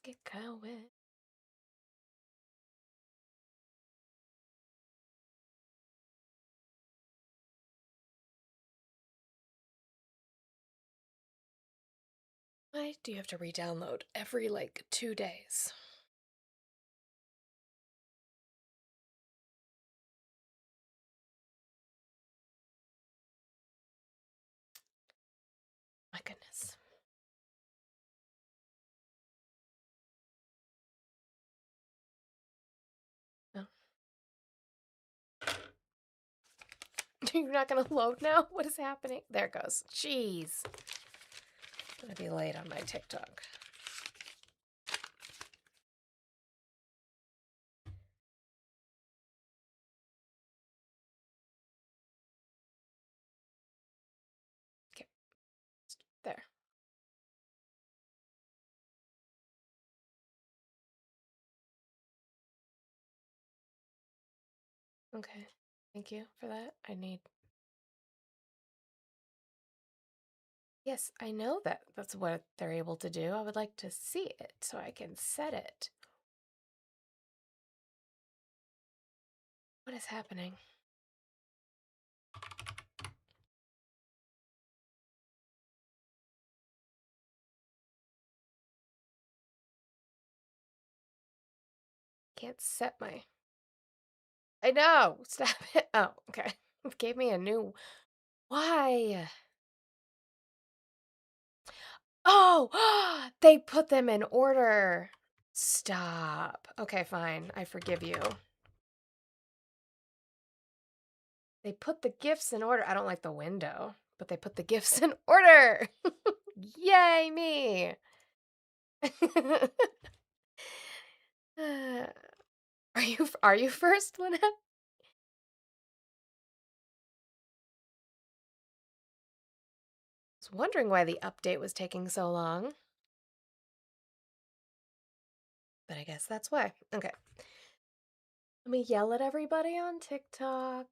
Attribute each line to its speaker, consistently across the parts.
Speaker 1: Let's get going. Why do you have to re-download every 2 days? My goodness. Oh. You're not gonna load now? What is happening? There it goes. Jeez. I'm gonna be late on my TikTok. Okay. There. Okay. Thank you for that. Yes, I know that that's what they're able to do. I would like to see it so I can set it. What is happening? Can't set my. I know. Stop it. Oh, okay. It gave me a new. Why? Oh, they put them in order. Stop. Okay, fine. I forgive you. They put the gifts in order. I don't like the window, but they put the gifts in order. Yay, me. Uh, are you first, Lynette? I was wondering why the update was taking so long, but I guess that's why. Okay. Let me yell at everybody on TikTok.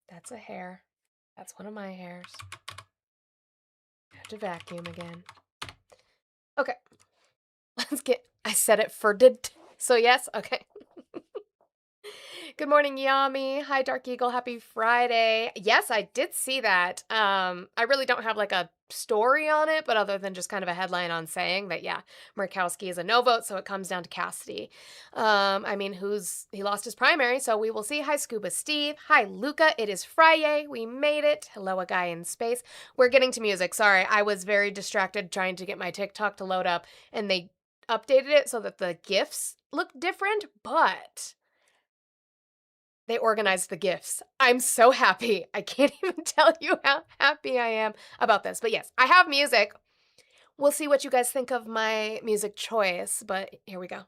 Speaker 1: That's a hair. That's one of my hairs. I have to vacuum again. Okay. Let's get. I said it for did. So yes. Okay. Good morning, Yami. Hi, Dark Eagle. Happy Friday. Yes, I did see that. I really don't have a story on it, but other than just kind of a headline on saying that, yeah, Murkowski is a no vote, so it comes down to Cassidy. I mean, he lost his primary, so we will see. Hi, Scuba Steve. Hi, Luca. It is Friday. We made it. Hello, a guy in space. We're getting to music. Sorry, I was very distracted trying to get my TikTok to load up, and they updated it so that the GIFs look different, but they organized the gifts. I'm so happy. I can't even tell you how happy I am about this. But yes, I have music. We'll see what you guys think of my music choice, but here we go.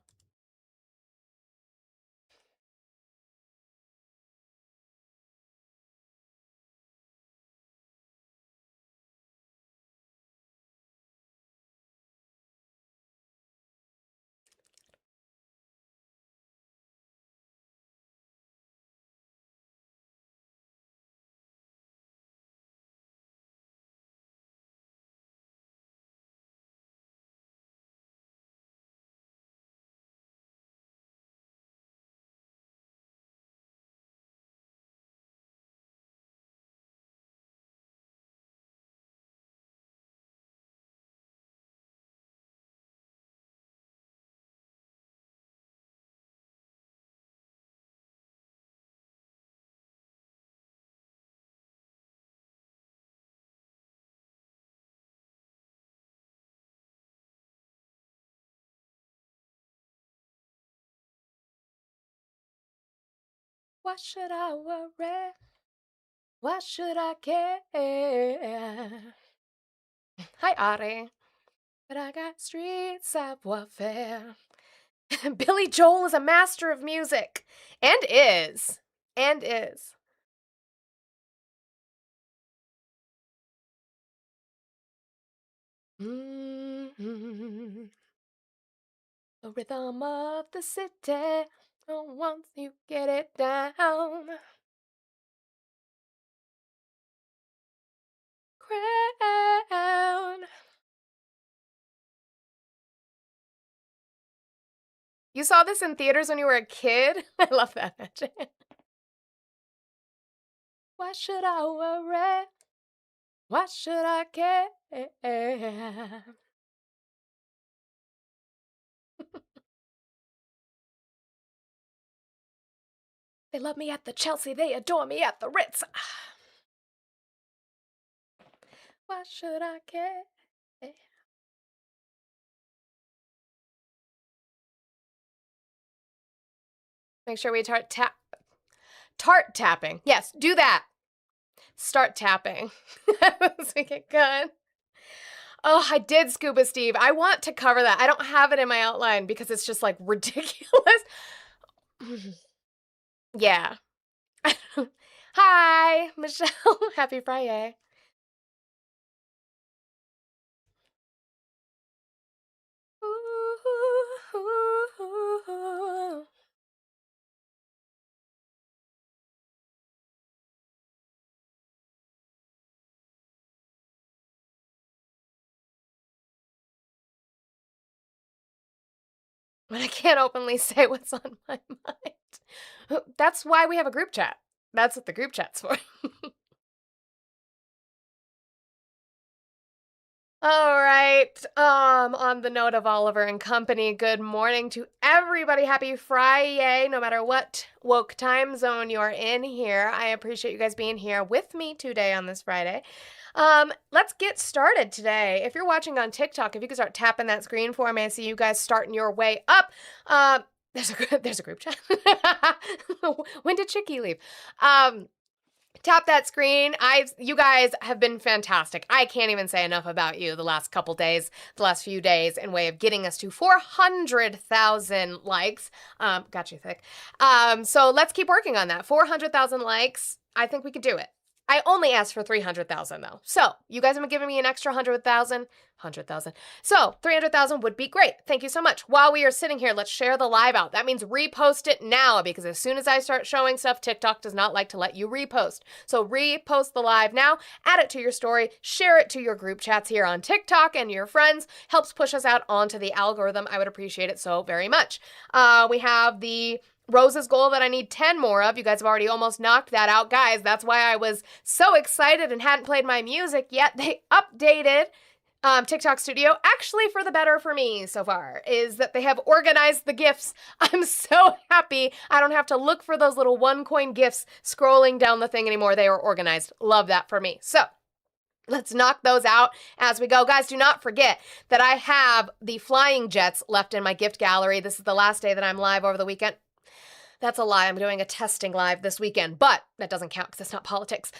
Speaker 1: Why should I worry? Why should I care? Hi, Ari. But I got street savoir-faire. Billy Joel is a master of music. And is. And is. Mm-hmm. The rhythm of the city. Oh, once you get it down. Crown. You saw this in theaters when you were a kid? I love that. Why should I worry? Why should I care? They love me at the Chelsea, they adore me at the Ritz. Why should I care? Make sure we tart tapping. Yes, do that. Start tapping. Let's make it good. Oh, I did Scuba Steve. I want to cover that. I don't have it in my outline because it's just like ridiculous. Yeah. Hi, Michelle. Happy Friday. When I can't openly say what's on my mind. That's why we have a group chat. That's what the group chat's for. All right. On the note of Oliver and company, good morning to everybody. Happy Friday, no matter what woke time zone you're in here. I appreciate you guys being here with me today on this Friday. Let's get started today. If you're watching on TikTok, if you can start tapping that screen for me, I see you guys starting your way up. There's a group chat. When did Chicky leave? Tap that screen. You guys have been fantastic. I can't even say enough about you the last few days in way of getting us to 400,000 likes. Got you thick. So let's keep working on that. 400,000 likes. I think we could do it. I only asked for 300,000 though. So you guys have been giving me an extra 100,000. So 300,000 would be great. Thank you so much. While we are sitting here, let's share the live out. That means repost it now because as soon as I start showing stuff, TikTok does not like to let you repost. So repost the live now, add it to your story, share it to your group chats here on TikTok and your friends. Helps push us out onto the algorithm. I would appreciate it so very much. We have the Rose's goal that I need 10 more of. You guys have already almost knocked that out. Guys, that's why I was so excited and hadn't played my music yet. They updated TikTok Studio, actually for the better for me so far, is that they have organized the GIFs. I'm so happy. I don't have to look for those little one-coin GIFs scrolling down the thing anymore. They are organized. Love that for me. So let's knock those out as we go. Guys, do not forget that I have the flying jets left in my gift gallery. This is the last day that I'm live over the weekend. That's a lie. I'm doing a testing live this weekend, but that doesn't count because it's not politics.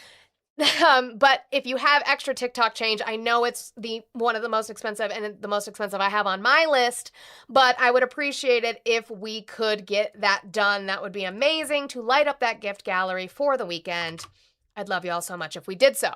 Speaker 1: But if you have extra TikTok change, I know it's one of the most expensive and the most expensive I have on my list, but I would appreciate it if we could get that done. That would be amazing to light up that gift gallery for the weekend. I'd love you all so much if we did so.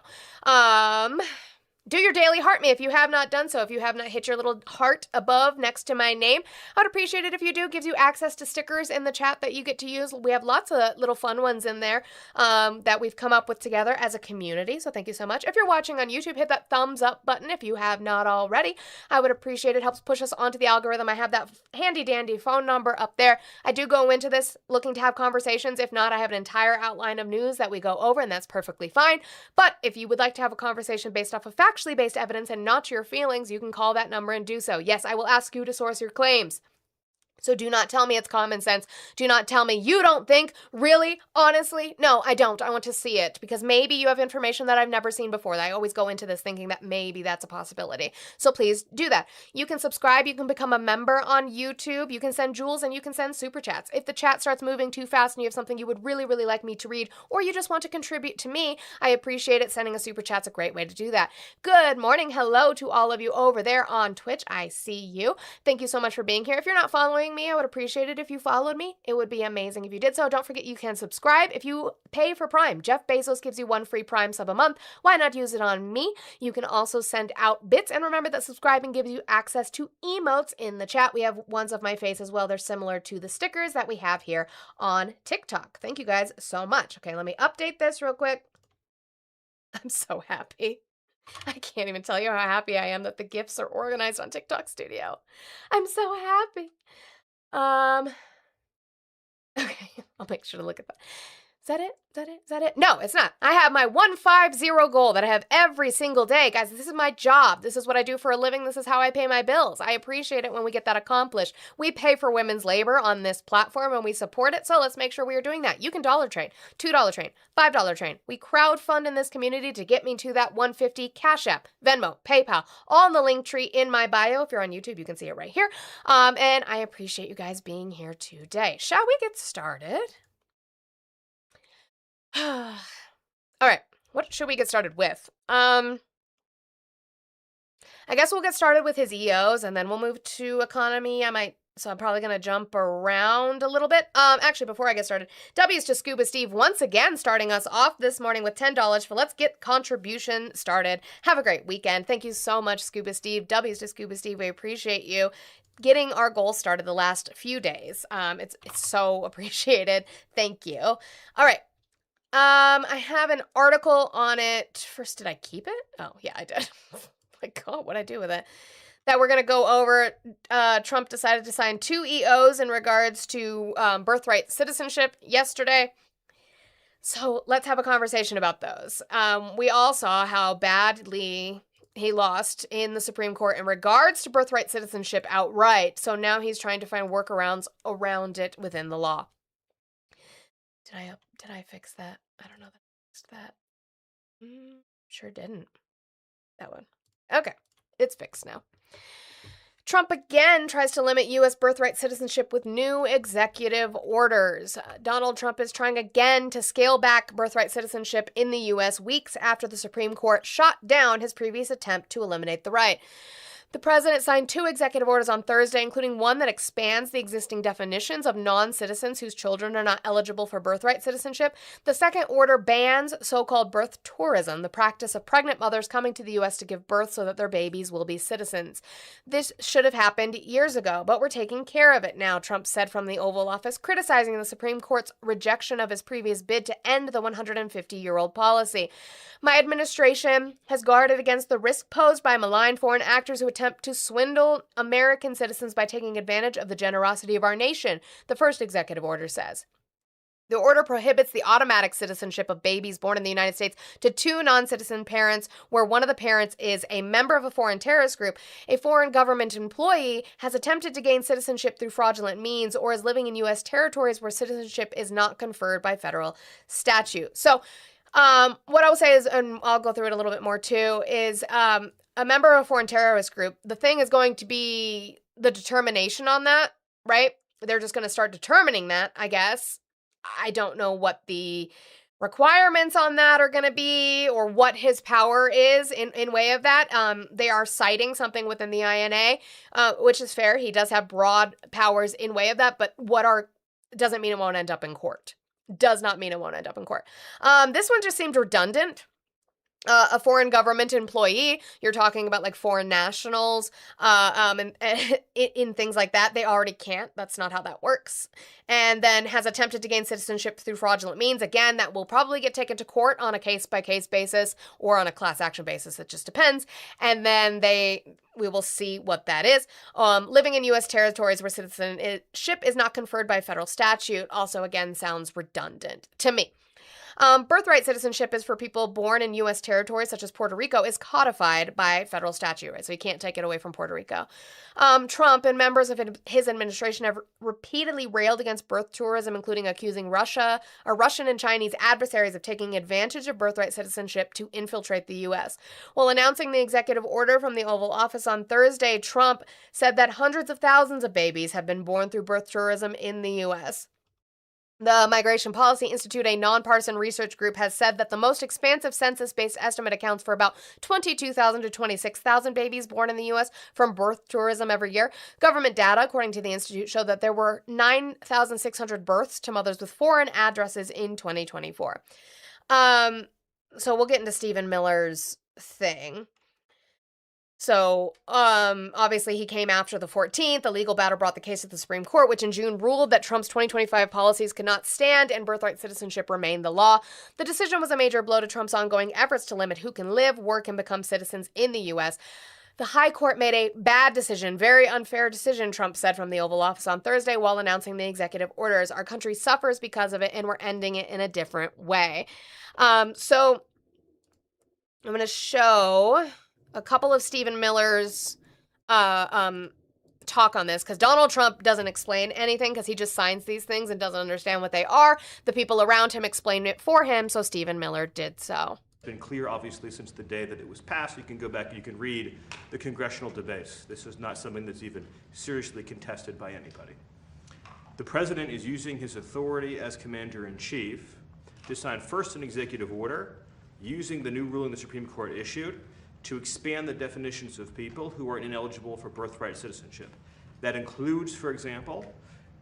Speaker 1: Do your daily heart me if you have not done so. If you have not hit your little heart above next to my name, I would appreciate it if you do. It gives you access to stickers in the chat that you get to use. We have lots of little fun ones in there that we've come up with together as a community. So thank you so much. If you're watching on YouTube, hit that thumbs up button if you have not already. I would appreciate it. It helps push us onto the algorithm. I have that handy dandy phone number up there. I do go into this looking to have conversations. If not, I have an entire outline of news that we go over, and that's perfectly fine. But if you would like to have a conversation based off of factually based evidence and not your feelings, you can call that number and do so. Yes, I will ask you to source your claims. So do not tell me it's common sense. Do not tell me you don't think. Really? Honestly? No, I don't. I want to see it because maybe you have information that I've never seen before. I always go into this thinking that maybe that's a possibility. So please do that. You can subscribe. You can become a member on YouTube. You can send jewels and you can send super chats. If the chat starts moving too fast and you have something you would really, really like me to read, or you just want to contribute to me, I appreciate it. Sending a super chat's a great way to do that. Good morning. Hello to all of you over there on Twitch. I see you. Thank you so much for being here. If you're not following me, I would appreciate it if you followed me. It would be amazing if you did so. Don't forget you can subscribe if you pay for Prime. Jeff Bezos gives you one free Prime sub a month. Why not use it on me? You can also send out bits, and remember that subscribing gives you access to emotes in the chat. We have ones of my face as well. They're similar to the stickers that we have here on TikTok. Thank you guys so much. Okay, let me update this real quick. I'm so happy. I can't even tell you how happy I am that the GIFs are organized on TikTok Studio. I'm so happy. Um, okay, I'll make sure to look at that. Is that it? Is that it? Is that it? No, it's not. I have my 150 goal that I have every single day. Guys, this is my job. This is what I do for a living. This is how I pay my bills. I appreciate it when we get that accomplished. We pay for women's labor on this platform and we support it, so let's make sure we are doing that. You can dollar train, $2 train, $5 train. We crowdfund in this community to get me to that 150. Cash App, Venmo, PayPal, all in the link tree in my bio. If you're on YouTube, you can see it right here. And I appreciate you guys being here today. Shall we get started? All right, what should we get started with? I guess we'll get started with his EOs and then we'll move to economy. So I'm probably going to jump around a little bit. Actually, before I get started, W's to Scuba Steve once again starting us off this morning with $10 for Let's Get Contribution Started. Have a great weekend. Thank you so much, Scuba Steve. W's to Scuba Steve, we appreciate you getting our goal started the last few days. It's so appreciated. Thank you. All right. I have an article on it. First, did I keep it? Oh, yeah, I did. My God, what'd I do with it? That we're going to go over. Trump decided to sign 2 EOs in regards to birthright citizenship yesterday. So let's have a conversation about those. We all saw how badly he lost in the Supreme Court in regards to birthright citizenship outright. So now he's trying to find workarounds around it within the law. Did I fix that? I don't know that I fixed that. Sure didn't. That one. Okay, it's fixed now. Trump again tries to limit U.S. birthright citizenship with new executive orders. Donald Trump is trying again to scale back birthright citizenship in the U.S. weeks after the Supreme Court shot down his previous attempt to eliminate the right. The president signed 2 executive orders on Thursday, including one that expands the existing definitions of non-citizens whose children are not eligible for birthright citizenship. The second order bans so-called birth tourism, the practice of pregnant mothers coming to the U.S. to give birth so that their babies will be citizens. This should have happened years ago, but we're taking care of it now, Trump said from the Oval Office, criticizing the Supreme Court's rejection of his previous bid to end the 150-year-old policy. My administration has guarded against the risk posed by malign foreign actors who attempt to swindle American citizens by taking advantage of the generosity of our nation, the first executive order says. The order prohibits the automatic citizenship of babies born in the United States to 2 non-citizen parents where one of the parents is a member of a foreign terrorist group, a foreign government employee, has attempted to gain citizenship through fraudulent means, or is living in U.S. territories where citizenship is not conferred by federal statute. So, what I will say is, and I'll go through it a little bit more too, is a member of a foreign terrorist group, the thing is going to be the determination on that, right? They're just going to start determining that, I guess. I don't know what the requirements on that are going to be or what his power is in way of that. They are citing something within the INA, which is fair. He does have broad powers in way of that, but doesn't mean it won't end up in court. Does not mean it won't end up in court. This one just seemed redundant. A foreign government employee, you're talking about like foreign nationals, and in things like that, they already can't. That's not how that works. And then has attempted to gain citizenship through fraudulent means. Again, that will probably get taken to court on a case-by-case basis or on a class action basis. It just depends. And then we will see what that is. Living in U.S. territories where citizenship is not conferred by federal statute also, again, sounds redundant to me. Birthright citizenship is for people born in U.S. territories such as Puerto Rico is codified by federal statute, right? So you can't take it away from Puerto Rico. Trump and members of his administration have repeatedly railed against birth tourism, including accusing Russian and Chinese adversaries of taking advantage of birthright citizenship to infiltrate the U.S. While announcing the executive order from the Oval Office on Thursday, Trump said that hundreds of thousands of babies have been born through birth tourism in the U.S. The Migration Policy Institute, a nonpartisan research group, has said that the most expansive census-based estimate accounts for about 22,000 to 26,000 babies born in the U.S. from birth tourism every year. Government data, according to the institute, showed that there were 9,600 births to mothers with foreign addresses in 2024. So we'll get into Stephen Miller's thing. So, obviously he came after the 14th. The legal battle brought the case to the Supreme Court, which in June ruled that Trump's 2025 policies could not stand and birthright citizenship remained the law. The decision was a major blow to Trump's ongoing efforts to limit who can live, work, and become citizens in the U.S. The High Court made a bad decision, very unfair decision, Trump said from the Oval Office on Thursday while announcing the executive orders. Our country suffers because of it, and we're ending it in a different way. So I'm going to show a couple of Stephen Miller's talk on this, because Donald Trump doesn't explain anything because he just signs these things and doesn't understand what they are. The people around him explained it for him, so Stephen Miller did so.
Speaker 2: It's been clear, obviously, since the day that it was passed. You can go back and you can read the congressional debates. This is not something that's even seriously contested by anybody. The president is using his authority as commander-in-chief to sign first an executive order using the new ruling the Supreme Court issued to expand the definitions of people who are ineligible for birthright citizenship. That includes, for example,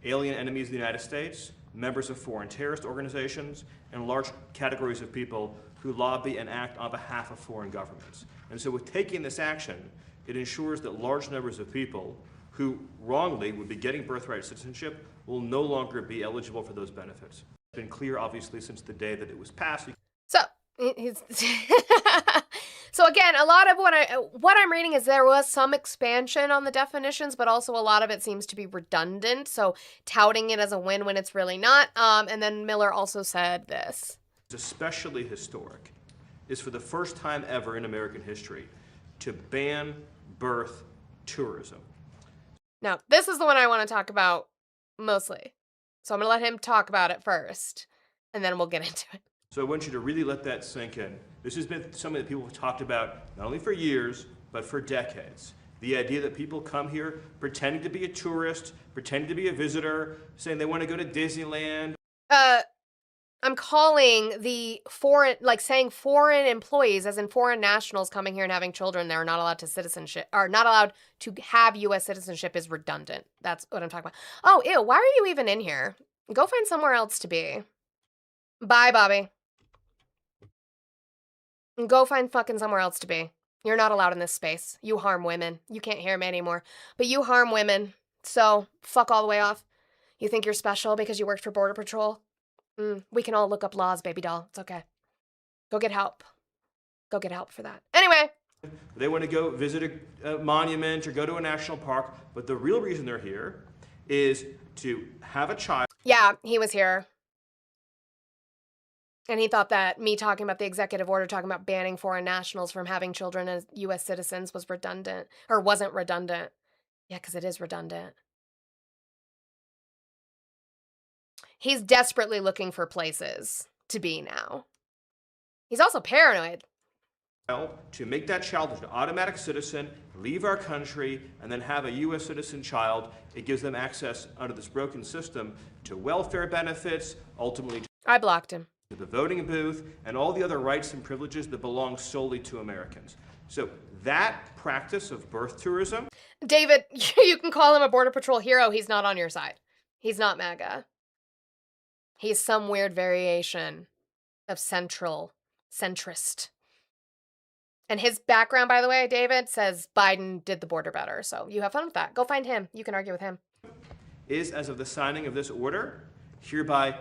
Speaker 2: alien enemies of the United States, members of foreign terrorist organizations, and large categories of people who lobby and act on behalf of foreign governments. And so with taking this action, it ensures that large numbers of people who wrongly would be getting birthright citizenship will no longer be eligible for those benefits. It's been clear, obviously, since the day that it was passed.
Speaker 1: So, so again, a lot of what I'm reading is there was some expansion on the definitions, but also a lot of it seems to be redundant. So touting it as a win when it's really not. And then Miller also said this.
Speaker 2: It's especially historic is for the first time ever in American history to ban birth tourism.
Speaker 1: Now, this is the one I want to talk about mostly. So I'm going to let him talk about it first, and then we'll get into it.
Speaker 2: So I want you to really let that sink in. This has been something that people have talked about not only for years, but for decades. The idea that people come here pretending to be a tourist, pretending to be a visitor, saying they want to go to Disneyland.
Speaker 1: I'm calling the foreign, like saying foreign employees, as in foreign nationals coming here and having children, they're not allowed to citizenship, or not allowed to have U.S. citizenship is redundant. That's what I'm talking about. Oh, ew, why are you even in here? Go find somewhere else to be. Bye, Bobby. Go find fucking somewhere else to be. You're not allowed in this space. You harm women. You can't hear me anymore. But you harm women. So, fuck all the way off. You think you're special because you worked for Border Patrol? We can all look up laws, baby doll. It's okay. Go get help. Go get help for that. Anyway.
Speaker 2: They want to go visit a monument or go to a national park. But the real reason they're here is to have a child.
Speaker 1: Yeah, he was here. And he thought that me talking about the executive order, talking about banning foreign nationals from having children as U.S. citizens was redundant. Or wasn't redundant. Yeah, because it is redundant. He's desperately looking for places to be now. He's also paranoid.
Speaker 2: To make that child an automatic citizen, leave our country, and then have a U.S. citizen child. It gives them access under this broken system to welfare benefits, ultimately
Speaker 1: I blocked him.
Speaker 2: To the voting booth, and all the other rights and privileges that belong solely to Americans. So that practice of birth tourism.
Speaker 1: David, you can call him a Border Patrol hero. He's not on your side. He's not MAGA. He's some weird variation of centrist. And his background, by the way, David, says Biden did the border better. So you have fun with that. Go find him. You can argue with him.
Speaker 2: Is, as of the signing of this order, hereby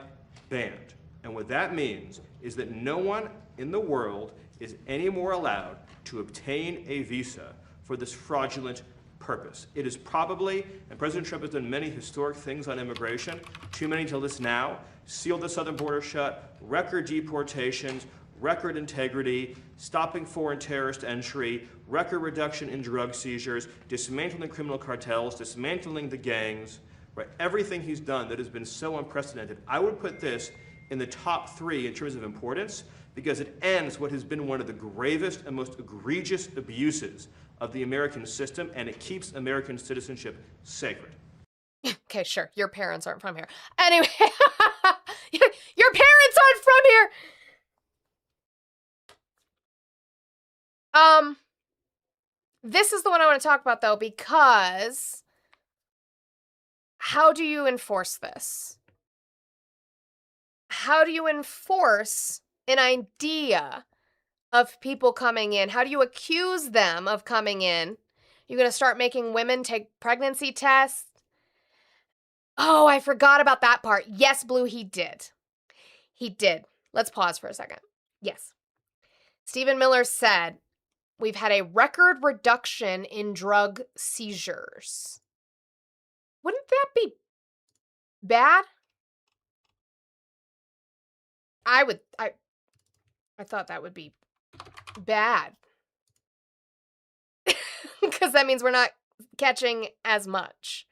Speaker 2: banned. And what that means is that no one in the world is any more allowed to obtain a visa for this fraudulent purpose. It is probably, and President Trump has done many historic things on immigration, too many till this now, sealed the southern border shut, record deportations, record integrity, stopping foreign terrorist entry, record reduction in drug seizures, dismantling criminal cartels, dismantling the gangs, right? Everything he's done that has been so unprecedented. I would put this in the top 3 in terms of importance because it ends what has been one of the gravest and most egregious abuses of the American system, and it keeps American citizenship sacred.
Speaker 1: Okay, sure. Your parents aren't from here. Anyway, your parents aren't from here. This is the one I want to talk about, though, because how do you enforce this? How do you enforce an idea of people coming in? How do you accuse them of coming in? You're going to start making women take pregnancy tests? Oh, I forgot about that part. Yes, Blue, he did. He did. Let's pause for a second. Yes. Stephen Miller said, we've had a record reduction in drug seizures. Wouldn't that be bad? I thought that would be bad. Because that means we're not catching as much.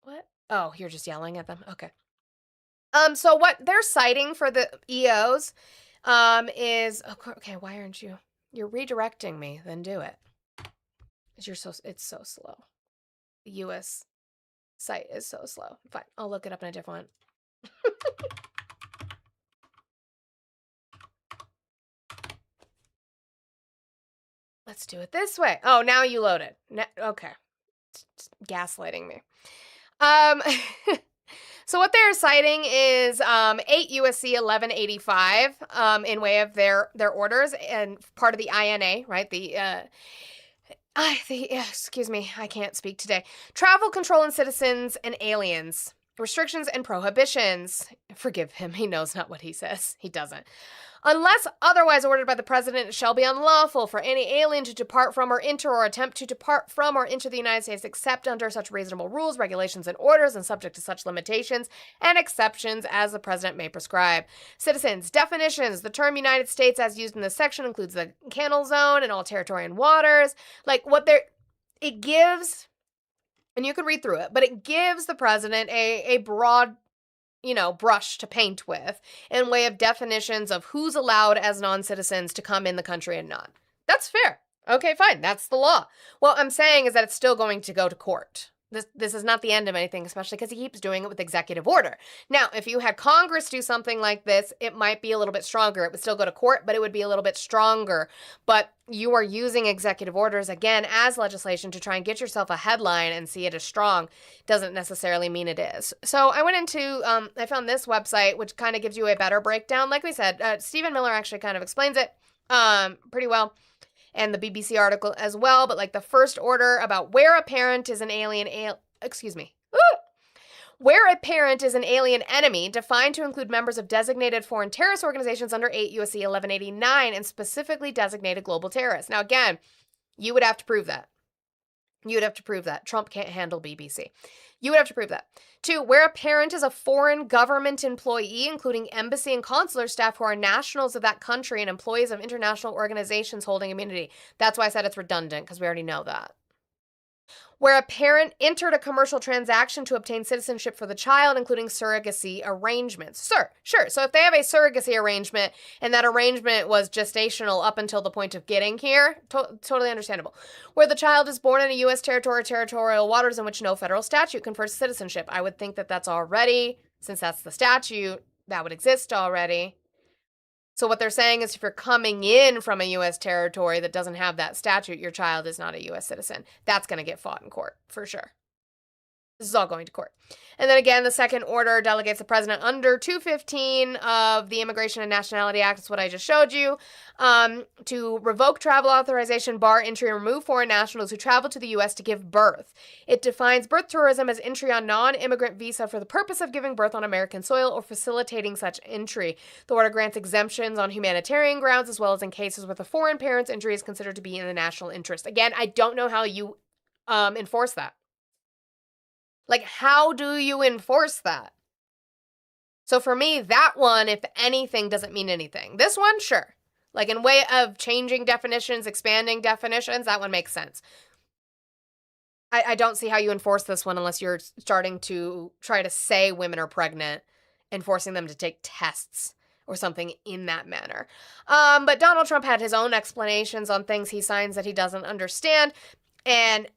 Speaker 1: What? Oh, you're just yelling at them. Okay. So what they're citing for the EOs is, okay, why aren't you? You're redirecting me. Then do it. It's so slow. The US site is so slow. Fine, I'll look it up in a different one. Let's do it this way. Oh, now you load it. Okay. It's gaslighting me. So what they're citing is 8 USC 1185 in way of their orders and part of the INA, right? Excuse me, I can't speak today. Travel control on citizens and aliens. Restrictions and prohibitions. Forgive him, he knows not what he says. He doesn't. Unless otherwise ordered by the president, it shall be unlawful for any alien to depart from or enter or attempt to depart from or enter the United States except under such reasonable rules, regulations, and orders and subject to such limitations and exceptions as the president may prescribe. Citizens. Definitions. The term United States as used in this section includes the Canal Zone and all territory and waters. It gives, and you can read through it, but it gives the president a broad brush to paint with in way of definitions of who's allowed as non-citizens to come in the country and not. That's fair. Okay, fine. That's the law. What I'm saying is that it's still going to go to court. This is not the end of anything, especially because he keeps doing it with executive order. Now, if you had Congress do something like this, it might be a little bit stronger. It would still go to court, but it would be a little bit stronger. But you are using executive orders, again, as legislation to try and get yourself a headline and see it as strong. Doesn't necessarily mean it is. So I went into, I found this website, which kind of gives you a better breakdown. Like we said, Stephen Miller actually kind of explains it pretty well. And the BBC article as well, but like the first order about where a parent is an where a parent is an alien enemy, defined to include members of designated foreign terrorist organizations under 8 USC 1189 and specifically designated global terrorists. Now, again, you would have to prove that. You would have to prove that. Trump can't handle BBC. You would have to prove that. 2, where a parent is a foreign government employee, including embassy and consular staff who are nationals of that country and employees of international organizations holding immunity. That's why I said it's redundant, because we already know that. Where a parent entered a commercial transaction to obtain citizenship for the child, including surrogacy arrangements. Sure. So if they have a surrogacy arrangement and that arrangement was gestational up until the point of getting here, totally understandable. Where the child is born in a U.S. territory or territorial waters in which no federal statute confers citizenship. I would think that that's already, since that's the statute, that would exist already. So what they're saying is if you're coming in from a U.S. territory that doesn't have that statute, your child is not a U.S. citizen. That's going to get fought in court, for sure. This is all going to court. And then again, the second order delegates the president under 215 of the Immigration and Nationality Act, that's what I just showed you, to revoke travel authorization, bar entry, and remove foreign nationals who travel to the U.S. to give birth. It defines birth tourism as entry on non-immigrant visa for the purpose of giving birth on American soil or facilitating such entry. The order grants exemptions on humanitarian grounds as well as in cases where the foreign parent's injury is considered to be in the national interest. Again, I don't know how you enforce that. Like, how do you enforce that? So for me, that one, if anything, doesn't mean anything. This one, sure. Like, in way of changing definitions, expanding definitions, that one makes sense. I don't see how you enforce this one unless you're starting to try to say women are pregnant and forcing them to take tests or something in that manner. But Donald Trump had his own explanations on things he signs that he doesn't understand and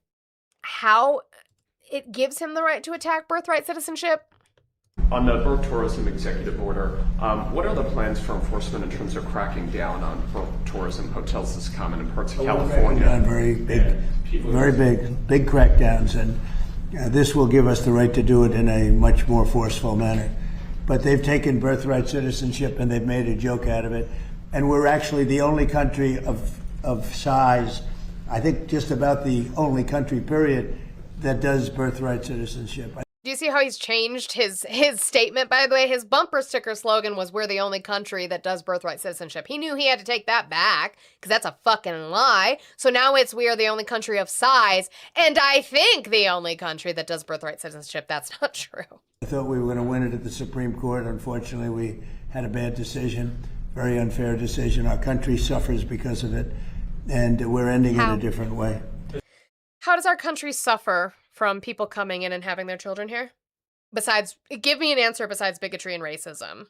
Speaker 1: how it gives him the right to attack birthright citizenship.
Speaker 3: On the birth tourism executive order, what are the plans for enforcement in terms of cracking down on birth tourism hotels as common in parts of California?
Speaker 4: Very big crackdowns, and this will give us the right to do it in a much more forceful manner. But they've taken birthright citizenship and they've made a joke out of it. And we're actually the only country of size, I think just about the only country, period, that does birthright citizenship.
Speaker 1: Do you see how he's changed his statement? By the way, his bumper sticker slogan was, "We're the only country that does birthright citizenship." He knew he had to take that back because that's a fucking lie. So now it's, "We are the only country of size, and I think the only country that does birthright citizenship." That's not true.
Speaker 4: I thought we were going to win it at the Supreme Court. Unfortunately, we had a bad decision, very unfair decision. Our country suffers because of it, and we're ending
Speaker 1: How?
Speaker 4: it a different way.
Speaker 1: How does our country suffer from people coming in and having their children here? Besides, give me an answer besides bigotry and racism.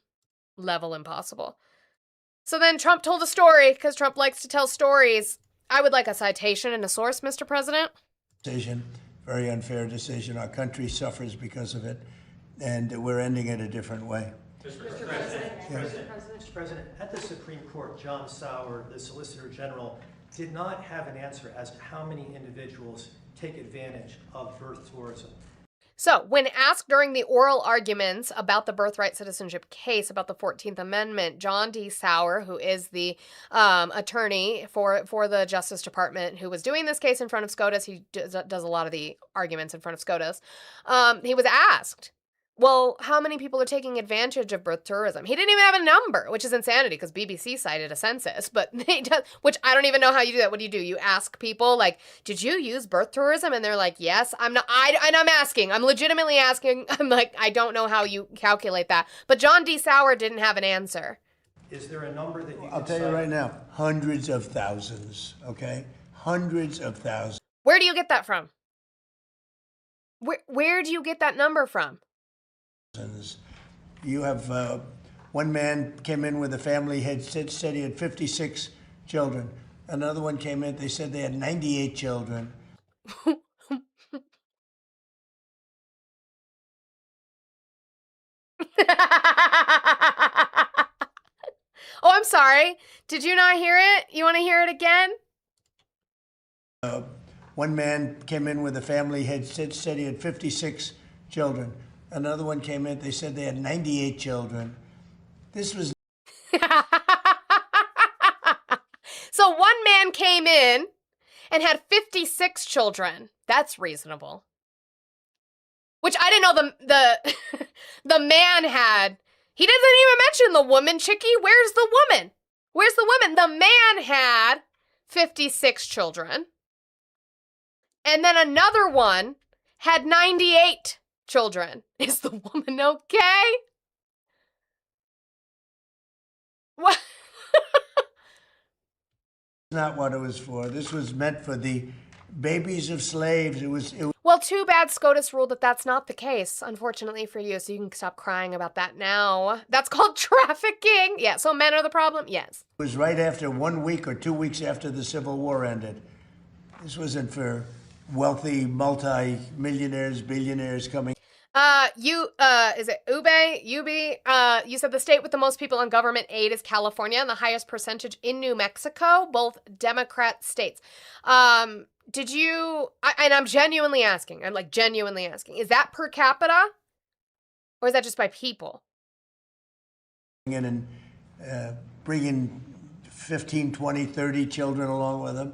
Speaker 1: Level impossible. So then Trump told a story, because Trump likes to tell stories. I would like a citation and a source, Mr. President.
Speaker 4: Decision, very unfair decision. Our country suffers because of it, and we're ending it a different way.
Speaker 5: Mr. President, at the Supreme Court, John Sauer, the Solicitor General, did not have an answer as to how many individuals take advantage of birth tourism.
Speaker 1: So, when asked during the oral arguments about the birthright citizenship case about the 14th Amendment, John D. Sauer, who is the attorney for the Justice Department who was doing this case in front of SCOTUS, he does a lot of the arguments in front of SCOTUS, he was asked, well, how many people are taking advantage of birth tourism? He didn't even have a number, which is insanity because BBC cited a census, but they do, which I don't even know how you do that. What do? You ask people, like, did you use birth tourism? And they're like, yes. I'm asking. I'm legitimately asking. I'm like, I don't know how you calculate that. But John D. Sauer didn't have an answer.
Speaker 5: Is there a number that you
Speaker 4: I'll
Speaker 5: can
Speaker 4: tell you
Speaker 5: cite?
Speaker 4: right now, hundreds of thousands, okay? Hundreds of thousands.
Speaker 1: Where do you get that from? Where do you get that number from?
Speaker 4: You have one man came in with a family, said he had 56 children. Another one came in, they said they had 98 children.
Speaker 1: Oh, I'm sorry. Did you not hear it? You want to hear it again?
Speaker 4: One man came in with a family, said he had 56 children. Another one came in, they said they had 98 children. This was
Speaker 1: So one man came in and had 56 children. That's reasonable. Which I didn't know the man had. He doesn't even mention the woman, Chicky. Where's the woman? Where's the woman? The man had 56 children. And then another one had 98 children. Is the woman okay? What?
Speaker 4: not what it was for. This was meant for the babies of slaves. It was
Speaker 1: Well, too bad SCOTUS ruled that that's not the case, unfortunately for you, so you can stop crying about that now. That's called trafficking. Yeah, so men are the problem? Yes.
Speaker 4: right after 1 week or 2 weeks after the Civil War ended. This wasn't for wealthy multi-millionaires, billionaires coming.
Speaker 1: Is it Ube? You said the state with the most people on government aid is California and the highest percentage in New Mexico, both Democrat states. Did you, and I'm genuinely asking, is that per capita? Or is that just by people?
Speaker 4: In and bringing 15, 20, 30 children along with them.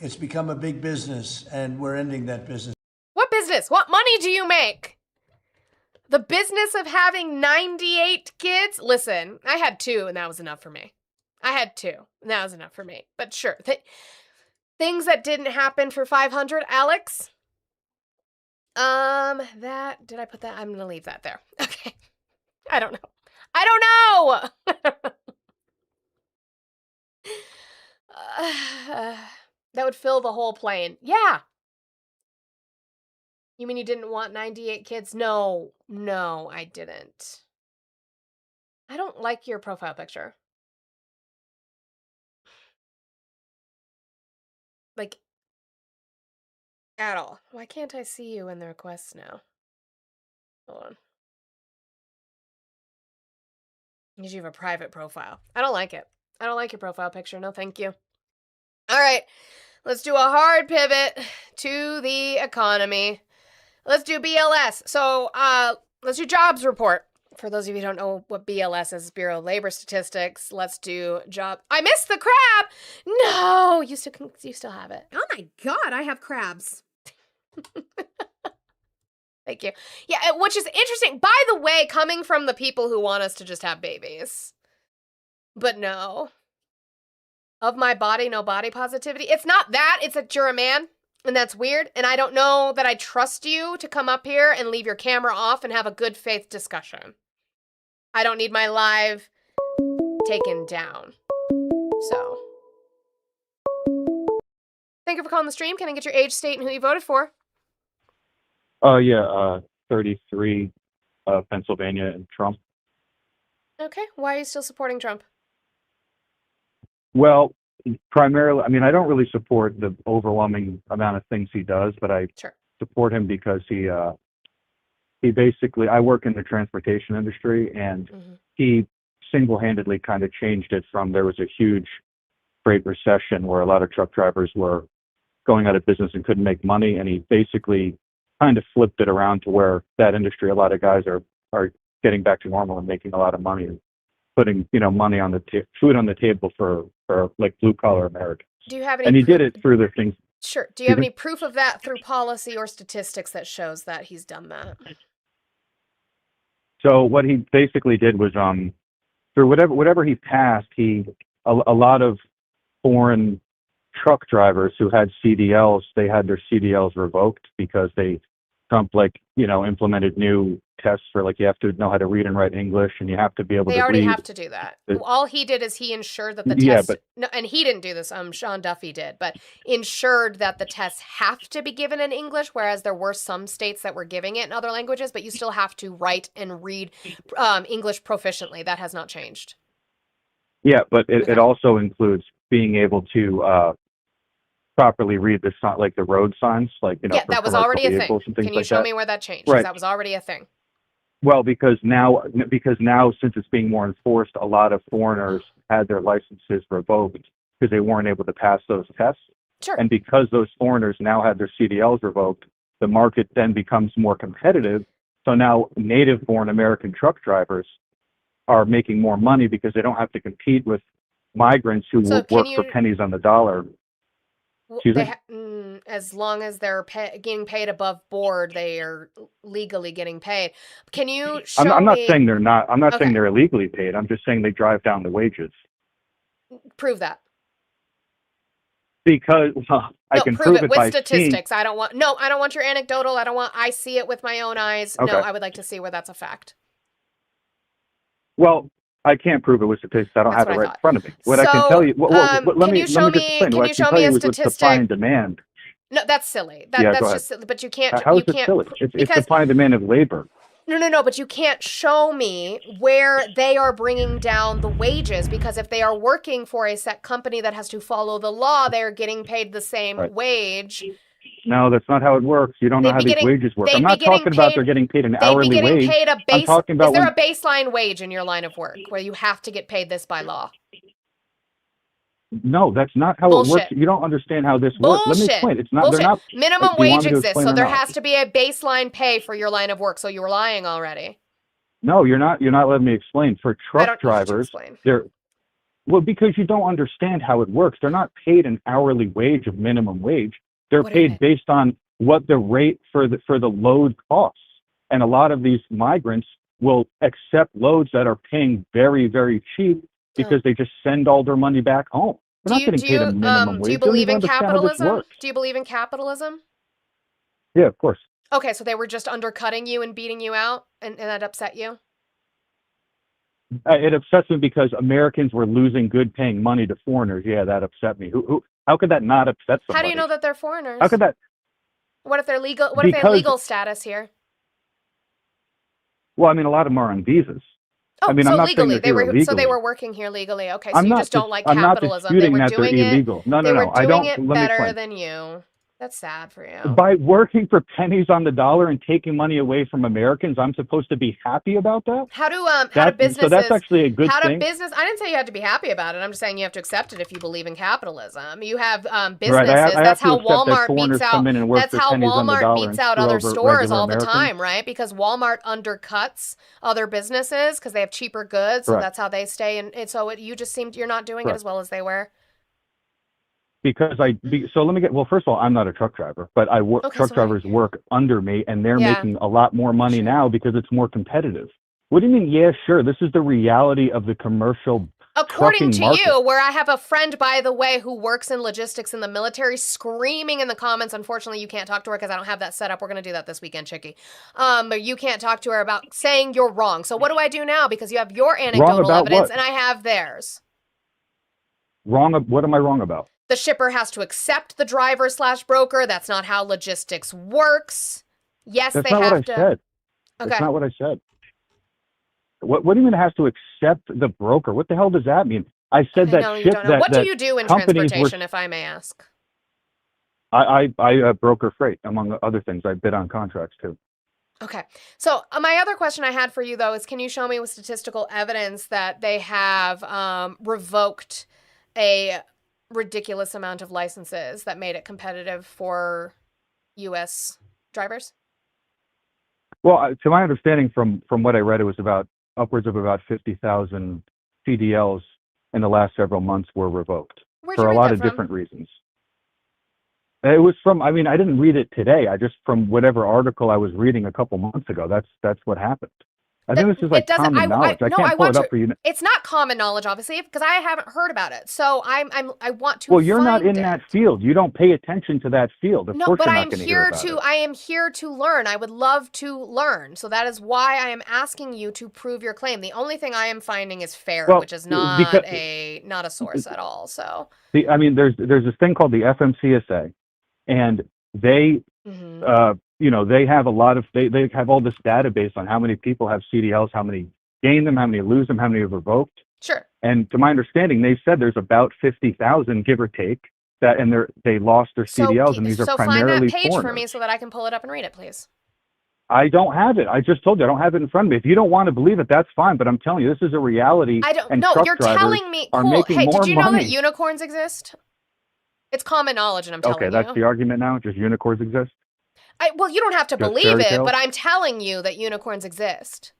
Speaker 4: It's become a big business, and we're ending that business.
Speaker 1: What business? What money do you make? The business of having 98 kids? Listen, I had 2 and that was enough for me. But sure, things that didn't happen for 500, Alex? Did I put that? I'm going to leave that there. Okay. I don't know. That would fill the whole plane. Yeah. You mean you didn't want 98 kids? No, I didn't. I don't like your profile picture. Like, at all. Why can't I see you in the requests now? Hold on. Because you have a private profile. I don't like it. I don't like your profile picture. No, thank you. All right. Let's do a hard pivot to the economy. Let's do BLS. So, let's do jobs report. For those of you who don't know what BLS is, Bureau of Labor Statistics. Let's do job. I missed the crab. No, you still have it.
Speaker 6: Oh my God, I have crabs.
Speaker 1: Thank you. Yeah, which is interesting. By the way, coming from the people who want us to just have babies. But no. Of my body, no body positivity. It's not that, it's that you're a man, and that's weird. And I don't know that I trust you to come up here and leave your camera off and have a good faith discussion. I don't need my live taken down. So. Thank you for calling the stream. Can I get your age, state, and who you voted for?
Speaker 6: 33, Pennsylvania, and Trump.
Speaker 1: Okay, why are you still supporting Trump?
Speaker 6: Well, primarily, I mean, I don't really support the overwhelming amount of things he does, but I
Speaker 1: Sure.
Speaker 6: support him because he basically, I work in the transportation industry, and he single-handedly kind of changed it from there was a huge freight recession where a lot of truck drivers were going out of business and couldn't make money, and he basically kind of flipped it around to where that industry, a lot of guys are getting back to normal and making a lot of money and putting, money on the food on the table for like blue collar Americans.
Speaker 1: Do you have any
Speaker 6: And he
Speaker 1: proof?
Speaker 6: did it through the things.
Speaker 1: Sure. Do you have any proof of that through policy or statistics that shows that he's done that?
Speaker 6: So what he basically did was through whatever he passed, a lot of foreign truck drivers who had CDLs, they had their CDLs revoked because Trump implemented new tests for you have to know how to read and write English, and you have to be able
Speaker 1: They
Speaker 6: to
Speaker 1: already
Speaker 6: read.
Speaker 1: have to do that. All he did is he ensured that the
Speaker 6: Yeah,
Speaker 1: tests,
Speaker 6: but-
Speaker 1: no, and he didn't do this, Sean Duffy did, but ensured that the tests have to be given in English, whereas there were some states that were giving it in other languages, but you still have to write and read English proficiently. That has not changed.
Speaker 6: Yeah, but it
Speaker 1: Okay.
Speaker 6: also includes being able to properly read the the road signs,
Speaker 1: Yeah,
Speaker 6: for
Speaker 1: that was
Speaker 6: commercial
Speaker 1: already a
Speaker 6: vehicles
Speaker 1: thing.
Speaker 6: and things
Speaker 1: Can you
Speaker 6: like
Speaker 1: show
Speaker 6: that.
Speaker 1: me where that changed? 'Cause
Speaker 6: Right.
Speaker 1: that was already a thing.
Speaker 6: Well, because now since it's being more enforced, a lot of foreigners had their licenses revoked because they weren't able to pass those tests.
Speaker 1: Sure.
Speaker 6: And because those foreigners now had their CDLs revoked, the market then becomes more competitive. So now native-born American truck drivers are making more money because they don't have to compete with migrants who
Speaker 1: So
Speaker 6: work
Speaker 1: can
Speaker 6: for
Speaker 1: you-
Speaker 6: pennies on the dollar. Excuse me?
Speaker 1: As long as they're getting paid above board, they are legally getting paid. Can you show
Speaker 6: I'm not
Speaker 1: me?
Speaker 6: saying they're not. I'm not
Speaker 1: Okay.
Speaker 6: saying they're illegally paid. I'm just saying they drive down the wages
Speaker 1: Prove that.
Speaker 6: because I
Speaker 1: No,
Speaker 6: can
Speaker 1: prove it
Speaker 6: it
Speaker 1: with
Speaker 6: by seeing.
Speaker 1: statistics. I don't want your anecdotal. I see it with my own eyes.
Speaker 6: Okay.
Speaker 1: No, I would like to see where that's a fact.
Speaker 6: Well, I can't prove it with statistics. I don't
Speaker 1: That's
Speaker 6: have it
Speaker 1: what I
Speaker 6: right in front of me. What I
Speaker 1: So,
Speaker 6: can tell you, let
Speaker 1: can
Speaker 6: me
Speaker 1: you show
Speaker 6: let me just
Speaker 1: me-
Speaker 6: explain.
Speaker 1: can
Speaker 6: What
Speaker 1: you
Speaker 6: I
Speaker 1: show
Speaker 6: can
Speaker 1: me
Speaker 6: tell
Speaker 1: a
Speaker 6: you is with supply
Speaker 1: statistic?
Speaker 6: and demand.
Speaker 1: No, that's silly.
Speaker 6: Yeah, go
Speaker 1: That's
Speaker 6: ahead.
Speaker 1: just silly. But you can't.
Speaker 6: How
Speaker 1: you
Speaker 6: is it
Speaker 1: can't.
Speaker 6: silly? It's
Speaker 1: because
Speaker 6: supply and demand of labor.
Speaker 1: No, but you can't show me where they are bringing down the wages, because if they are working for a set company that has to follow the law, they're getting paid the same
Speaker 6: Right.
Speaker 1: wage.
Speaker 6: No, that's not how it works. You don't know
Speaker 1: They'd
Speaker 6: how
Speaker 1: be
Speaker 6: these
Speaker 1: getting-
Speaker 6: wages work.
Speaker 1: they'd
Speaker 6: I'm
Speaker 1: be
Speaker 6: not
Speaker 1: getting
Speaker 6: talking about
Speaker 1: paid-
Speaker 6: they're getting paid an
Speaker 1: They'd be
Speaker 6: hourly
Speaker 1: getting
Speaker 6: wage.
Speaker 1: paid a
Speaker 6: I'm
Speaker 1: base.
Speaker 6: talking about
Speaker 1: Is there
Speaker 6: when-
Speaker 1: a baseline wage in your line of work where you have to get paid this by law?
Speaker 6: No, that's not how it
Speaker 1: Bullshit.
Speaker 6: works. You don't understand how this works. Let me
Speaker 1: Bullshit.
Speaker 6: explain. It's not.
Speaker 1: Bullshit.
Speaker 6: They're not.
Speaker 1: Minimum
Speaker 6: do you want
Speaker 1: wage
Speaker 6: me to
Speaker 1: exists,
Speaker 6: explain
Speaker 1: so
Speaker 6: or
Speaker 1: there
Speaker 6: not?
Speaker 1: has to be a baseline pay for your line of work. So you're lying already.
Speaker 6: No, you're not. You're not letting me explain. For
Speaker 1: I
Speaker 6: truck
Speaker 1: don't need you to
Speaker 6: drivers,
Speaker 1: explain.
Speaker 6: well, because you don't understand how it works. They're not paid an hourly wage of minimum wage. They're
Speaker 1: What are they
Speaker 6: paid based on what the rate for the load costs. And a lot of these migrants will accept loads that are paying very, very cheap because they just send all their money back home. They're not getting paid a minimum wage.
Speaker 1: Do you
Speaker 6: They don't
Speaker 1: believe
Speaker 6: even
Speaker 1: in
Speaker 6: understand how this
Speaker 1: capitalism?
Speaker 6: works.
Speaker 1: Do you believe in capitalism?
Speaker 6: Yeah, of course.
Speaker 1: Okay, so they were just undercutting you and beating you out, and that upset you?
Speaker 6: It upsets me because Americans were losing good-paying money to foreigners. Yeah, that upset me. How could that not upset somebody?
Speaker 1: How do you know that they're foreigners?
Speaker 6: How could that?
Speaker 1: What if they're legal? What if they have
Speaker 6: Because-
Speaker 1: legal status here?
Speaker 6: Well, I mean, a lot of them are on visas.
Speaker 1: Oh,
Speaker 6: I mean,
Speaker 1: so
Speaker 6: I'm not saying
Speaker 1: legally,
Speaker 6: that
Speaker 1: they were
Speaker 6: they're
Speaker 1: so they
Speaker 6: illegally.
Speaker 1: were working here legally. Okay, so
Speaker 6: I'm
Speaker 1: you
Speaker 6: not
Speaker 1: just don't
Speaker 6: dis-
Speaker 1: like
Speaker 6: I'm not
Speaker 1: capitalism. They
Speaker 6: disputing
Speaker 1: were
Speaker 6: that they're
Speaker 1: doing it.
Speaker 6: illegal. No,
Speaker 1: They
Speaker 6: no,
Speaker 1: were
Speaker 6: no. I
Speaker 1: doing
Speaker 6: don't.
Speaker 1: it
Speaker 6: Let me
Speaker 1: better
Speaker 6: explain.
Speaker 1: than you. That's sad for you.
Speaker 6: By working for pennies on the dollar and taking money away from Americans, I'm supposed to be happy about that?
Speaker 1: How do
Speaker 6: So
Speaker 1: businesses?
Speaker 6: that's actually a good
Speaker 1: how
Speaker 6: thing.
Speaker 1: do business? I didn't say you had to be happy about it. I'm just saying you have to accept it if you believe in capitalism. You have businesses.
Speaker 6: Right. I have
Speaker 1: That's
Speaker 6: to
Speaker 1: how
Speaker 6: accept that
Speaker 1: Walmart
Speaker 6: foreigners
Speaker 1: beats out.
Speaker 6: come in and work
Speaker 1: That's
Speaker 6: for
Speaker 1: how
Speaker 6: pennies on the
Speaker 1: Walmart
Speaker 6: dollar
Speaker 1: beats
Speaker 6: and
Speaker 1: out
Speaker 6: screw
Speaker 1: other
Speaker 6: over
Speaker 1: stores
Speaker 6: regular
Speaker 1: all the
Speaker 6: Americans.
Speaker 1: time, right? Because Walmart undercuts other businesses because they have cheaper goods, so
Speaker 6: Correct.
Speaker 1: that's how they stay. And so you just seemed you're not doing it
Speaker 6: Correct.
Speaker 1: as well as they were.
Speaker 6: because so let me get, well, first of all, I'm not a truck driver, but I work,
Speaker 1: Okay,
Speaker 6: truck
Speaker 1: so
Speaker 6: drivers work under me, and they're
Speaker 1: Yeah.
Speaker 6: making a lot more money
Speaker 1: Sure.
Speaker 6: now because it's more competitive. What do you mean? Yeah, sure. This is the reality of the commercial
Speaker 1: According
Speaker 6: trucking
Speaker 1: to
Speaker 6: market.
Speaker 1: you, where I have a friend, by the way, who works in logistics in the military, screaming in the comments. Unfortunately, you can't talk to her because I don't have that set up. We're going to do that this weekend, Chickie. But you can't talk to her about saying you're wrong. So what do I do now? Because you have your anecdotal
Speaker 6: about
Speaker 1: evidence
Speaker 6: what?
Speaker 1: and I have theirs.
Speaker 6: Wrong? What am I wrong about?
Speaker 1: The shipper has to accept the driver/broker. That's not how logistics works. Yes,
Speaker 6: That's
Speaker 1: they
Speaker 6: not
Speaker 1: have
Speaker 6: what I
Speaker 1: to.
Speaker 6: said.
Speaker 1: Okay.
Speaker 6: That's not what I said. What do you mean it has to accept the broker? What the hell does that mean? I said
Speaker 1: Okay,
Speaker 6: that
Speaker 1: no, you
Speaker 6: ship
Speaker 1: don't know. What do
Speaker 6: that
Speaker 1: you do in
Speaker 6: companies were-
Speaker 1: transportation, if I may ask?
Speaker 6: I broker freight, among other things. I bid on contracts too.
Speaker 1: Okay. So my other question I had for you, though, is can you show me with statistical evidence that they have revoked a ridiculous amount of licenses that made it competitive for U.S. drivers?
Speaker 6: Well, to my understanding, from what I read, it was about upwards of about 50,000 CDLs in the last several months were revoked
Speaker 1: Where'd
Speaker 6: for
Speaker 1: you
Speaker 6: a
Speaker 1: read
Speaker 6: lot
Speaker 1: that
Speaker 6: of
Speaker 1: from?
Speaker 6: different reasons. It was from, I mean, I didn't read it today. I just, from whatever article I was reading a couple months ago, that's what happened. I think this is like common knowledge. I can't pull it up for you.
Speaker 1: It's not common knowledge, obviously, because I haven't heard about it. So I want to.
Speaker 6: Well, you're not
Speaker 1: find
Speaker 6: in
Speaker 1: it.
Speaker 6: that field. You don't pay attention to that field. Of
Speaker 1: No,
Speaker 6: course
Speaker 1: but
Speaker 6: you're
Speaker 1: I
Speaker 6: not
Speaker 1: am
Speaker 6: going to hear
Speaker 1: here
Speaker 6: about
Speaker 1: to.
Speaker 6: it.
Speaker 1: I am here to learn. I would love to learn. So that is why I am asking you to prove your claim. The only thing I am finding is fair,
Speaker 6: Well,
Speaker 1: which is not
Speaker 6: because-
Speaker 1: a source at all. So
Speaker 6: I mean, there's this thing called the FMCSA, and they, you know, they have a lot of, they have all this database on how many people have CDLs, how many gain them, how many lose them, how many have revoked.
Speaker 1: sure.
Speaker 6: And to my understanding, they said there's about 50,000, give or take, that, and they lost their CDLs, and these are
Speaker 1: find
Speaker 6: primarily
Speaker 1: that page
Speaker 6: foreigners.
Speaker 1: for me so that I can pull it up and read it, please.
Speaker 6: I don't have it. I just told you I don't have it in front of me. If you don't want to believe it, that's fine. But I'm telling you, this is a reality.
Speaker 1: I don't.
Speaker 6: And
Speaker 1: No,
Speaker 6: truck
Speaker 1: you're
Speaker 6: drivers
Speaker 1: telling me.
Speaker 6: are
Speaker 1: Cool.
Speaker 6: making
Speaker 1: Hey,
Speaker 6: more
Speaker 1: did you know that
Speaker 6: money.
Speaker 1: unicorns exist? It's common knowledge, and I'm telling
Speaker 6: Okay, that's
Speaker 1: you.
Speaker 6: the argument now. Just unicorns exist.
Speaker 1: Well, you don't have to
Speaker 6: Just
Speaker 1: believe
Speaker 6: fairy
Speaker 1: it,
Speaker 6: tales?
Speaker 1: but I'm telling you that unicorns exist.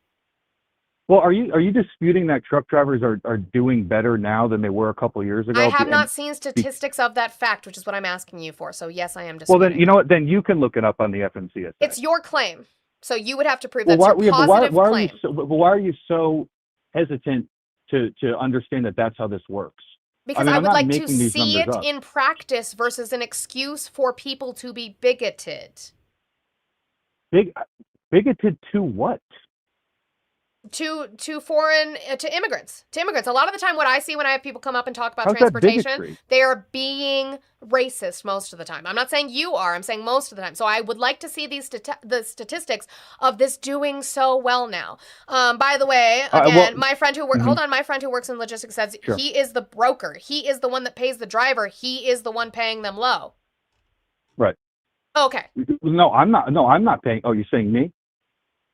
Speaker 6: Well, are you disputing that truck drivers are doing better now than they were a couple years ago?
Speaker 1: I have
Speaker 6: And-
Speaker 1: not seen statistics of that fact, which is what I'm asking you for. So yes, I am
Speaker 6: Well,
Speaker 1: disputing.
Speaker 6: then you know what? Then you can look it up on the FMCSA.
Speaker 1: It's your claim, so you would have to prove
Speaker 6: well,
Speaker 1: that's your positive
Speaker 6: why
Speaker 1: claim.
Speaker 6: why are you so hesitant to understand that that's how this works?
Speaker 1: Because
Speaker 6: mean,
Speaker 1: I
Speaker 6: I'm
Speaker 1: would
Speaker 6: not
Speaker 1: like to
Speaker 6: making these
Speaker 1: see it
Speaker 6: numbers up.
Speaker 1: in practice versus an excuse for people to be bigoted.
Speaker 6: Bigoted to what?
Speaker 1: To foreign to immigrants. A lot of the time what I see when I have people come up and talk about
Speaker 6: How's that
Speaker 1: transportation,
Speaker 6: bigotry?
Speaker 1: they are being racist most of the time. I'm not saying you are, I'm saying most of the time. So I would like to see these the statistics of this doing so well now. By the way, again, my friend who my friend who works in logistics says
Speaker 6: Sure.
Speaker 1: he is the broker. He is the one that pays the driver. He is the one paying them low.
Speaker 6: Right.
Speaker 1: Okay.
Speaker 6: No, I'm not. No, I'm not paying. Oh, you're saying me?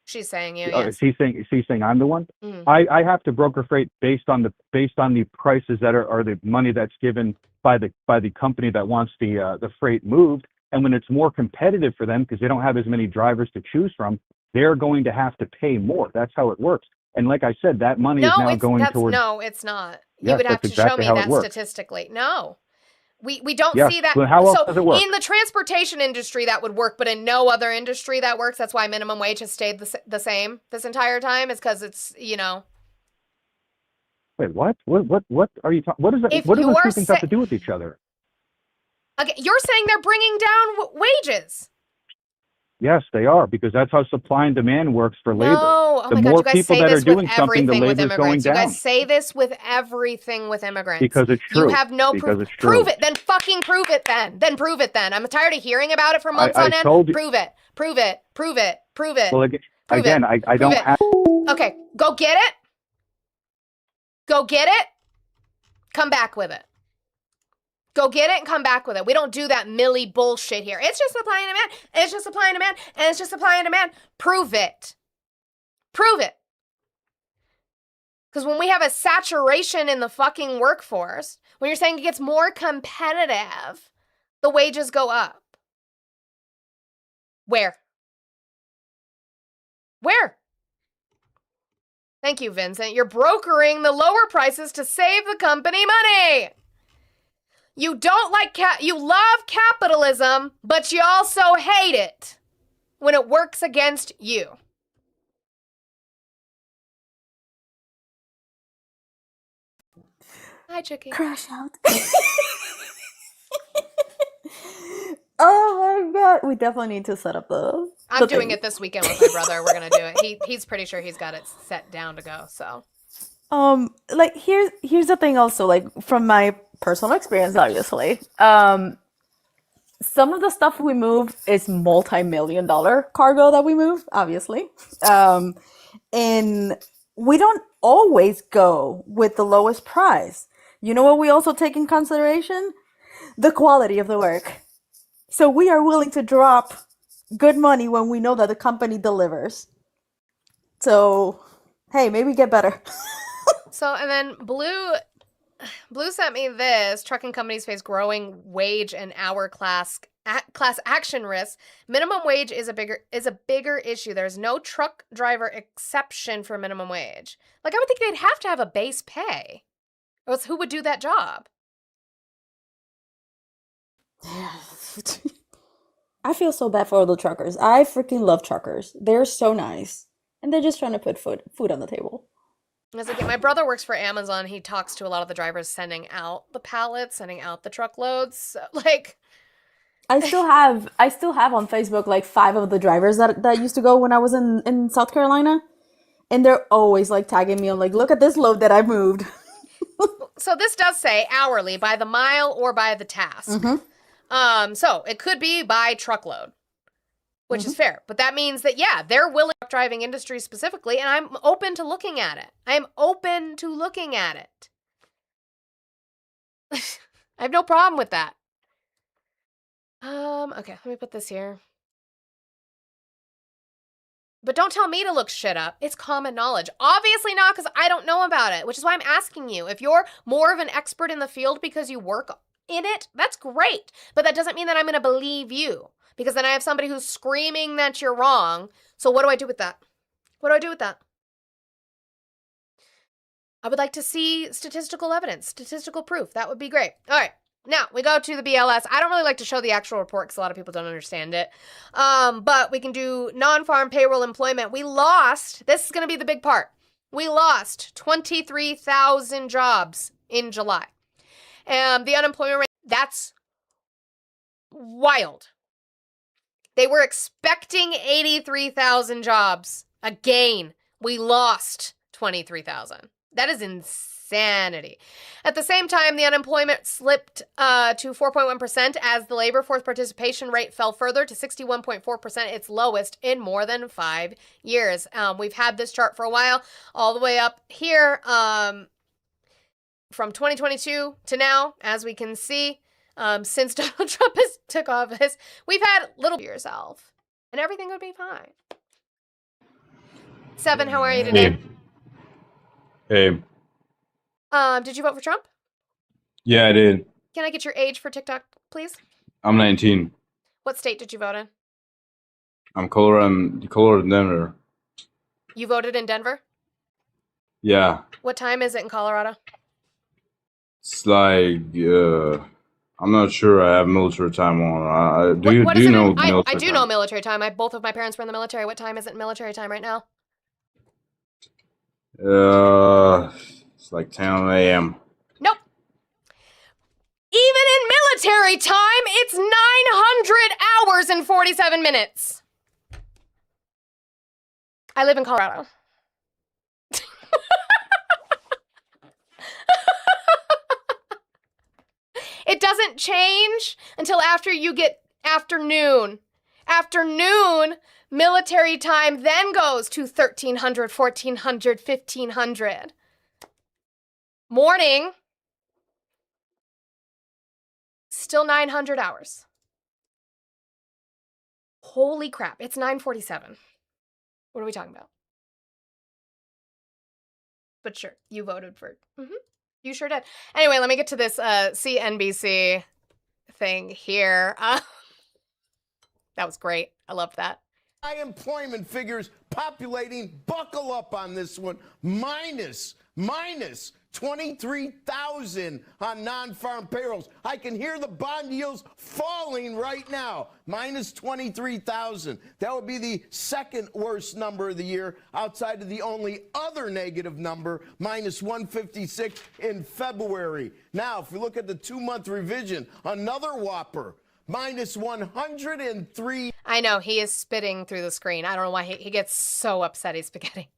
Speaker 1: She's saying you,
Speaker 6: Oh,
Speaker 1: yes.
Speaker 6: is he saying I'm the one?
Speaker 1: Mhm.
Speaker 6: I have to broker freight based on the prices that are the money that's given by the company that wants the freight moved. And when it's more competitive for them because they don't have as many drivers to choose from, they're going to have to pay more. That's how it works. And like I said, that money is now going towards.
Speaker 1: No, it's not. You
Speaker 6: Yes,
Speaker 1: would have to
Speaker 6: that's
Speaker 1: show
Speaker 6: exactly
Speaker 1: me
Speaker 6: how it
Speaker 1: that
Speaker 6: works.
Speaker 1: statistically. No. We don't
Speaker 6: Yes,
Speaker 1: see that.
Speaker 6: but how else
Speaker 1: so
Speaker 6: does it work?
Speaker 1: in the transportation industry that would work, but in no other industry that works. That's why minimum wage has stayed the same this entire time, is because it's, you know.
Speaker 6: Wait, what? What are you talking? What is that?
Speaker 1: If
Speaker 6: What do those
Speaker 1: you're
Speaker 6: two things have to do with each other?
Speaker 1: Okay, you're saying they're bringing down wages.
Speaker 6: Yes, they are, because that's how supply and demand works for labor.
Speaker 1: No, oh
Speaker 6: The
Speaker 1: my God,
Speaker 6: more
Speaker 1: you guys
Speaker 6: people
Speaker 1: say
Speaker 6: that are
Speaker 1: this with
Speaker 6: doing something, the
Speaker 1: everything with
Speaker 6: labor's going
Speaker 1: immigrants. You
Speaker 6: down.
Speaker 1: guys say this with everything with immigrants.
Speaker 6: Because it's true.
Speaker 1: You have no
Speaker 6: Because
Speaker 1: proof.
Speaker 6: it's true.
Speaker 1: Prove it, then fucking prove it then. Then prove it then. I'm tired of hearing about it for months
Speaker 6: I
Speaker 1: on end.
Speaker 6: told you-
Speaker 1: Prove it. Prove it. Prove it. Prove it.
Speaker 6: Well,
Speaker 1: Prove
Speaker 6: again,
Speaker 1: it.
Speaker 6: I don't
Speaker 1: Prove it.
Speaker 6: have.
Speaker 1: Okay, go get it. Go get it. Come back with it. Go get it and come back with it. We don't do that Millie bullshit here. It's just supply and demand. It's just supply and demand. And it's just supply and demand. Prove it. Prove it. Because when we have a saturation in the fucking workforce, when you're saying it gets more competitive, the wages go up. Where? Where? Thank you, Vincent. You're brokering the lower prices to save the company money. You don't like you love capitalism, but you also hate it when it works against you. Hi, Chicky.
Speaker 7: Crash out. Oh my god. We definitely need to set up the
Speaker 1: I'm doing it this weekend with my brother. We're gonna do it. He's pretty sure he's got it set down to go. So
Speaker 7: like here's the thing also, like from my personal experience, obviously. Some of the stuff we move is multi-million-dollar cargo that we move, obviously. And we don't always go with the lowest price. You know what we also take in consideration? The quality of the work. So we are willing to drop good money when we know that the company delivers. So, hey, maybe get better.
Speaker 1: So, and then Blue sent me this. Trucking companies face growing wage and hour class action risks. Minimum wage is a bigger issue. There's no truck driver exception for minimum wage. Like, I would think they'd have to have a base pay. Or else who would do that job?
Speaker 7: I feel so bad for all the truckers. I freaking love truckers. They're so nice. And they're just trying to put food on the table.
Speaker 1: As again, my brother works for Amazon. He talks to a lot of the drivers sending out the pallets, sending out the truckloads. So, like,
Speaker 7: I still have on Facebook like 5 of the drivers that used to go when I was in South Carolina. And they're always like tagging me on like, look at this load that I moved.
Speaker 1: So this does say hourly by the mile or by the task. So it could be by truckload, which is fair. But that means that, yeah, they're willing to driving industry specifically, and I'm open to looking at it. I am open to looking at it. I have no problem with that. Okay, let me put this here. But don't tell me to look shit up. It's common knowledge. Obviously not, because I don't know about it, which is why I'm asking you. If you're more of an expert in the field because you work in it, that's great. But that doesn't mean that I'm going to believe you, because then I have somebody who's screaming that you're wrong. So what do I do with that? What do I do with that? I would like to see statistical evidence, statistical proof. That would be great. All right. Now, we go to the BLS. I don't really like to show the actual report because a lot of people don't understand it. But we can do non-farm payroll employment. We lost, this is going to be the big part. We lost 23,000 jobs in July. And the unemployment rate, that's wild. They were expecting 83,000 jobs. Again, we lost 23,000. That is insanity. At the same time, the unemployment slipped to 4.1% as the labor force participation rate fell further to 61.4%, its lowest in more than 5 years. We've had this chart for a while, all the way up here from 2022 to now, as we can see, since Donald Trump took office, we've had little to yourself, and everything would be fine. Seven, how are you today?
Speaker 8: Hey.
Speaker 1: Did you vote for Trump?
Speaker 8: Yeah, I did.
Speaker 1: Can I get your age for TikTok, please?
Speaker 8: I'm 19.
Speaker 1: What state did you vote in?
Speaker 8: I'm Colorado, Denver.
Speaker 1: You voted in Denver?
Speaker 8: Yeah.
Speaker 1: What time is it in Colorado?
Speaker 8: It's like, I'm not sure I have military time on. Do you know military time?
Speaker 1: I do know military time. Both of my parents were in the military. What time is it in military time right now?
Speaker 8: It's like 10 a.m.
Speaker 1: Nope. Even in military time, it's 900 hours and 47 minutes. I live in Colorado. It doesn't change until after you get afternoon. Afternoon, military time then goes to 1300, 1400, 1500. Morning, still 900 hours. Holy crap, it's 9:47. What are we talking about? But sure, you voted for it. You sure did. Anyway, let me get to this CNBC thing here. That was great. I loved that.
Speaker 9: High employment figures populating, buckle up on this one, minus minus 23,000 on non-farm payrolls. I can hear the bond yields falling right now. Minus 23,000. That would be the second worst number of the year, outside of the only other negative number, minus 156 in February. Now, if we look at the 2-month revision, another whopper. Minus 103.
Speaker 1: I know, he is spitting through the screen. I don't know why he gets so upset he's spaghetti.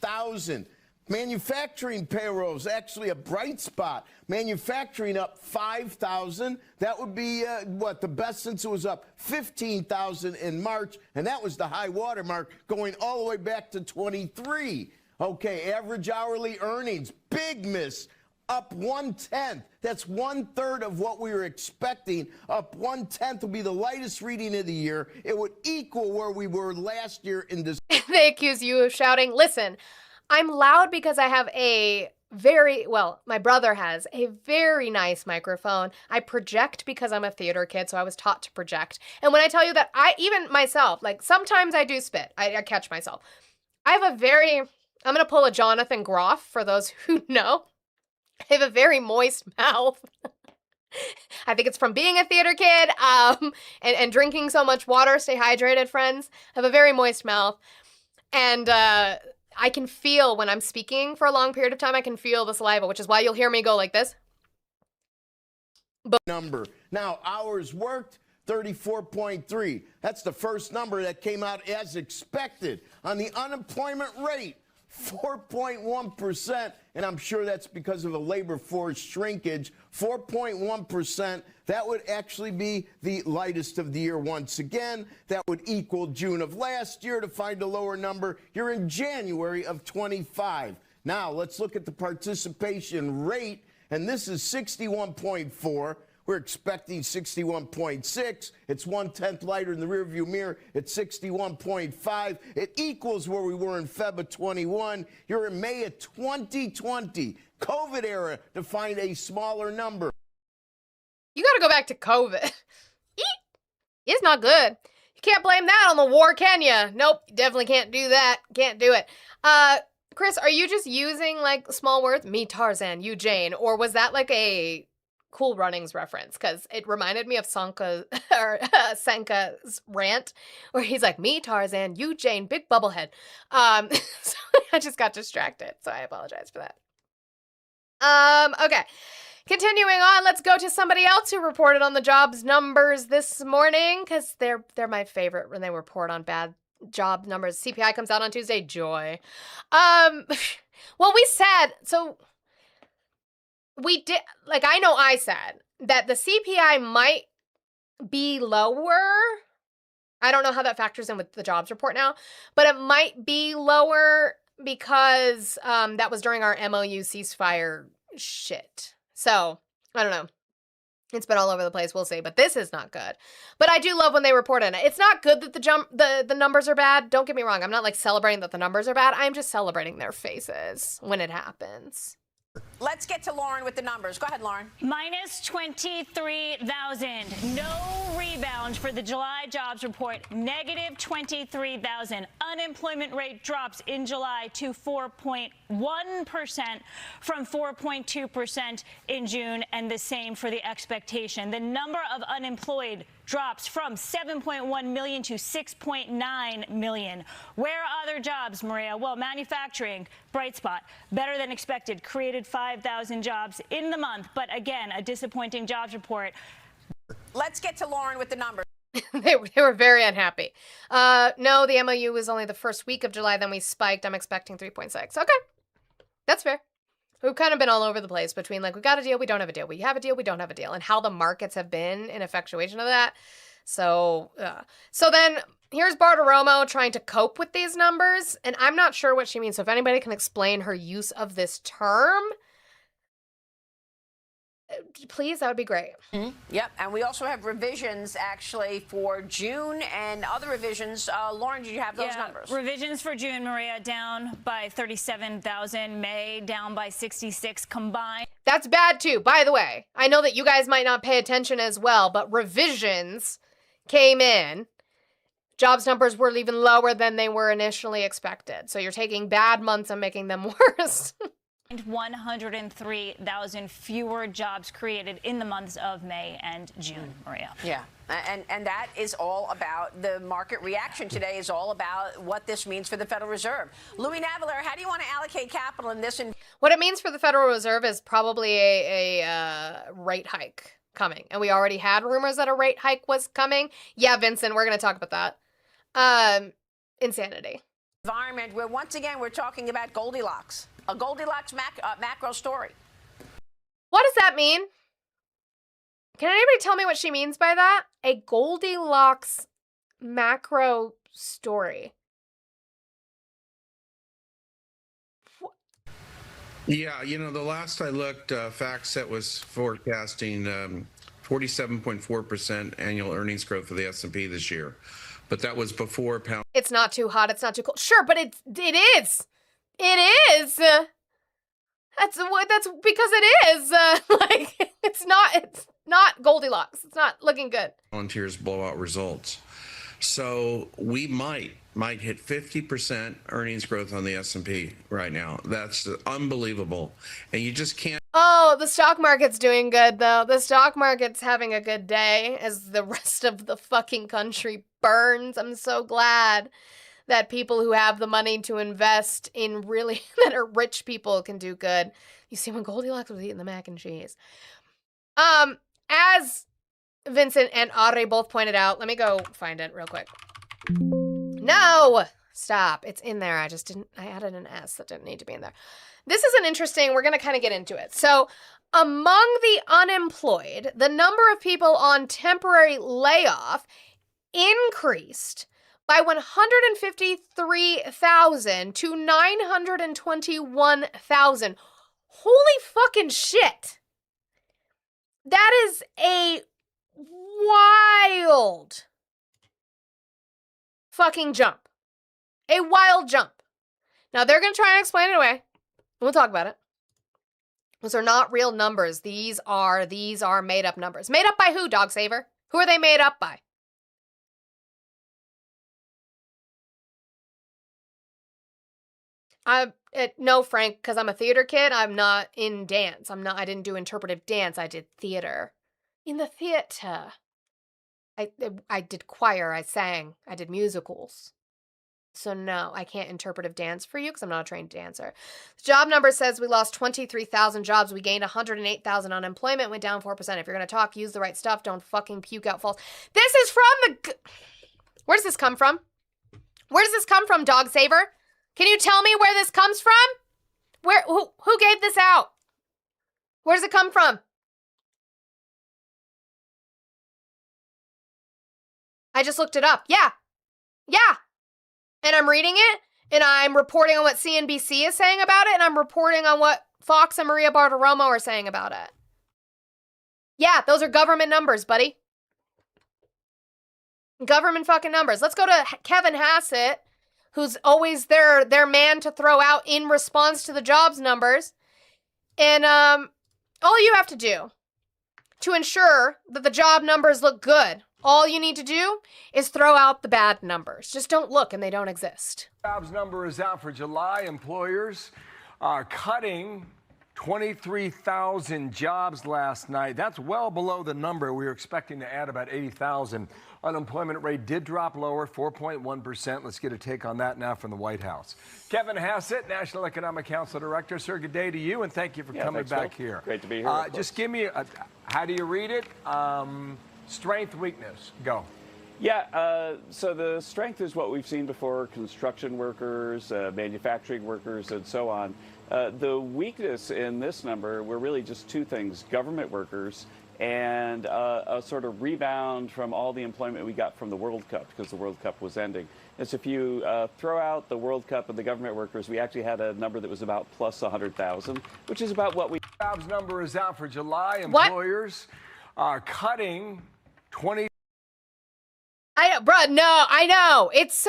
Speaker 9: 1,000. Manufacturing payrolls, actually a bright spot. Manufacturing up 5,000. That would be, the best since it was up 15,000 in March. And that was the high water mark going all the way back to 23. Okay, average hourly earnings, big miss. Up 1/10. That's 1/3 of what we were expecting. Up 1/10 will be the lightest reading of the year. It would equal where we were last year in this.
Speaker 1: They accuse you of shouting. Listen, I'm loud because I have my brother has a very nice microphone. I project because I'm a theater kid, so I was taught to project. And when I tell you that even myself, like sometimes I do spit. I catch myself. I'm going to pull a Jonathan Groff for those who know. I have a very moist mouth. I think it's from being a theater kid and drinking so much water. Stay hydrated, friends. I have a very moist mouth. And I can feel when I'm speaking for a long period of time, I can feel the saliva, which is why you'll hear me go like this.
Speaker 9: Number. Now, hours worked, 34.3. That's the first number that came out as expected. On the unemployment rate, 4.1%, and I'm sure that's because of a labor force shrinkage. 4.1%, that would actually be the lightest of the year once again. That would equal June of last year. To find a lower number, you're in January of 25. Now, let's look at the participation rate, and this is 61.4. We're expecting 61.6. It's 1/10 lighter in the rearview mirror at 61.5. It equals where we were in Feb of 21. You're in May of 2020, COVID era, to find a smaller number.
Speaker 1: You got to go back to COVID. It's not good. You can't blame that on the war, can you? Nope, definitely can't do that. Can't do it. Chris, are you just using like small words? Me, Tarzan, you, Jane. Or was that like a Cool Runnings reference? Because it reminded me of Sanka's rant where he's like, me, Tarzan, you, Jane, big bubblehead. So I just got distracted, so I apologize for that. Okay, continuing on, let's go to somebody else who reported on the jobs numbers this morning, because they're my favorite when they report on bad job numbers. CPI comes out on Tuesday. Joy. Well, we said, so we did, like, I know I said that the CPI might be lower. I don't know how that factors in with the jobs report now, but it might be lower because that was during our MOU ceasefire shit. So, I don't know. It's been all over the place. We'll see. But this is not good. But I do love when they report on it. It's not good that the numbers are bad. Don't get me wrong. I'm not like celebrating that the numbers are bad. I'm just celebrating their faces when it happens.
Speaker 10: Let's get to Lauren with the numbers. Go ahead, Lauren.
Speaker 11: Minus 23,000. No rebound for the July jobs report. Negative 23,000. Unemployment rate drops in July to 4.1% from 4.2% in June, and the same for the expectation. The number of unemployed drops from 7.1 million to 6.9 million. Where are other jobs, Maria? Well, manufacturing, bright spot, better than expected, created 5,000 jobs in the month, but again, a disappointing jobs report.
Speaker 10: Let's get to Lauren with the numbers.
Speaker 1: They were very unhappy. No, the MOU was only the first week of July, then we spiked. I'm expecting 3.6. Okay, that's fair. We've kind of been all over the place between like, we got a deal, we don't have a deal. We have a deal, we don't have a deal. And how the markets have been in effectuation of that. So then here's Bartiromo trying to cope with these numbers. And I'm not sure what she means. So if anybody can explain her use of this term, please, that would be great.
Speaker 10: Yep, and we also have revisions actually for June and other revisions. Lauren, did you have those numbers?
Speaker 11: Revisions for June, Maria, down by 37,000. May, down by 66 combined.
Speaker 1: That's bad too, by the way. I know that you guys might not pay attention as well, but revisions came in. Jobs numbers were even lower than they were initially expected. So you're taking bad months and making them worse.
Speaker 11: 103,000 fewer jobs created in the months of May and June, Maria.
Speaker 10: Yeah, and that is all about the market reaction today is all about what this means for the Federal Reserve. Louis Navellier, how do you want to allocate capital in this?
Speaker 1: What it means for the Federal Reserve is probably a rate hike coming. And we already had rumors that a rate hike was coming. Yeah, Vincent, we're going to talk about that. Insanity.
Speaker 10: Environment where, once again, we're talking about Goldilocks. A Goldilocks macro story.
Speaker 1: What does that mean? Can anybody tell me what she means by that? A Goldilocks macro story.
Speaker 12: Yeah, the last I looked, FactSet was forecasting 47.4% annual earnings growth for the S&P this year. But that was before pound.
Speaker 1: It's not too hot, it's not too cold. Sure, but it is. It is. That's because it is. Like it's not Goldilocks. It's not looking good.
Speaker 12: Volunteers blowout results. So we might hit 50% earnings growth on the S&P right now. That's unbelievable. And you just can't.
Speaker 1: Oh, the stock market's doing good though. The stock market's having a good day as the rest of the fucking country burns. I'm so glad that people who have the money to invest in really that are rich people can do good. You see, when Goldilocks was eating the mac and cheese. As Vincent and Audrey both pointed out, let me go find it real quick. No! Stop. It's in there. I added an S that didn't need to be in there. This is an interesting, we're going to kind of get into it. So, among the unemployed, the number of people on temporary layoff increased by 153,000 to 921,000. Holy fucking shit. That is a wild fucking jump. A wild jump. Now they're going to try and explain it away. We'll talk about it. Those are not real numbers. These are made up numbers. Made up by who, Dog Saver? Who are they made up by? No, Frank, because I'm a theater kid, I'm not in dance. I didn't do interpretive dance. I did theater. In the theater. I did choir, I sang, I did musicals. So no, I can't interpretive dance for you because I'm not a trained dancer. The job number says we lost 23,000 jobs. We gained 108,000. Unemployment went down 4%. If you're going to talk, use the right stuff. Don't fucking puke out false. This is from the... Where does this come from? Where does this come from, Dog Saver? Can you tell me where this comes from? Who gave this out? Where does it come from? I just looked it up. Yeah. And I'm reading it, and I'm reporting on what CNBC is saying about it, and I'm reporting on what Fox and Maria Bartiromo are saying about it. Yeah, those are government numbers, buddy. Government fucking numbers. Let's go to Kevin Hassett, who's always their man to throw out in response to the jobs numbers. And all you have to do to ensure that the job numbers look good, all you need to do is throw out the bad numbers. Just don't look and they don't exist.
Speaker 13: Jobs number is out for July. Employers are cutting 23,000 jobs last night. That's well below the number we were expecting to add, about 80,000. Unemployment rate did drop lower, 4.1%. Let's get a take on that now from the White House. Kevin Hassett, National Economic Council Director. Sir, good day to you, and thank you for coming back here.
Speaker 3: Great to be here.
Speaker 13: Just give me how do you read it? Strength, weakness, go.
Speaker 14: Yeah, so the strength is what we've seen before: construction workers, manufacturing workers, and so on. The weakness in this number were really just two things: government workers and a sort of rebound from all the employment we got from the World Cup, because the World Cup was ending. And so if you throw out the World Cup and the government workers, we actually had a number that was about plus 100,000, which is about what we...
Speaker 13: Jobs number is out for July. Employers are cutting 20...
Speaker 1: I know. It's...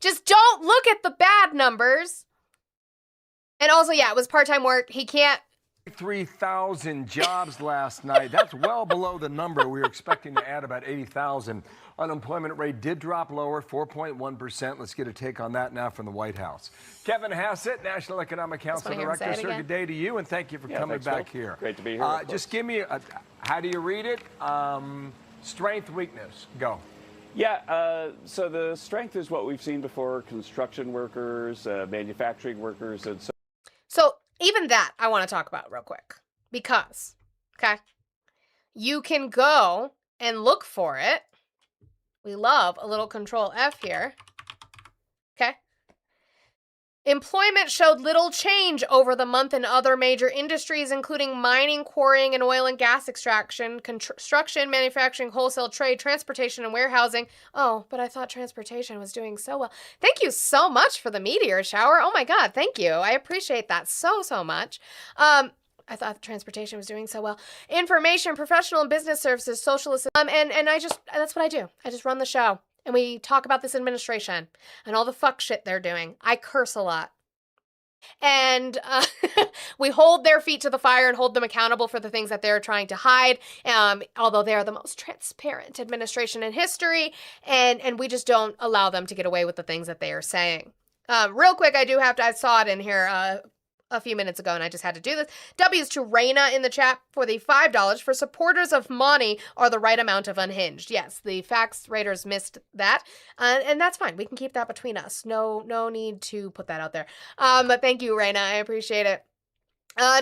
Speaker 1: Just don't look at the bad numbers. And also, yeah, it was part-time work. He can't...
Speaker 13: 3,000 jobs last night. That's well below the number we were expecting to add, about 80,000. unemployment rate did drop lower, 4.1%. Let's get a take on that now from the White House. Kevin Hassett, National Economic Council Director. Sir, good day to you, and thank you for coming back here.
Speaker 14: Great to be here.
Speaker 13: Just give me, how do you read it? Strength, weakness, go.
Speaker 14: Yeah, so the strength is what we've seen before: construction workers, manufacturing workers, and
Speaker 1: so even that I want to talk about real quick because, okay, you can go and look for it. We love a little Control F here. Okay. Employment showed little change over the month in other major industries, including mining, quarrying, and oil and gas extraction, construction, manufacturing, wholesale trade, transportation, and warehousing. Oh, but I thought transportation was doing so well. Thank you so much for the meteor shower. Oh my God, thank you. I appreciate that so much. I thought transportation was doing so well. Information, professional and business services, socialist, and that's what I do. I just run the show. And we talk about this administration and all the fuck shit they're doing. I curse a lot. And we hold their feet to the fire and hold them accountable for the things that they're trying to hide, although they are the most transparent administration in history, and we just don't allow them to get away with the things that they are saying. Real quick, I saw it in here a few minutes ago, and I just had to do this. W's to Raina in the chat for the $5 for supporters of Moni are the right amount of unhinged. Yes, the fax raiders missed that, and that's fine. We can keep that between us. No need to put that out there. But thank you, Raina. I appreciate it.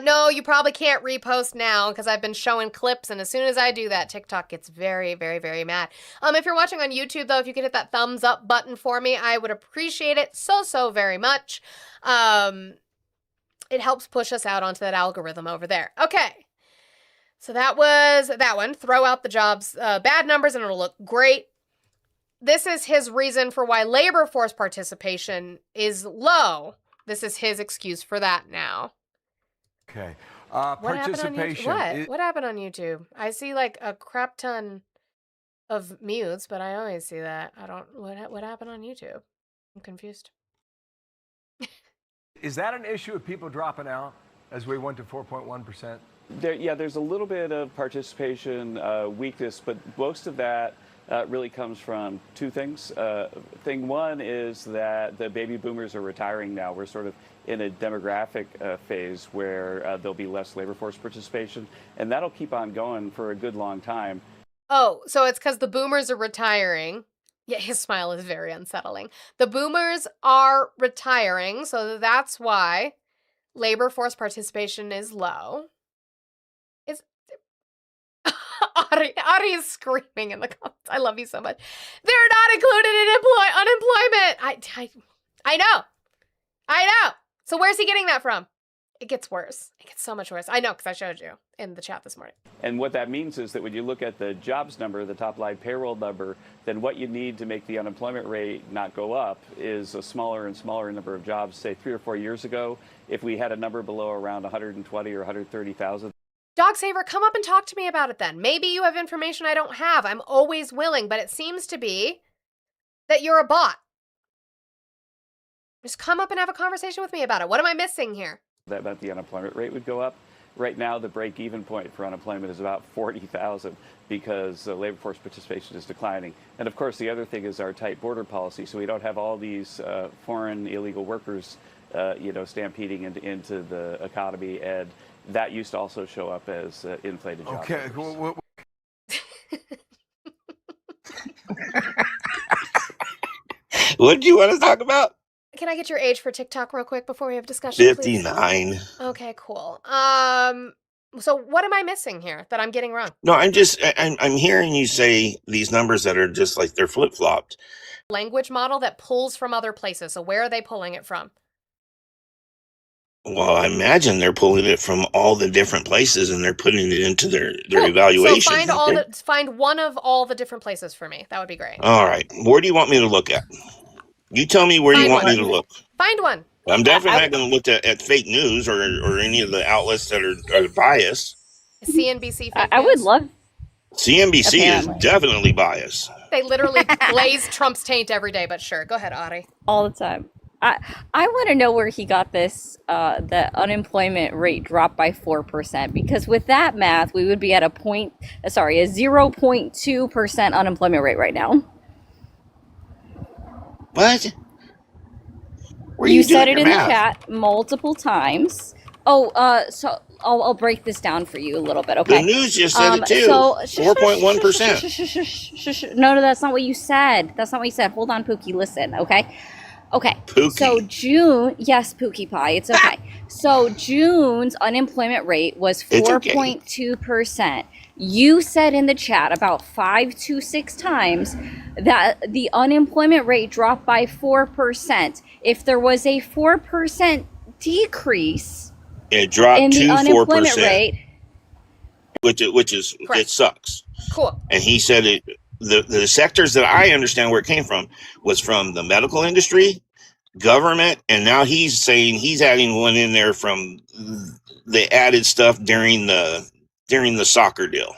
Speaker 1: No, you probably can't repost now because I've been showing clips, and as soon as I do that, TikTok gets very, very, very mad. If you're watching on YouTube, though, if you could hit that thumbs up button for me, I would appreciate it so very much. It helps push us out onto that algorithm over there. Okay. So that was that one. Throw out the jobs, bad numbers, and it'll look great. This is his reason for why labor force participation is low. This is his excuse for that now.
Speaker 13: Okay.
Speaker 1: What happened on
Speaker 13: Participation.
Speaker 1: YouTube? What happened on YouTube? I see like a crap ton of mutes, but I always see that. I don't. What happened on YouTube? I'm confused.
Speaker 13: Is that an issue of people dropping out as we went to 4.1%?
Speaker 14: There's a little bit of participation weakness, but most of that really comes from two things. Thing one is that the baby boomers are retiring now. We're sort of in a demographic phase where there'll be less labor force participation, and that'll keep on going for a good long time.
Speaker 1: Oh, so it's because the boomers are retiring. Yeah, his smile is very unsettling. The boomers are retiring, so that's why labor force participation is low. Ari is screaming in the comments. I love you so much. They're not included in unemployment. I know. So where's he getting that from? It gets worse. It gets so much worse. I know, because I showed you in the chat this morning.
Speaker 14: And what that means is that when you look at the jobs number, the top line payroll number, then what you need to make the unemployment rate not go up is a smaller and smaller number of jobs. Say 3 or 4 years ago, if we had a number below around 120 or 130,000.
Speaker 1: Dog Saver, come up and talk to me about it then. Maybe you have information I don't have. I'm always willing, but it seems to be that you're a bot. Just come up and have a conversation with me about it. What am I missing here?
Speaker 14: That meant the unemployment rate would go up. Right now, the break-even point for unemployment is about 40,000 because labor force participation is declining. And of course, the other thing is our tight border policy. So we don't have all these foreign illegal workers, stampeding into the economy, and that used to also show up as inflated job numbers.
Speaker 15: What do you want to talk about?
Speaker 1: Can I get your age for TikTok real quick before we have discussion?
Speaker 15: 59.
Speaker 1: Please? Okay, cool. So what am I missing here that I'm getting wrong?
Speaker 15: No, I'm hearing you say these numbers that are just like they're flip-flopped.
Speaker 1: Language model that pulls from other places. So where are they pulling it from?
Speaker 15: Well, I imagine they're pulling it from all the different places and they're putting it into their evaluation.
Speaker 1: So find one of all the different places for me. That would be great.
Speaker 15: All right. Where do you want me to look at? You tell me where you want me to look.
Speaker 1: Find one.
Speaker 15: I'm definitely not going to look at fake news or any of the outlets that are biased.
Speaker 1: CNBC.
Speaker 16: I would love.
Speaker 15: CNBC is definitely biased.
Speaker 1: They literally blaze Trump's taint every day, but sure. Go ahead, Ari.
Speaker 16: All the time. I want to know where he got this, the unemployment rate dropped by 4%, because with that math, we would be at a 0.2% unemployment rate right now.
Speaker 15: What? Where
Speaker 16: You
Speaker 15: you
Speaker 16: said
Speaker 15: doing
Speaker 16: it
Speaker 15: your
Speaker 16: in the
Speaker 15: math?
Speaker 16: chat multiple times. Oh, so I'll break this down for you a little bit, okay?
Speaker 15: The news just said it too.
Speaker 16: So
Speaker 15: 4.1%.
Speaker 16: No, that's not what you said. That's not what you said. Hold on, Pookie. Listen, okay? Okay.
Speaker 15: Pookie.
Speaker 16: So June, yes, Pookie Pie. It's okay. So June's unemployment rate was
Speaker 15: It's okay.
Speaker 16: 4.2%. You said in the chat about 5 to 6 times that the unemployment rate dropped by 4%. If there was a 4% decrease
Speaker 15: It dropped
Speaker 16: in the
Speaker 15: to
Speaker 16: unemployment
Speaker 15: 4%,
Speaker 16: rate,
Speaker 15: which is it sucks.
Speaker 1: Cool.
Speaker 15: And he said it. The sectors that I understand where it came from was from the medical industry, government, and now he's saying he's adding one in there from the added stuff during the soccer deal.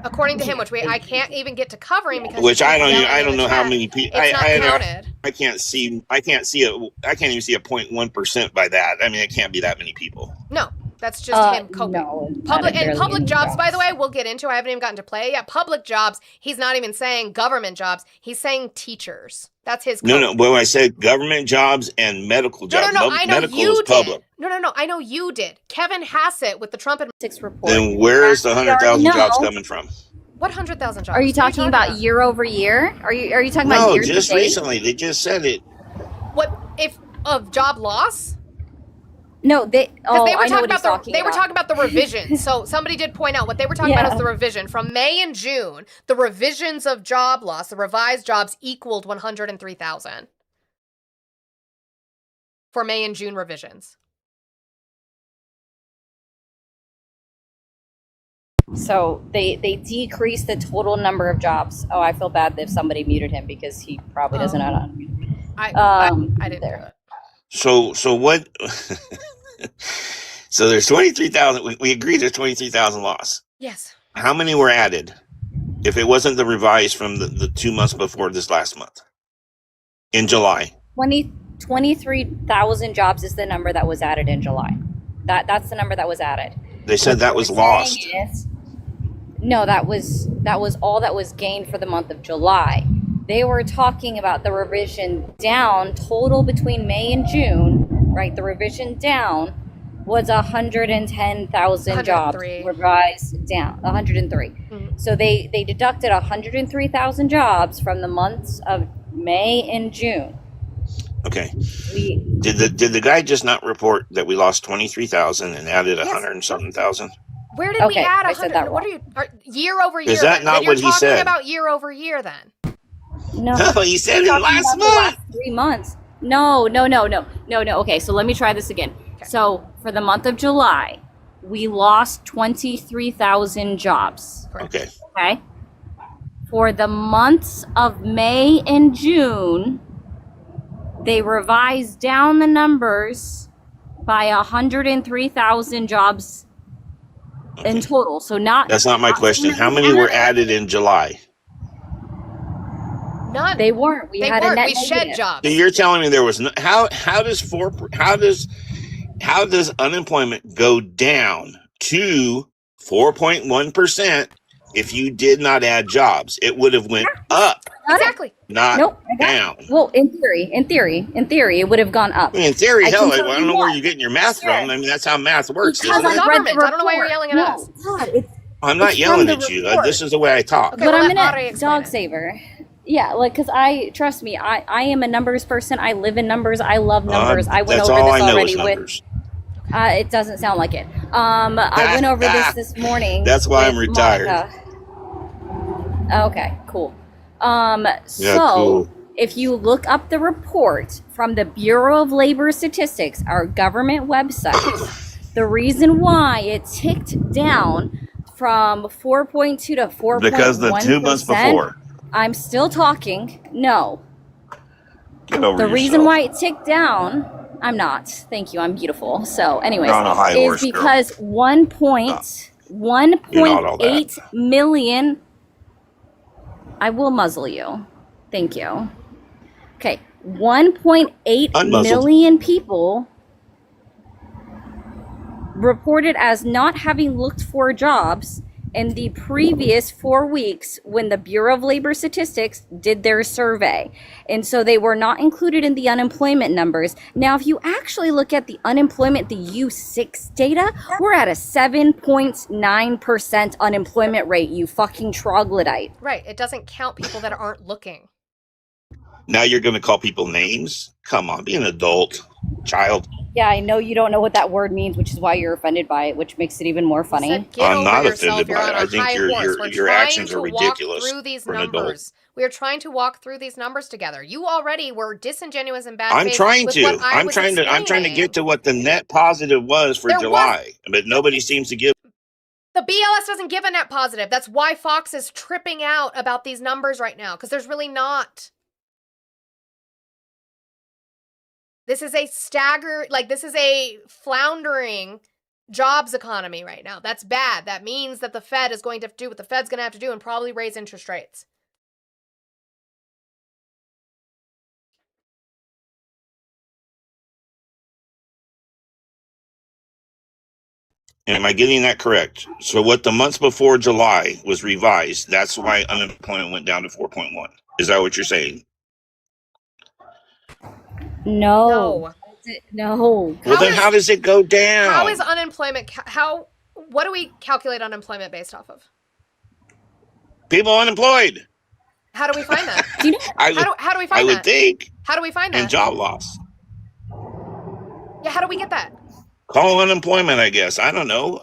Speaker 1: According to him, which I can't even get to covering because
Speaker 15: Which I
Speaker 1: he's yelling in
Speaker 15: don't
Speaker 1: the
Speaker 15: know how
Speaker 1: chat.
Speaker 15: many people.
Speaker 1: It's not counted.
Speaker 15: I can't see a 0.1% by that. I mean, it can't be that many people.
Speaker 1: No, that's just him coping.
Speaker 16: no, not
Speaker 1: Public and
Speaker 16: barely
Speaker 1: public
Speaker 16: any
Speaker 1: jobs, by the way, we'll get into. I haven't even gotten to play yet. Public jobs. He's not even saying government jobs. He's saying teachers. That's his.
Speaker 15: No. Well, I said government jobs and medical jobs.
Speaker 1: No. I know
Speaker 15: Medical
Speaker 1: you
Speaker 15: is public.
Speaker 1: did. No. I know you did. Kevin Hassett with the Trump
Speaker 16: administration report.
Speaker 15: Then where is the 100,000
Speaker 16: No.
Speaker 15: jobs coming from?
Speaker 1: What 100,000 jobs?
Speaker 16: Are you talking about year over year? Are you talking about
Speaker 15: No,
Speaker 16: year
Speaker 15: just
Speaker 16: to date?
Speaker 15: recently. They just said it.
Speaker 1: What if of job loss?
Speaker 16: No, they.
Speaker 1: Because
Speaker 16: Oh,
Speaker 1: they were
Speaker 16: I know
Speaker 1: talking
Speaker 16: what he's
Speaker 1: about
Speaker 16: talking
Speaker 1: they were
Speaker 16: about.
Speaker 1: talking about the revision. So somebody did point out what they were talking about
Speaker 16: Yeah.
Speaker 1: is the revision from May and June. The revisions of job loss, the revised jobs equaled 103,000 for May and June revisions.
Speaker 16: So they decreased the total number of jobs. Oh, I feel bad if somebody muted him because he probably doesn't know how to unmute.
Speaker 1: I didn't do it.
Speaker 15: So what? So there's 23,000. We agreed there's 23,000 lost.
Speaker 1: Yes.
Speaker 15: How many were added? If it wasn't the revised from the 2 months before this last month, in July.
Speaker 16: 23,000 jobs is the number that was added in July. That's the number that was added.
Speaker 15: They said that was lost.
Speaker 16: No, that was all that was gained for the month of July. They were talking about the revision down total between May and June, right? The revision down was 110,000 jobs
Speaker 1: 103.
Speaker 16: revised down, 103.
Speaker 1: Mm-hmm.
Speaker 16: So they deducted 103,000 jobs from the months of May and June.
Speaker 15: Okay. Did the guy just not report that we lost 23,000 and added 100 and something thousand?
Speaker 1: Where did we
Speaker 16: Okay,
Speaker 1: add
Speaker 16: I said
Speaker 1: 100?
Speaker 16: that
Speaker 1: What are you year over year?
Speaker 15: Is that
Speaker 1: then?
Speaker 15: not
Speaker 1: Then you're
Speaker 15: what he
Speaker 1: talking
Speaker 15: said?
Speaker 1: about year over year then.
Speaker 16: No,
Speaker 15: No, he said it
Speaker 16: talking
Speaker 15: last
Speaker 16: about the last 3 months. No. Okay, so let me try this again. So for the month of July, we lost 23,000 jobs.
Speaker 15: Okay.
Speaker 16: Okay. For the months of May and June, they revised down the numbers by 103,000 jobs in total. So
Speaker 15: That's not my question. How many were added in July?
Speaker 1: None.
Speaker 16: They weren't. We
Speaker 1: They
Speaker 16: had a
Speaker 1: weren't.
Speaker 16: net
Speaker 1: We shed
Speaker 16: negative.
Speaker 1: jobs.
Speaker 15: So you're telling me there was no, how does unemployment go down to 4.1% if you did not add jobs? It would have went up,
Speaker 1: Exactly.
Speaker 15: not
Speaker 16: Nope.
Speaker 15: down.
Speaker 16: Well, in theory, it would have gone up.
Speaker 15: I mean, in theory,
Speaker 16: I
Speaker 15: hell,
Speaker 16: can
Speaker 15: I
Speaker 16: tell
Speaker 15: don't
Speaker 16: you
Speaker 15: know where
Speaker 16: why.
Speaker 15: you're getting your math from. I mean, that's how math works,
Speaker 16: Because
Speaker 15: isn't
Speaker 16: I
Speaker 15: it?
Speaker 16: read the
Speaker 1: Government. I don't know why you're
Speaker 16: report.
Speaker 1: yelling at us.
Speaker 16: God, it's
Speaker 15: I'm not
Speaker 16: it's
Speaker 15: yelling
Speaker 16: from
Speaker 15: at
Speaker 16: the
Speaker 15: you.
Speaker 16: report.
Speaker 15: This is the way I talk.
Speaker 1: Okay,
Speaker 16: But
Speaker 1: well,
Speaker 16: I'm
Speaker 1: let Audrey
Speaker 16: gonna
Speaker 1: explain
Speaker 16: dog
Speaker 1: it.
Speaker 16: saver. Yeah, like, cause trust me, I am a numbers person. I live in numbers. I love numbers. I went
Speaker 15: That's
Speaker 16: over
Speaker 15: all
Speaker 16: this
Speaker 15: I know
Speaker 16: already
Speaker 15: is
Speaker 16: with.
Speaker 15: numbers.
Speaker 16: It doesn't sound like it. I went over this morning.
Speaker 15: That's why I'm
Speaker 16: with
Speaker 15: retired.
Speaker 16: Monica. Okay, cool. So
Speaker 15: cool.
Speaker 16: if you look up the report from the Bureau of Labor Statistics, our government website, the reason why it ticked down from 4.2 to 4.1%.
Speaker 15: Because the 2 months before.
Speaker 16: I'm still talking. No.
Speaker 15: Get over
Speaker 16: The reason
Speaker 15: yourself.
Speaker 16: why it ticked down, I'm not. Thank you. I'm beautiful. So, anyways,
Speaker 15: You're on a high horse,
Speaker 16: is
Speaker 15: girl.
Speaker 16: because 1.8 million. I will muzzle you. Thank you. Okay, 1.8
Speaker 15: Unmuzzled.
Speaker 16: million people reported as not having looked for jobs in the previous 4 weeks when the Bureau of Labor Statistics did their survey. And so they were not included in the unemployment numbers. Now, if you actually look at the unemployment, the U6 data, we're at a 7.9% unemployment rate, you fucking troglodyte.
Speaker 1: Right. It doesn't count people that aren't looking.
Speaker 15: Now you're going to call people names? Come on, be an adult, child.
Speaker 16: Yeah, I know you don't know what that word means, which is why you're offended by it, which makes it even more funny.
Speaker 15: I'm not offended by it. I think your actions are ridiculous
Speaker 1: Through these
Speaker 15: for an adult.
Speaker 1: numbers. We are trying to walk through these numbers together. You already were disingenuous and bad
Speaker 15: I'm
Speaker 1: faith
Speaker 15: trying
Speaker 1: with
Speaker 15: to.
Speaker 1: what I
Speaker 15: I'm
Speaker 1: was
Speaker 15: trying to. I'm trying to
Speaker 1: explaining.
Speaker 15: get to what the net positive was for
Speaker 1: There
Speaker 15: July, but nobody seems to give.
Speaker 1: The BLS doesn't give a net positive. That's why Fox is tripping out about these numbers right now, because there's really not. This is a this is a floundering jobs economy right now. That's bad. That means that the Fed is going to do what the Fed's going to have to do and probably raise interest rates.
Speaker 15: Am I getting that correct? So what the months before July was revised, that's why unemployment went down to 4.1. Is that what you're saying?
Speaker 16: No. No.
Speaker 15: Well, then how does it go down?
Speaker 1: How is unemployment, what do we calculate unemployment based off of?
Speaker 15: People unemployed.
Speaker 1: How do we find that?
Speaker 16: Do you know?
Speaker 1: How do we find that?
Speaker 15: I would think.
Speaker 1: How do we find that?
Speaker 15: And job loss.
Speaker 1: Yeah, how do we get that?
Speaker 15: Call unemployment, I guess. I don't know.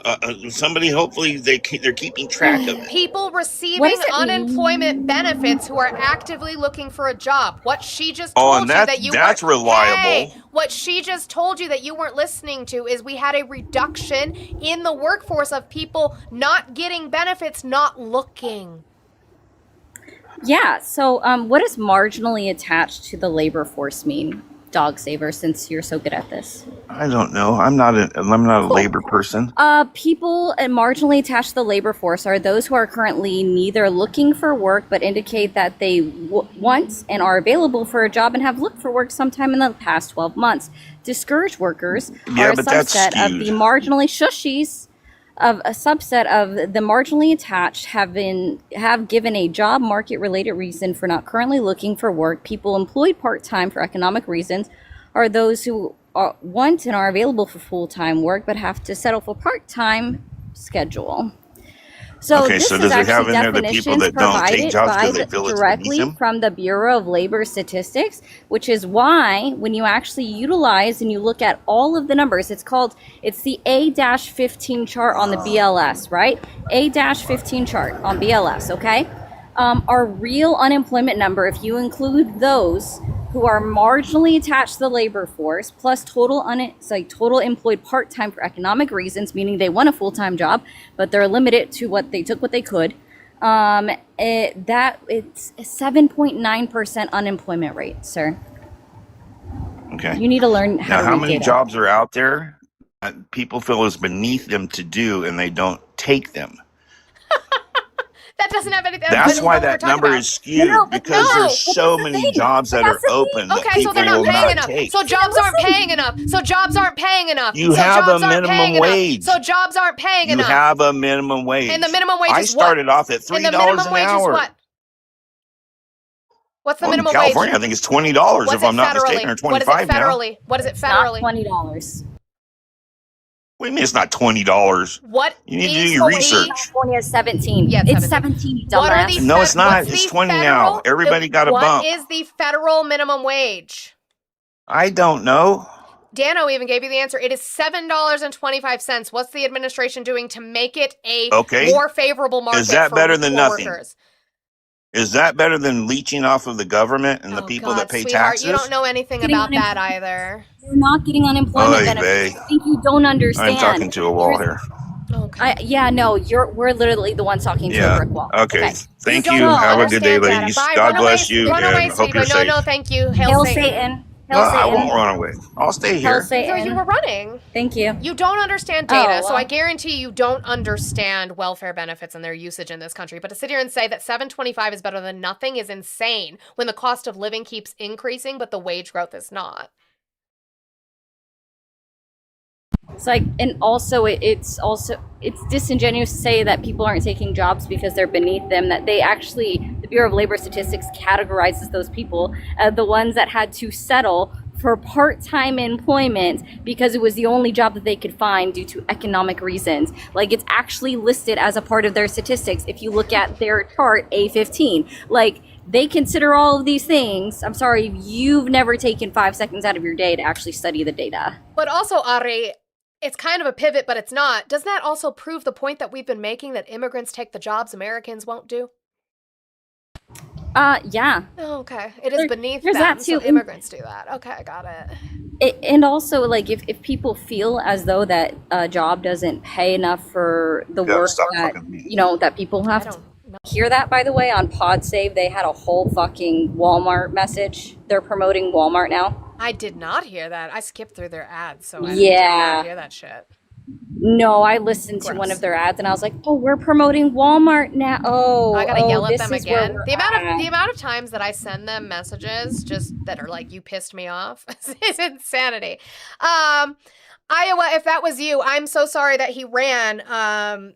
Speaker 15: Somebody, hopefully, they're keeping track of it.
Speaker 1: People receiving
Speaker 16: What does it
Speaker 1: unemployment benefits who are actively looking for a job. What she just
Speaker 15: Oh,
Speaker 1: told
Speaker 15: and
Speaker 1: you that you
Speaker 15: that's
Speaker 1: weren't-
Speaker 15: reliable.
Speaker 1: Hey, what she just told you that you weren't listening to is we had a reduction in the workforce of people not getting benefits, not looking.
Speaker 16: Yeah, so what does marginally attached to the labor force mean, Dog Saver, since you're so good at this?
Speaker 15: I don't know. I'm not a labor person.
Speaker 16: People marginally attached to the labor force are those who are currently neither looking for work but indicate that they want and are available for a job and have looked for work sometime in the past 12 months. Discouraged workers
Speaker 15: Yeah,
Speaker 16: are a
Speaker 15: but that's
Speaker 16: subset of
Speaker 15: skewed.
Speaker 16: the marginally shushies. Of a subset of the marginally attached have given a job market related reason for not currently looking for work. People employed part-time for economic reasons are those who want and are available for full-time work but have to settle for part-time schedule. So
Speaker 15: Okay,
Speaker 16: this
Speaker 15: so
Speaker 16: is
Speaker 15: does it have
Speaker 16: actually
Speaker 15: in there the people
Speaker 16: definitions
Speaker 15: that don't take
Speaker 16: provided
Speaker 15: jobs 'cause
Speaker 16: by
Speaker 15: they feel it's
Speaker 16: directly
Speaker 15: beneath them?
Speaker 16: from the Bureau of Labor Statistics, which is why when you actually utilize and you look at all of the numbers, it's the A-15 chart on the BLS, right? A-15 chart on BLS, okay? Our real unemployment number, if you include those who are marginally attached to the labor force, plus total employed part-time for economic reasons, meaning they want a full-time job, but they're limited to what they could. It's a 7.9% unemployment rate, sir.
Speaker 15: Okay.
Speaker 16: You need to learn how
Speaker 15: Now,
Speaker 16: to
Speaker 15: how
Speaker 16: read
Speaker 15: many
Speaker 16: data.
Speaker 15: jobs are out there that people feel is beneath them to do and they don't take them?
Speaker 1: That doesn't have anything.
Speaker 15: That's why
Speaker 1: what we're
Speaker 15: that
Speaker 1: talking
Speaker 15: number
Speaker 1: about.
Speaker 15: is skewed because there's so many jobs that are open that
Speaker 1: Okay, so
Speaker 15: people
Speaker 1: they're not
Speaker 15: will
Speaker 1: paying
Speaker 15: not
Speaker 1: enough.
Speaker 15: take.
Speaker 1: So jobs aren't paying enough. So jobs aren't paying enough.
Speaker 15: You
Speaker 1: so
Speaker 15: have
Speaker 1: jobs
Speaker 15: a
Speaker 1: aren't paying
Speaker 15: minimum
Speaker 1: enough.
Speaker 15: wage.
Speaker 1: So jobs aren't paying
Speaker 15: You
Speaker 1: enough.
Speaker 15: have a minimum wage.
Speaker 1: And the minimum wage
Speaker 15: I
Speaker 1: is what?
Speaker 15: started off at
Speaker 1: And the
Speaker 15: $3
Speaker 1: minimum
Speaker 15: an
Speaker 1: wage
Speaker 15: hour.
Speaker 1: is what? What's the
Speaker 15: Well, in
Speaker 1: minimum
Speaker 15: California,
Speaker 1: wage?
Speaker 15: I think it's $20
Speaker 1: What's
Speaker 15: if I'm
Speaker 1: it
Speaker 15: not
Speaker 1: federally?
Speaker 15: mistaken, or
Speaker 1: What is it
Speaker 15: 25 now.
Speaker 1: federally? What is it federally?
Speaker 16: $20.
Speaker 15: What do you mean it's not $20?
Speaker 1: What
Speaker 15: You need to
Speaker 1: is
Speaker 15: do your
Speaker 1: the
Speaker 15: research.
Speaker 16: California is 17.
Speaker 1: Yeah,
Speaker 16: It's 17,
Speaker 1: What are
Speaker 16: dumbass.
Speaker 1: the
Speaker 15: No, it's not.
Speaker 1: what's
Speaker 15: It's
Speaker 1: the
Speaker 15: 20
Speaker 1: federal-
Speaker 15: now. Everybody got a bump.
Speaker 1: What is the federal minimum wage?
Speaker 15: I don't know.
Speaker 1: Dano even gave you the answer. It is $7.25. What's the administration doing to make it a
Speaker 15: Okay.
Speaker 1: more favorable market
Speaker 15: Is that
Speaker 1: for
Speaker 15: better than
Speaker 1: poor
Speaker 15: nothing?
Speaker 1: workers?
Speaker 15: Is that better than leeching off of the government and the people
Speaker 1: God,
Speaker 15: that pay
Speaker 1: sweetheart,
Speaker 15: taxes?
Speaker 1: you don't know anything
Speaker 16: Getting
Speaker 1: about that either.
Speaker 16: You're not getting unemployment
Speaker 15: Oy
Speaker 16: benefits.
Speaker 15: vey.
Speaker 16: I think you don't understand.
Speaker 15: I'm talking to a wall here.
Speaker 16: We're literally the ones talking to a
Speaker 15: Yeah.
Speaker 16: brick wall.
Speaker 15: Okay. Thank
Speaker 1: don't
Speaker 15: you. Have a good day,
Speaker 1: understand, Dana.
Speaker 15: ladies.
Speaker 1: Bye.
Speaker 15: God
Speaker 1: Run away,
Speaker 15: bless you
Speaker 1: run
Speaker 15: and
Speaker 1: away,
Speaker 15: hope
Speaker 1: sweetie,
Speaker 15: you're
Speaker 1: but no,
Speaker 15: safe.
Speaker 1: no, thank you. Hail,
Speaker 16: Hail
Speaker 1: Satan.
Speaker 16: Satan.
Speaker 15: No, I won't run away. I'll stay here.
Speaker 1: So you were running.
Speaker 7: Thank you.
Speaker 1: You don't understand data,
Speaker 7: Oh,
Speaker 1: so I
Speaker 7: well.
Speaker 1: guarantee you don't understand welfare benefits and their usage in this country. But to sit here and say that $7.25 is better than nothing is insane when the cost of living keeps increasing, but the wage growth is not.
Speaker 16: It's like, and also it's disingenuous to say that people aren't taking jobs because they're beneath them. That they actually, the Bureau of Labor Statistics categorizes those people as the ones that had to settle for part-time employment because it was the only job that they could find due to economic reasons. Like, it's actually listed as a part of their statistics if you look at their chart A15. Like, they consider all of these things. I'm sorry, you've never taken 5 seconds out of your day to actually study the data.
Speaker 1: But also, Ari, it's kind of a pivot, but it's not. Doesn't that also prove the point that we've been making that immigrants take the jobs Americans won't do?
Speaker 16: Yeah.
Speaker 1: Oh, okay. It is beneath
Speaker 16: there's
Speaker 1: them,
Speaker 16: that too.
Speaker 1: so immigrants do that. Okay, got it.
Speaker 16: And also, like, if people feel as though that a job doesn't pay enough for the work that, that people have to hear that, by the way, on PodSave, they had a whole fucking Walmart message. They're promoting Walmart now.
Speaker 1: I did not hear that. I skipped through their ads, so I did
Speaker 16: Yeah.
Speaker 1: not hear that shit.
Speaker 16: No, I listened to one of their ads and I was like, "Oh, we're promoting Walmart now." Oh,
Speaker 1: I gotta yell at
Speaker 16: this
Speaker 1: them
Speaker 16: is where
Speaker 1: again.
Speaker 16: we're
Speaker 1: The
Speaker 16: at.
Speaker 1: amount of times that I send them messages just that are like, "You pissed me off," is insanity. Iowa, if that was you, I'm so sorry that he ran.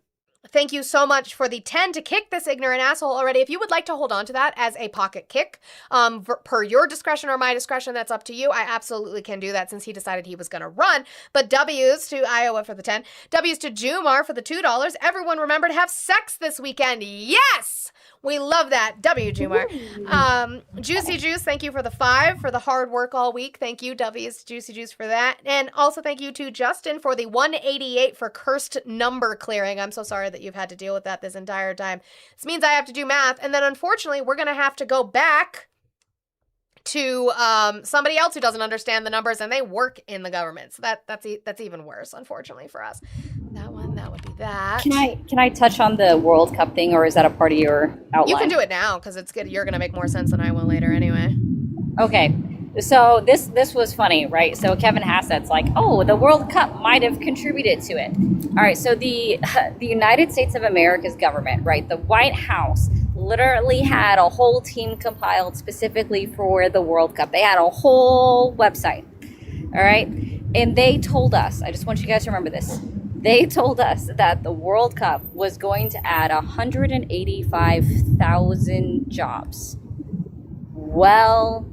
Speaker 1: Thank you so much for the 10 to kick this ignorant asshole already. If you would like to hold on to that as a pocket kick, per your discretion or my discretion, that's up to you. I absolutely can do that since he decided he was going to run. But W's to Iowa for the 10. W's to Jumar for the $2. Everyone remember to have sex this weekend. Yes! We love that. W, Jumar. Juicy Juice, thank you for the 5 for the hard work all week. Thank you, W's to Juicy Juice, for that. And also thank you to Justin for the 188 for cursed number clearing. I'm so sorry that you've had to deal with that this entire time. This means I have to do math. And then unfortunately, we're going to have to go back to somebody else who doesn't understand the numbers and they work in the government. So that's even worse, unfortunately, for us. That would be that.
Speaker 16: Can I touch on the World Cup thing, or is that a part of your outline?
Speaker 1: You can do it now because it's good. You're going to make more sense than I will later anyway.
Speaker 16: Okay. So this was funny, right? So Kevin Hassett's like, "Oh, the World Cup might have contributed to it." All right. So the United States of America's government, right? The White House literally had a whole team compiled specifically for the World Cup. They had a whole website. All right. And they told us, I just want you guys to remember this. They told us that the World Cup was going to add 185,000 jobs. Well,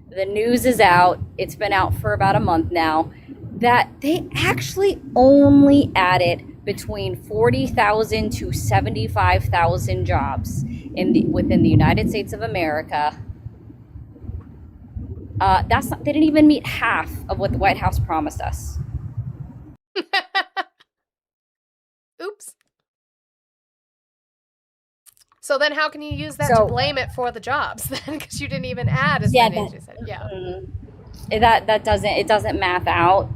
Speaker 16: the news is out. It's been out for about a month now. That they actually only added between 40,000 to 75,000 jobs within the United States of America. They didn't even meet half of what the White House promised us.
Speaker 1: Oops. So then how can you use that to blame it for the jobs then? Because you didn't even add as many as you said. Yeah.
Speaker 16: That doesn't math out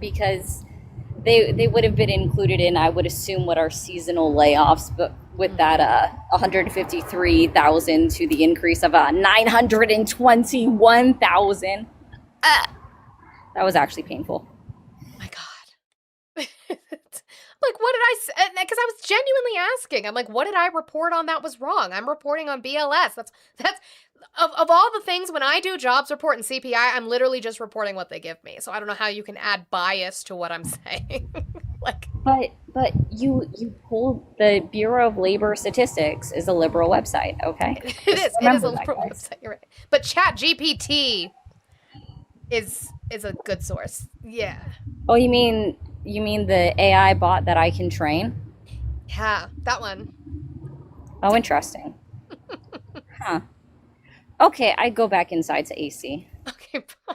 Speaker 16: because they would have been included in, I would assume, what are seasonal layoffs, but with that 153,000 to the increase of 921,000. That was actually painful.
Speaker 1: Like, what did I say? Because I was genuinely asking. I'm like, what did I report on that was wrong? I'm reporting on BLS. That's of all the things, when I do jobs report and CPI, I'm literally just reporting what they give me. So I don't know how you can add bias to what I'm saying.
Speaker 16: But you pulled the Bureau of Labor Statistics is a liberal website, okay?
Speaker 1: It is a liberal website. You're right. But ChatGPT is a good source. Yeah.
Speaker 16: Oh, you mean the AI bot that I can train?
Speaker 1: Yeah, that one.
Speaker 16: Oh, interesting. Huh. Okay, I go back inside to AC.
Speaker 1: Okay, bye.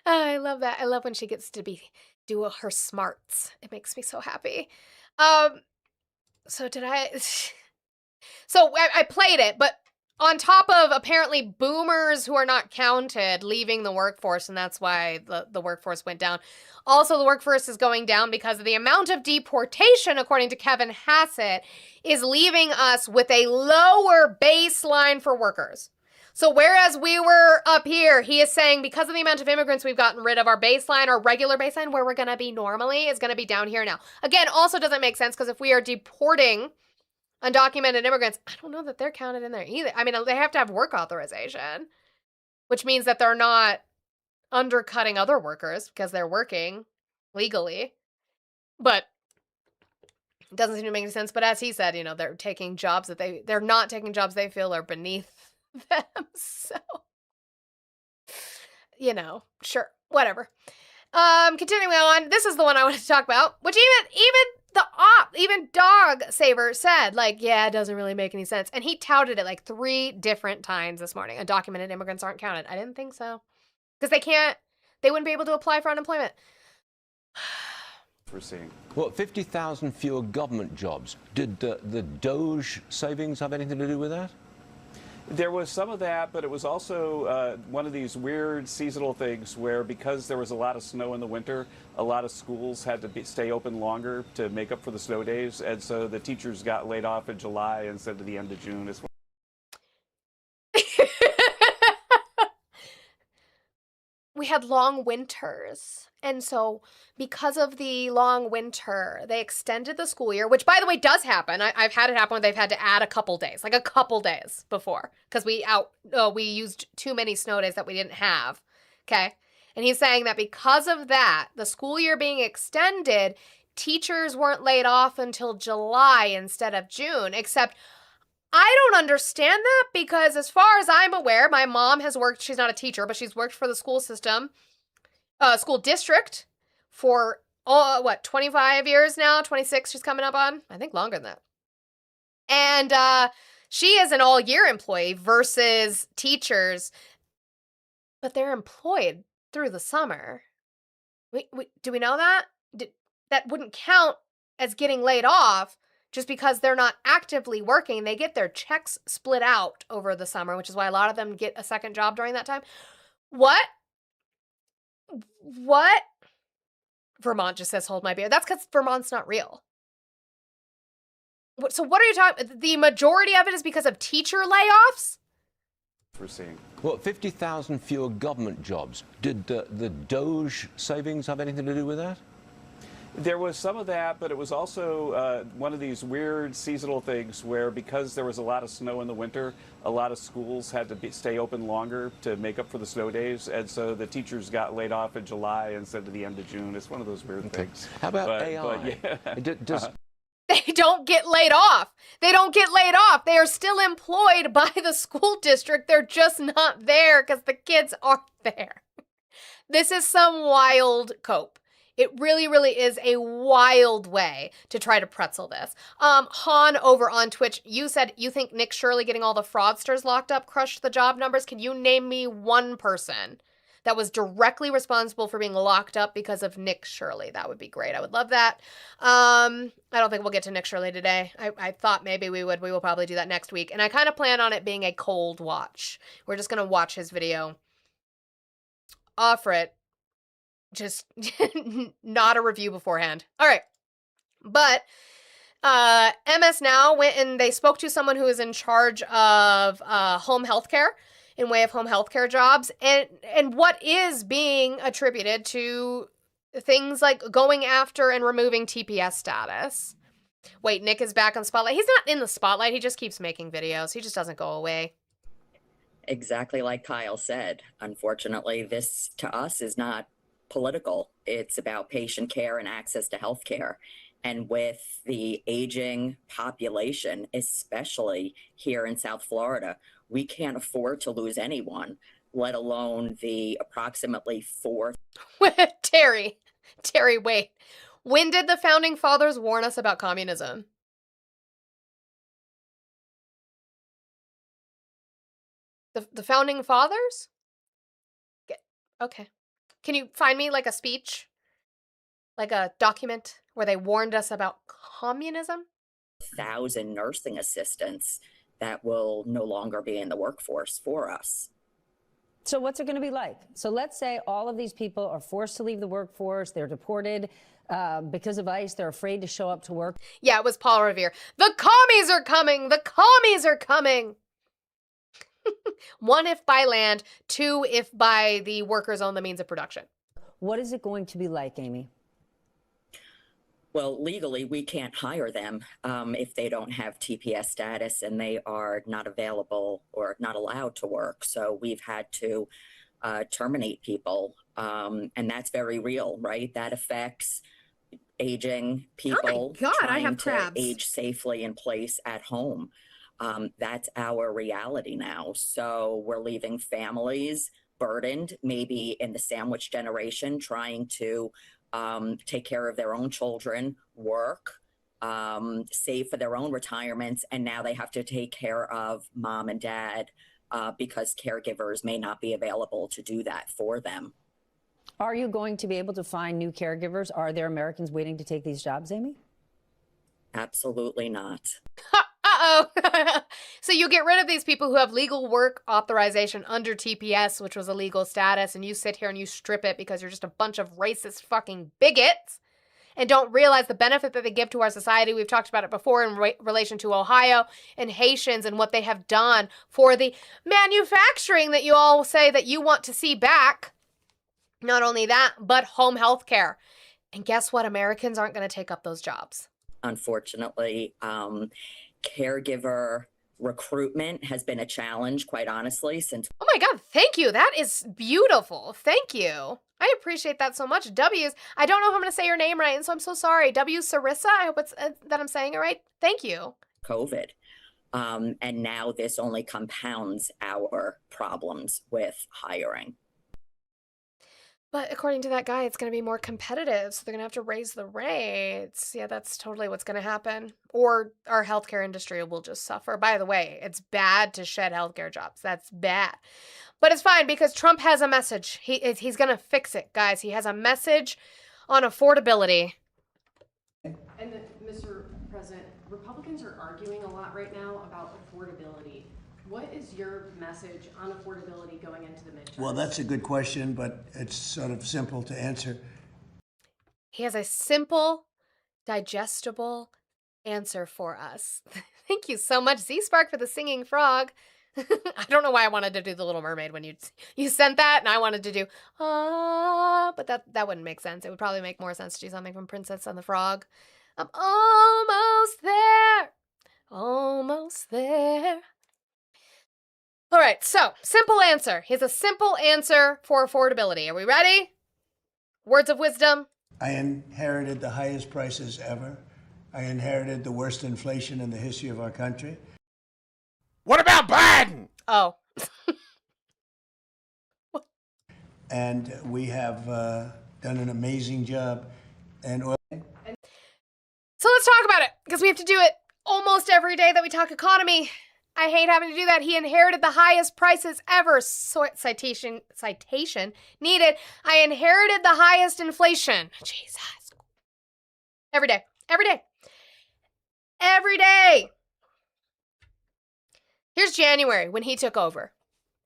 Speaker 1: Oh, I love that. I love when she gets to do her smarts. It makes me so happy. So I played it, but on top of apparently boomers who are not counted leaving the workforce, and that's why the workforce went down. Also, the workforce is going down because of the amount of deportation, according to Kevin Hassett, is leaving us with a lower baseline for workers. So whereas we were up here, he is saying because of the amount of immigrants we've gotten rid of, our baseline, our regular baseline, where we're going to be normally, is going to be down here now. Again, also doesn't make sense because if we are deporting undocumented immigrants, I don't know that they're counted in there either. I mean, they have to have work authorization, which means that they're not undercutting other workers because they're working legally. But it doesn't seem to make any sense. But as he said, you know, they're taking jobs that they're not taking jobs they feel are beneath them. So, you know, sure, whatever. Continuing on, this is the one I wanted to talk about, which even Dog Saver said, like, yeah, it doesn't really make any sense. And he touted it like 3 different times this morning. Undocumented immigrants aren't counted. I didn't think so. Because they wouldn't be able to apply for unemployment.
Speaker 14: We're seeing.
Speaker 17: Well, 50,000 fewer government jobs. Did the Doge savings have anything to do with that?
Speaker 14: There was some of that, but it was also one of these weird seasonal things where because there was a lot of snow in the winter, a lot of schools had to stay open longer to make up for the snow days. And so the teachers got laid off in July instead of the end of June.
Speaker 1: We had long winters. And so because of the long winter, they extended the school year, which, by the way, does happen. I've had it happen when they've had to add a couple days before, because we used too many snow days that we didn't have. Okay. And he's saying that because of that, the school year being extended, teachers weren't laid off until July instead of June, except I don't understand that because as far as I'm aware, my mom has worked, she's not a teacher, but she's worked for the school system, school district for, 25 years now? 26 she's coming up on? I think longer than that. And she is an all-year employee versus teachers, but they're employed through the summer. Do we know that? That wouldn't count as getting laid off just because they're not actively working. They get their checks split out over the summer, which is why a lot of them get a second job during that time. What? Vermont just says, hold my beer. That's because Vermont's not real. So what are you talking? The majority of it is because of teacher layoffs?
Speaker 14: We're seeing.
Speaker 17: Well, 50,000 fewer government jobs. Did the Doge savings have anything to do with that?
Speaker 14: There was some of that, but it was also one of these weird seasonal things where because there was a lot of snow in the winter, a lot of schools had to stay open longer to make up for the snow days. And so the teachers got laid off in July instead of the end of June. It's one of those weird things.
Speaker 17: How about AI?
Speaker 1: They don't get laid off. They don't get laid off. They are still employed by the school district. They're just not there because the kids aren't there. This is some wild cope. It really, really is a wild way to try to pretzel this. Han over on Twitch, you said you think Nick Shirley getting all the fraudsters locked up crushed the job numbers. Can you name me one person that was directly responsible for being locked up because of Nick Shirley? That would be great. I would love that. I don't think we'll get to Nick Shirley today. I thought maybe we would. We will probably do that next week. And I kind of plan on it being a cold watch. We're just going to watch his video. Offer it. Just not a review beforehand. All right. But MS Now went and they spoke to someone who is in charge of home health care in way of home health care jobs and what is being attributed to things like going after and removing TPS status. Wait, Nick is back on Spotlight. He's not in the Spotlight. He just keeps making videos. He just doesn't go away.
Speaker 18: Exactly like Kyle said. Unfortunately, this to us is not political. It's about patient care and access to health care. And with the aging population, especially here in South Florida, we can't afford to lose anyone, let alone the approximately 4.
Speaker 1: Terry, wait. When did the founding fathers warn us about communism? The founding fathers? Okay. Can you find me like a speech? Like a document where they warned us about communism?
Speaker 18: 1,000 nursing assistants that will no longer be in the workforce for us.
Speaker 19: So what's it going to be like? So let's say all of these people are forced to leave the workforce. They're deported because of ICE. They're afraid to show up to work.
Speaker 1: Yeah, it was Paul Revere. The commies are coming! The commies are coming! One, if by land. Two, if by the workers own the means of production.
Speaker 19: What is it going to be like, Amy?
Speaker 18: Well, legally, we can't hire them if they don't have TPS status and they are not available or not allowed to work. So we've had to terminate people. And that's very real, right? That affects aging people trying to age safely in place at home. That's our reality now. So we're leaving families burdened, maybe in the sandwich generation, trying to take care of their own children, work, save for their own retirements, and now they have to take care of mom and dad because caregivers may not be available to do that for them.
Speaker 19: Are you going to be able to find new caregivers? Are there Americans waiting to take these jobs, Amy?
Speaker 18: Absolutely not.
Speaker 1: Uh-oh. So you get rid of these people who have legal work authorization under TPS, which was a legal status, and you sit here and you strip it because you're just a bunch of racist fucking bigots and don't realize the benefit that they give to our society. We've talked about it before in relation to Ohio and Haitians and what they have done for the manufacturing that you all say that you want to see back. Not only that, but home health care. And guess what? Americans aren't going to take up those jobs.
Speaker 18: Unfortunately, caregiver recruitment has been a challenge, quite honestly, since.
Speaker 1: Oh my God, thank you. That is beautiful. Thank you. I appreciate that so much. W's, I don't know if I'm going to say your name right, and so I'm so sorry. W. Sarissa, I hope it's that I'm saying it right. Thank you.
Speaker 18: COVID. And now this only compounds our problems with hiring.
Speaker 1: But according to that guy, it's going to be more competitive, so they're going to have to raise the rates. Yeah, that's totally what's going to happen. Or our healthcare industry will just suffer. By the way, it's bad to shed healthcare jobs. That's bad. But it's fine because Trump has a message. He's going to fix it, guys. He has a message on affordability.
Speaker 20: And Mr. President, Republicans are arguing a lot right now about affordability. What is your message on affordability going into the midterms?
Speaker 4: Well, that's a good question, but it's sort of simple to answer.
Speaker 1: He has a simple, digestible answer for us. Thank you so much, Z-Spark, for the singing frog. I don't know why I wanted to do the Little Mermaid when you sent that, and I wanted to do, but that wouldn't make sense. It would probably make more sense to do something from Princess and the Frog. I'm almost there. Almost there. All right, so simple answer. Here's a simple answer for affordability. Are we ready? Words of wisdom.
Speaker 4: I inherited the highest prices ever. I inherited the worst inflation in the history of our country.
Speaker 13: What about Biden?
Speaker 1: Oh.
Speaker 4: And we have done an amazing job. And
Speaker 1: so let's talk about it, because we have to do it almost every day that we talk economy. I hate having to do that. He inherited the highest prices ever. Citation needed. I inherited the highest inflation. Jesus. Every day. Every day. Every day. Here's January when he took over.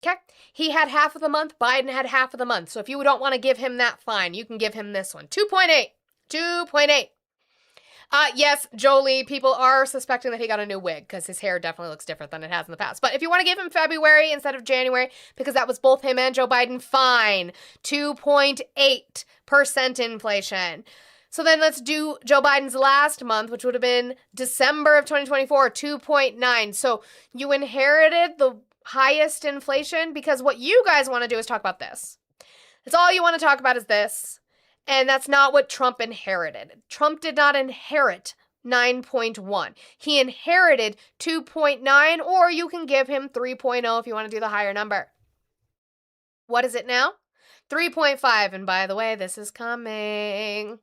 Speaker 1: Okay? He had half of the month. Biden had half of the month. So if you don't want to give him that, fine. You can give him this one. 2.8. 2.8. Yes, Jolie, people are suspecting that he got a new wig because his hair definitely looks different than it has in the past. But if you want to give him February instead of January, because that was both him and Joe Biden, fine. 2.8% inflation. So then let's do Joe Biden's last month, which would have been December of 2024, 2.9. So you inherited the highest inflation because what you guys want to do is talk about this. That's all you want to talk about is this. And that's not what Trump inherited. Trump did not inherit 9.1. He inherited 2.9, or you can give him 3.0 if you want to do the higher number. What is it now? 3.5. And by the way, this is coming.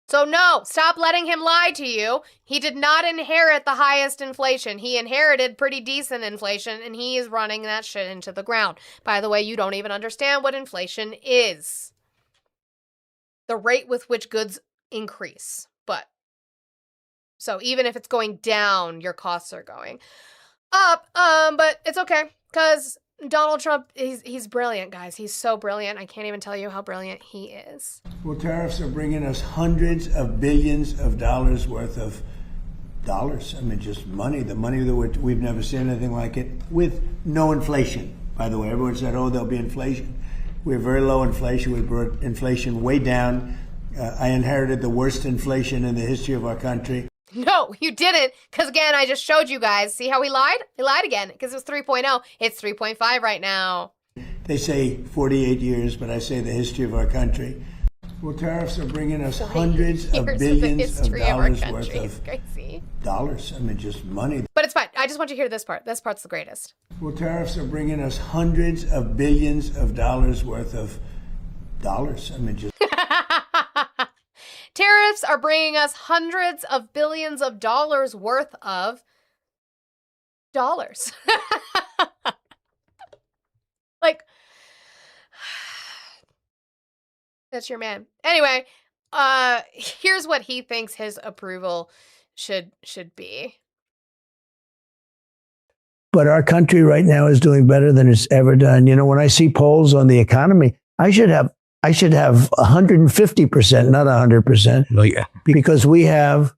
Speaker 1: So no, stop letting him lie to you. He did not inherit the highest inflation. He inherited pretty decent inflation, and he is running that shit into the ground. By the way, you don't even understand what inflation is. The rate with which goods increase. So even if it's going down, your costs are going up. But it's okay, because Donald Trump, he's brilliant, guys. He's so brilliant. I can't even tell you how brilliant he is.
Speaker 4: Well, tariffs are bringing us hundreds of billions of dollars worth of dollars. I mean, just money. The money that we've never seen anything like it with no inflation. By the way, everyone said, oh, there'll be inflation. We have very low inflation. We brought inflation way down. I inherited the worst inflation in the history of our country.
Speaker 1: No, you didn't. Because again, I just showed you guys. See how he lied? He lied again because it was 3.0. It's 3.5 right now.
Speaker 4: They say 48 years, but I say the history of our country. Well, tariffs are bringing us hundreds of billions of dollars worth of dollars. I mean, just money.
Speaker 1: But it's fine. I just want you to hear this part. This part's the greatest.
Speaker 4: Well, tariffs are bringing us hundreds of billions of dollars worth of dollars. I mean, just.
Speaker 1: Tariffs are bringing us hundreds of billions of dollars worth of dollars. Like, that's your man. Anyway, here's what he thinks his approval should be.
Speaker 4: But our country right now is doing better than it's ever done. You know, when I see polls on the economy, I should have 150%, not 100%.
Speaker 21: Oh, yeah.
Speaker 4: Because we have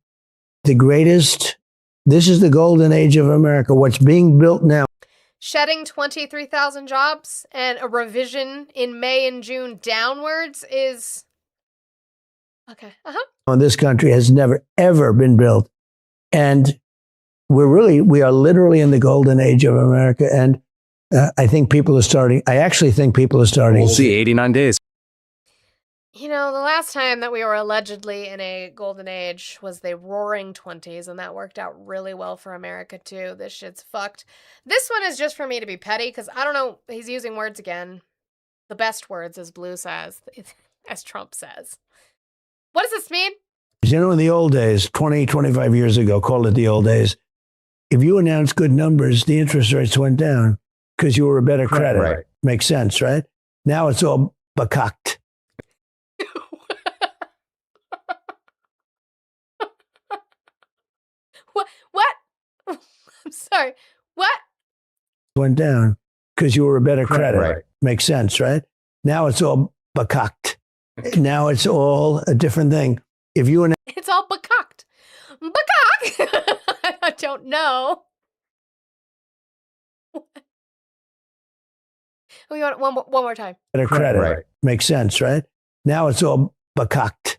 Speaker 4: the greatest, this is the golden age of America. What's being built now.
Speaker 1: Shedding 23,000 jobs and a revision in May and June downwards is okay.
Speaker 4: On this country has never, ever been built. And we are literally in the golden age of America. And I actually think people are starting.
Speaker 21: We'll see 89 days.
Speaker 1: You know, the last time that we were allegedly in a golden age was the roaring 20s, and that worked out really well for America, too. This shit's fucked. This one is just for me to be petty, because I don't know, he's using words again. The best words, as Blue says, as Trump says. What does this mean?
Speaker 4: You know, in the old days, 20, 25 years ago, call it the old days, if you announced good numbers, the interest rates went down because you were a better credit.
Speaker 21: Right.
Speaker 4: Makes sense, right? Now it's all bakakt.
Speaker 1: What? I'm sorry. What?
Speaker 4: Went down because you were a better credit.
Speaker 21: Right.
Speaker 4: Makes sense, right? Now it's all bakakt. Now it's all a different thing. If you and
Speaker 1: It's all bakakt. Bakak! I don't know. We want it one more time.
Speaker 4: better credit.
Speaker 21: Right.
Speaker 4: Makes sense, right? Now it's all bakakt.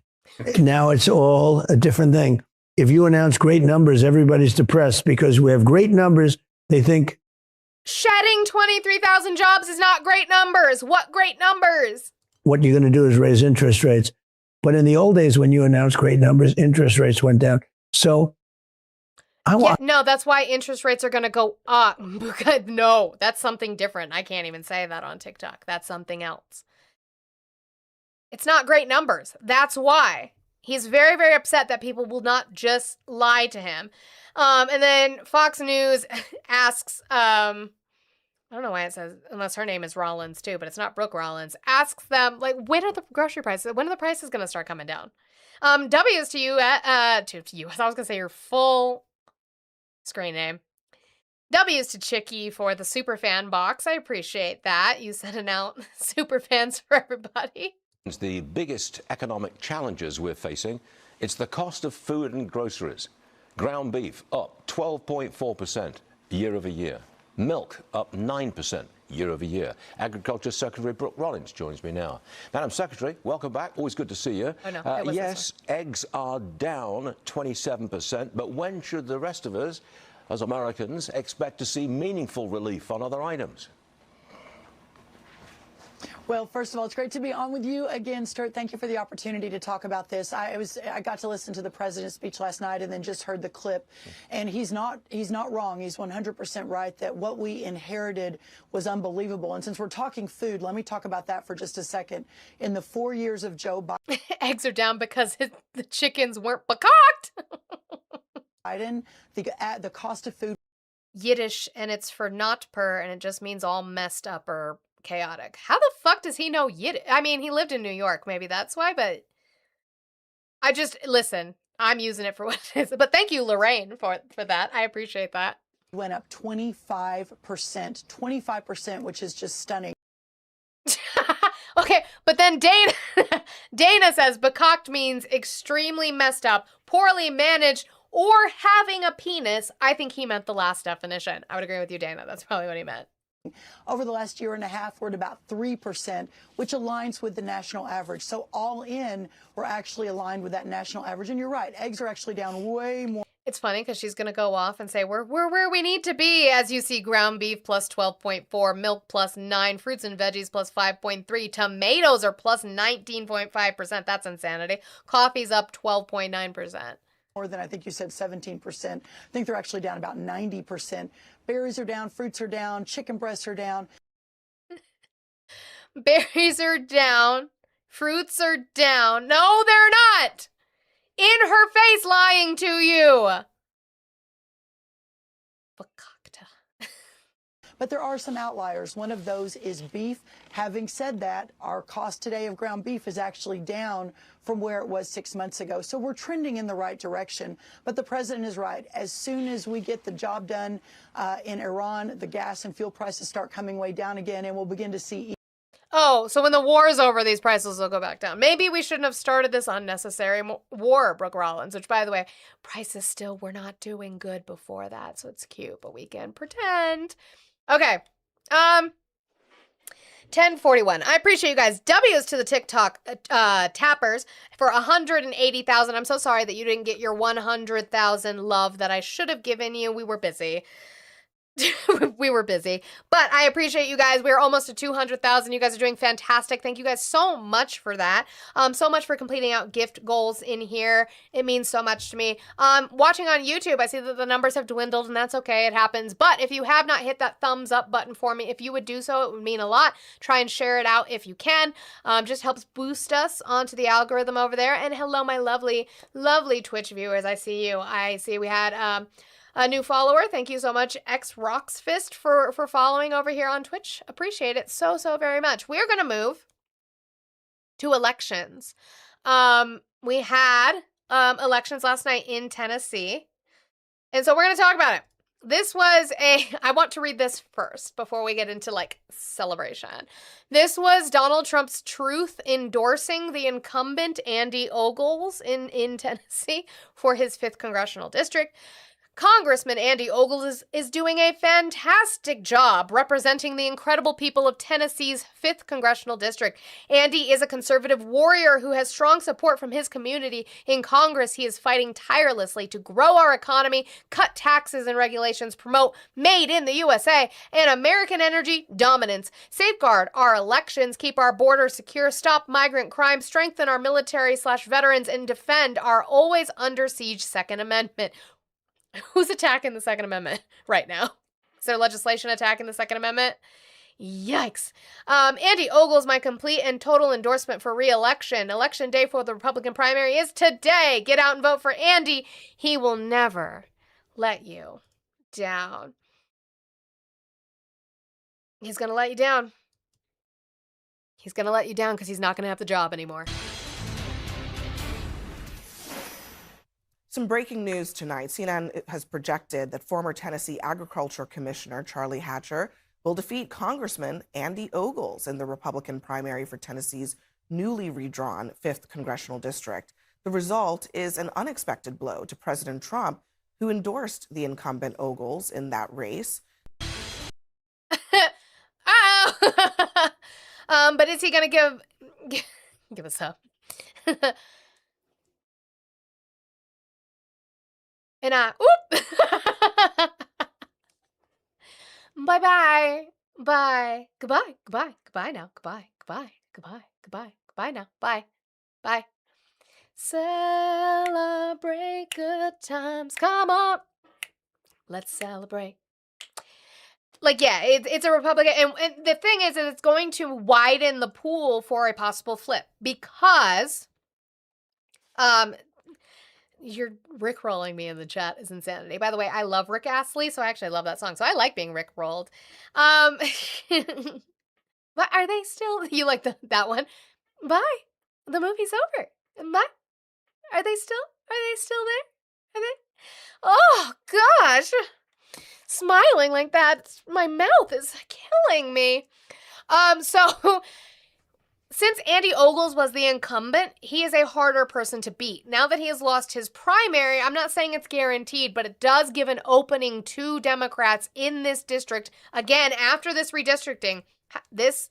Speaker 4: Now it's all a different thing. If you announce great numbers, everybody's depressed because we have great numbers. They think
Speaker 1: Shedding 23,000 jobs is not great numbers. What great numbers?
Speaker 4: what you're going to do is raise interest rates. But in the old days, when you announced great numbers, interest rates went down. So
Speaker 1: No, that's why interest rates are going to go up. No, that's something different. I can't even say that on TikTok. That's something else. It's not great numbers. That's why. He's very, very upset that people will not just lie to him. And then Fox News asks, I don't know why it says, unless her name is Rollins too, but it's not Brooke Rollins, asks them, like, when are the grocery prices, when are the prices going to start coming down? W's to you, to you. I was going to say your full screen name. W's to Chicky for the Superfan box. I appreciate that. You sending out Superfans for everybody.
Speaker 17: The biggest economic challenges we're facing, it's the cost of food and groceries. Ground beef up 12.4% year over year. Milk up 9% year over year. Agriculture Secretary Brooke Rollins joins me now. Madam Secretary, welcome back. Always good to see you.
Speaker 1: Oh, no, it was
Speaker 17: yes, eggs are down 27%, but when should the rest of us, as Americans, expect to see meaningful relief on other items?
Speaker 22: Well, first of all, it's great to be on with you again, Stuart. Thank you for the opportunity to talk about this. I got to listen to the president's speech last night and then just heard the clip, and he's not wrong. He's 100% right that what we inherited was unbelievable. And since we're talking food, let me talk about that for just a second. In the 4 years of Joe
Speaker 1: Eggs are down because the chickens weren't bakakt.
Speaker 22: Biden, the cost of food.
Speaker 1: Yiddish, and it's for not per, and it just means all messed up or chaotic. How the fuck does he know Yiddish? I mean, he lived in New York. Maybe that's why, but listen, I'm using it for what it is. But thank you, Lorraine, for that. I appreciate that.
Speaker 22: Went up 25%, which is just stunning.
Speaker 1: Okay, but then Dana says bakakt means extremely messed up, poorly managed, or having a penis. I think he meant the last definition. I would agree with you, Dana. That's probably what he meant.
Speaker 22: Over the last year and a half, we're at about 3%, which aligns with the national average. So all in, we're actually aligned with that national average. And you're right, eggs are actually down way more.
Speaker 1: It's funny because she's going to go off and say, we're where we need to be. As you see, ground beef plus 12.4, milk plus 9, fruits and veggies plus 5.3, tomatoes are plus 19.5%. That's insanity. Coffee's up 12.9%.
Speaker 22: More than I think you said 17%. I think they're actually down about 90%. Berries are down, fruits are down, chicken breasts are down.
Speaker 1: Berries are down, fruits are down. No, they're not. In her face lying to you. Fakakta.
Speaker 22: But there are some outliers. One of those is beef. Having said that, our cost today of ground beef is actually down from where it was 6 months ago. So we're trending in the right direction. But the president is right. As soon as we get the job done in Iran, the gas and fuel prices start coming way down again, and we'll begin to see.
Speaker 1: Oh, so when the war is over, these prices will go back down. Maybe we shouldn't have started this unnecessary war, Brooke Rollins, which, by the way, prices still were not doing good before that. So it's cute, but we can pretend. Okay. 1041. I appreciate you guys. W's to the TikTok tappers for 180,000. I'm so sorry that you didn't get your 100,000 love that I should have given you. We were busy. We were busy, but I appreciate you guys. We're almost at 200,000. You guys are doing fantastic. Thank you guys so much for that. So much for completing out gift goals in here. It means so much to me. Watching on YouTube, I see that the numbers have dwindled, and that's okay. It happens. But if you have not hit that thumbs up button for me, if you would do so, it would mean a lot. Try and share it out if you can. Just helps boost us onto the algorithm over there. And hello, my lovely, lovely Twitch viewers. I see you. I see we had a new follower. Thank you so much, X Rocks Fist, for following over here on Twitch. Appreciate it so very much. We're gonna move to elections. We had elections last night in Tennessee, and so we're gonna talk about it. This was I want to read this first before we get into like celebration. This was Donald Trump's truth endorsing the incumbent Andy Ogles in Tennessee for his 5th congressional district. Congressman Andy Ogles is doing a fantastic job representing the incredible people of Tennessee's 5th congressional district. Andy is a conservative warrior who has strong support from his community. In Congress, he is fighting tirelessly to grow our economy, cut taxes and regulations, promote Made in the USA, and American energy dominance, safeguard our elections, keep our borders secure, stop migrant crime, strengthen our military/veterans, and defend our always under siege Second Amendment. Who's attacking the Second Amendment right now? Is there legislation attacking the Second Amendment? Yikes. Andy Ogles, my complete and total endorsement for re-election. Election day for the Republican primary is today. Get out and vote for Andy. He will never let you down. He's going to let you down. He's going to let you down because he's not going to have the job anymore.
Speaker 2: Some breaking news tonight. CNN has projected that former Tennessee Agriculture Commissioner Charlie Hatcher will defeat Congressman Andy Ogles in the Republican primary for Tennessee's newly redrawn 5th congressional district. The result is an unexpected blow to President Trump, who endorsed the incumbent Ogles in that race.
Speaker 1: But is he going to give us up? And bye-bye. Bye. Goodbye. Goodbye. Goodbye now. Goodbye. Goodbye. Goodbye. Goodbye. Goodbye now. Bye. Bye. Celebrate good times. Come on. Let's celebrate. Like, yeah, it's a Republican. And the thing is that it's going to widen the pool for a possible flip because, you're rickrolling me in the chat is insanity. By the way, I love Rick Astley, so I actually love that song. So I like being rickrolled. But are they still? You like that one? Bye. The movie's over. Bye. Are they still there? Are they? Oh gosh, smiling like that, my mouth is killing me. So since Andy Ogles was the incumbent, he is a harder person to beat. Now that he has lost his primary, I'm not saying it's guaranteed, but it does give an opening to Democrats in this district. Again, after this redistricting, this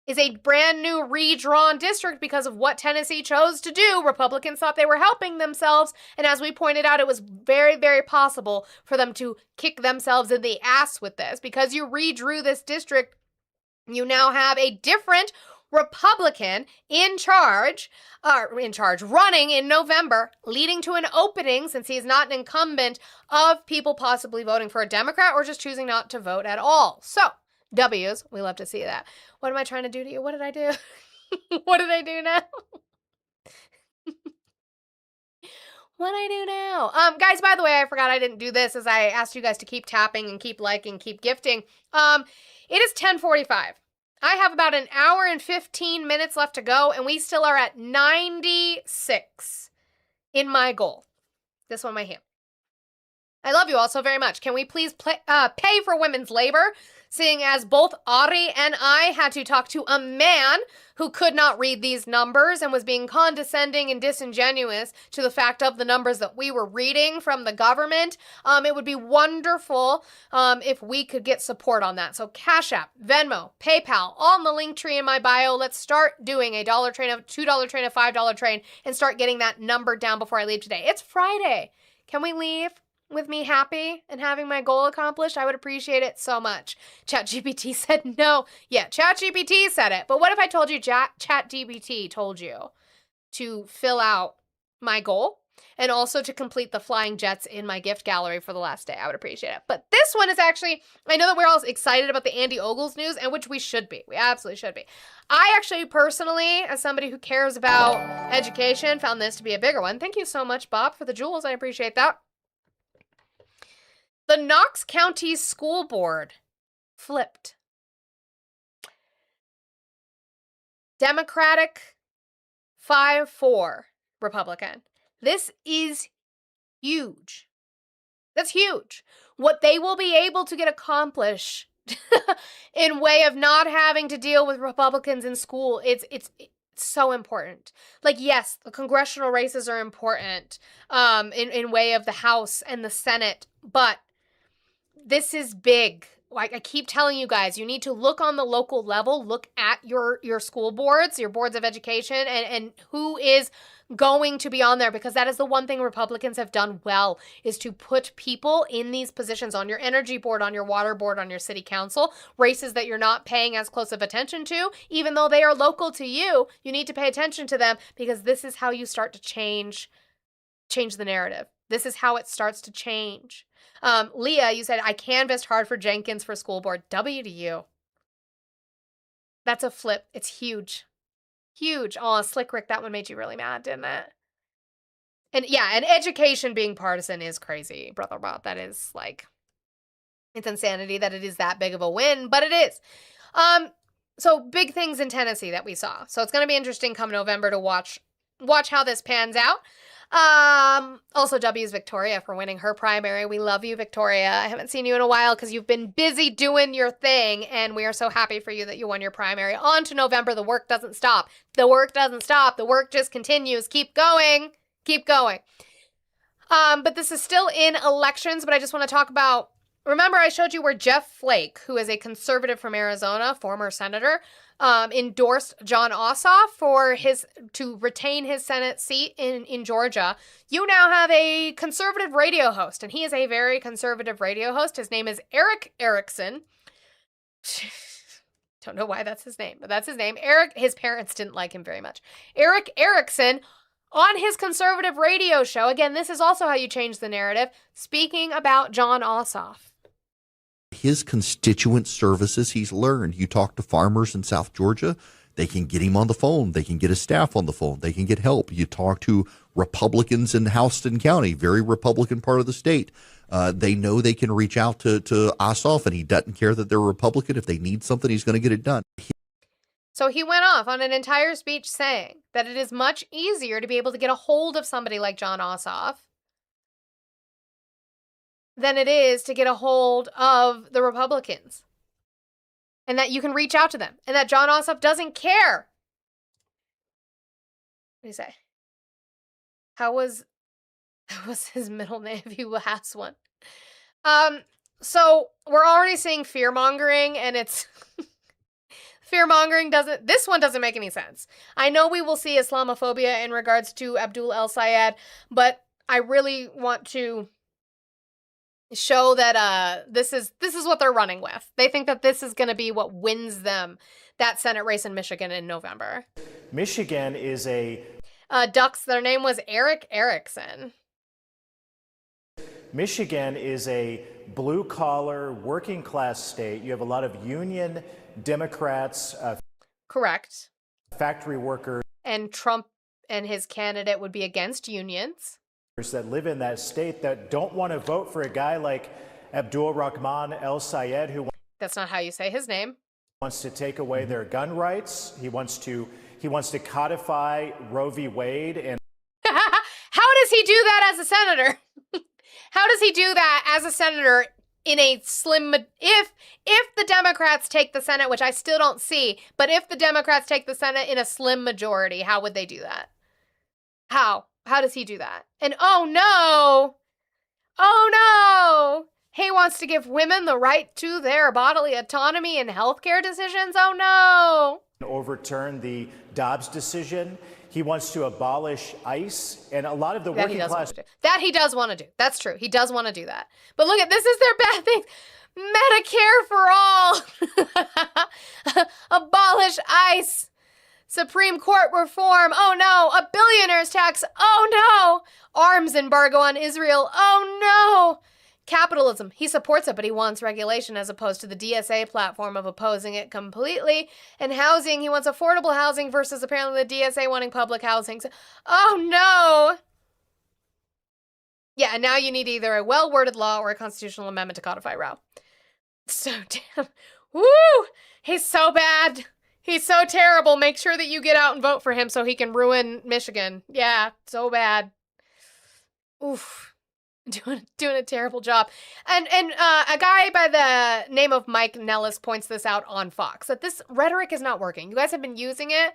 Speaker 1: is a brand new redrawn district because of what Tennessee chose to do. Republicans thought they were helping themselves, and as we pointed out, it was very, very possible for them to kick themselves in the ass with this. Because you redrew this district, you now have a different Republican in charge, running in November, leading to an opening, since he is not an incumbent, of people possibly voting for a Democrat or just choosing not to vote at all. So, W's, we love to see that. What am I trying to do to you? What did I do? What did I do now? What I do now? Guys, by the way, I forgot I didn't do this as I asked you guys to keep tapping and keep liking, keep gifting. It is 10:45. I have about an hour and 15 minutes left to go, and we still are at 96 in my goal. This one right here. I love you all so very much. Can we please pay for women's labor, seeing as both Ari and I had to talk to a man who could not read these numbers and was being condescending and disingenuous to the fact of the numbers that we were reading from the government. It would be wonderful if we could get support on that. So Cash App, Venmo, PayPal, all in the link tree in my bio. Let's start doing a $1 train, a $2 train, a $5 train, and start getting that number down before I leave today. It's Friday. Can we leave with me happy and having my goal accomplished? I would appreciate it so much. ChatGPT said no. Yeah, ChatGPT said it. But what if I told you ChatGPT told you to fill out my goal and also to complete the flying jets in my gift gallery for the last day? I would appreciate it. But this one is actually, I know that we're all excited about the Andy Ogles news, and which we should be. We absolutely should be. I actually personally, as somebody who cares about education, found this to be a bigger one. Thank you so much, Bob, for the jewels. I appreciate that. The Knox County School Board flipped. Democratic 5-4 Republican. This is huge. That's huge. What they will be able to get accomplished in way of not having to deal with Republicans in school, it's so important. Like, yes, the congressional races are important in way of the House and the Senate, but this is big. Like I keep telling you guys, you need to look on the local level, look at your school boards, your boards of education, and who is going to be on there, because that is the one thing Republicans have done well, is to put people in these positions on your energy board, on your water board, on your city council, races that you're not paying as close of attention to, even though they are local to you. You need to pay attention to them, because this is how you start to change the narrative. This is how it starts to change. Leah, you said, I canvassed hard for Jenkins for school board. W to you. That's a flip. It's huge. Huge. Oh, Slick Rick, that one made you really mad, didn't it? And yeah, and education being partisan is crazy, Brother Bob. That is like, it's insanity that it is that big of a win, but it is. So big things in Tennessee that we saw. So it's going to be interesting come November to watch how this pans out. Also W's Victoria for winning her primary. We love you, Victoria. I haven't seen you in a while because you've been busy doing your thing, and we are so happy for you that you won your primary. On to November. The work doesn't stop. The work doesn't stop. The work just continues. Keep going. Keep going. But this is still in elections, but I just want to talk about, remember I showed you where Jeff Flake, who is a conservative from Arizona, former senator, endorsed Jon Ossoff to retain his Senate seat in Georgia. You now have a conservative radio host, and he is a very conservative radio host. His name is Eric Erickson. Don't know why that's his name, but that's his name. Eric, his parents didn't like him very much. Eric Erickson on his conservative radio show. Again, this is also how you change the narrative, speaking about Jon Ossoff.
Speaker 5: His constituent services he's learned. You talk to farmers in South Georgia, they can get him on the phone. They can get his staff on the phone. They can get help. You talk to Republicans in Houston County, very Republican part of the state. They know they can reach out to Ossoff, and he doesn't care that they're Republican. If they need something, he's going to get it done.
Speaker 1: So he went off on an entire speech saying that it is much easier to be able to get a hold of somebody like Jon Ossoff than it is to get a hold of the Republicans. And that you can reach out to them. And that Jon Ossoff doesn't care do you say? How was his middle name if he has one? So we're already seeing fear mongering, and it's fear mongering this one doesn't make any sense. I know we will see Islamophobia in regards to Abdul El Sayed, but I really want to show that this is what they're running with. They think that this is going to be what wins them that Senate race in Michigan in November.
Speaker 6: Michigan is a
Speaker 1: Ducks, their name was Eric Erickson.
Speaker 6: Michigan is a blue-collar, working-class state. You have a lot of union Democrats,
Speaker 1: correct,
Speaker 6: factory workers,
Speaker 1: and Trump and his candidate would be against unions
Speaker 6: that live in that state that don't want to vote for a guy like Abdul Rahman El Sayed, who
Speaker 1: that's not how you say his name,
Speaker 6: wants to take away their gun rights. He wants to codify Roe v. Wade. And
Speaker 1: how does he do that as a senator? How does he do that as a senator in a slim, if the Democrats take the Senate, which I still don't see, but if the Democrats take the Senate in a slim majority, how would they do that? How does he do that? And oh no, he wants to give women the right to their bodily autonomy in healthcare decisions. Oh no.
Speaker 6: Overturn the Dobbs decision. He wants to abolish ICE, and a lot of the working class.
Speaker 1: That he does want to do. That's true. He does want to do that. But look at this is their bad thing. Medicare for all. Abolish ICE. Supreme Court reform. Oh no. A billionaire's tax. Oh no. Arms embargo on Israel. Oh no. Capitalism. He supports it, but he wants regulation as opposed to the DSA platform of opposing it completely. And housing, he wants affordable housing versus apparently the DSA wanting public housing. So, oh no. Yeah, and now you need either a well-worded law or a constitutional amendment to codify Roe. So damn. Woo! He's so bad. He's so terrible. Make sure that you get out and vote for him so he can ruin Michigan. Yeah, so bad. Oof. Doing a terrible job. And a guy by the name of Mike Nellis points this out on Fox, that this rhetoric is not working. You guys have been using it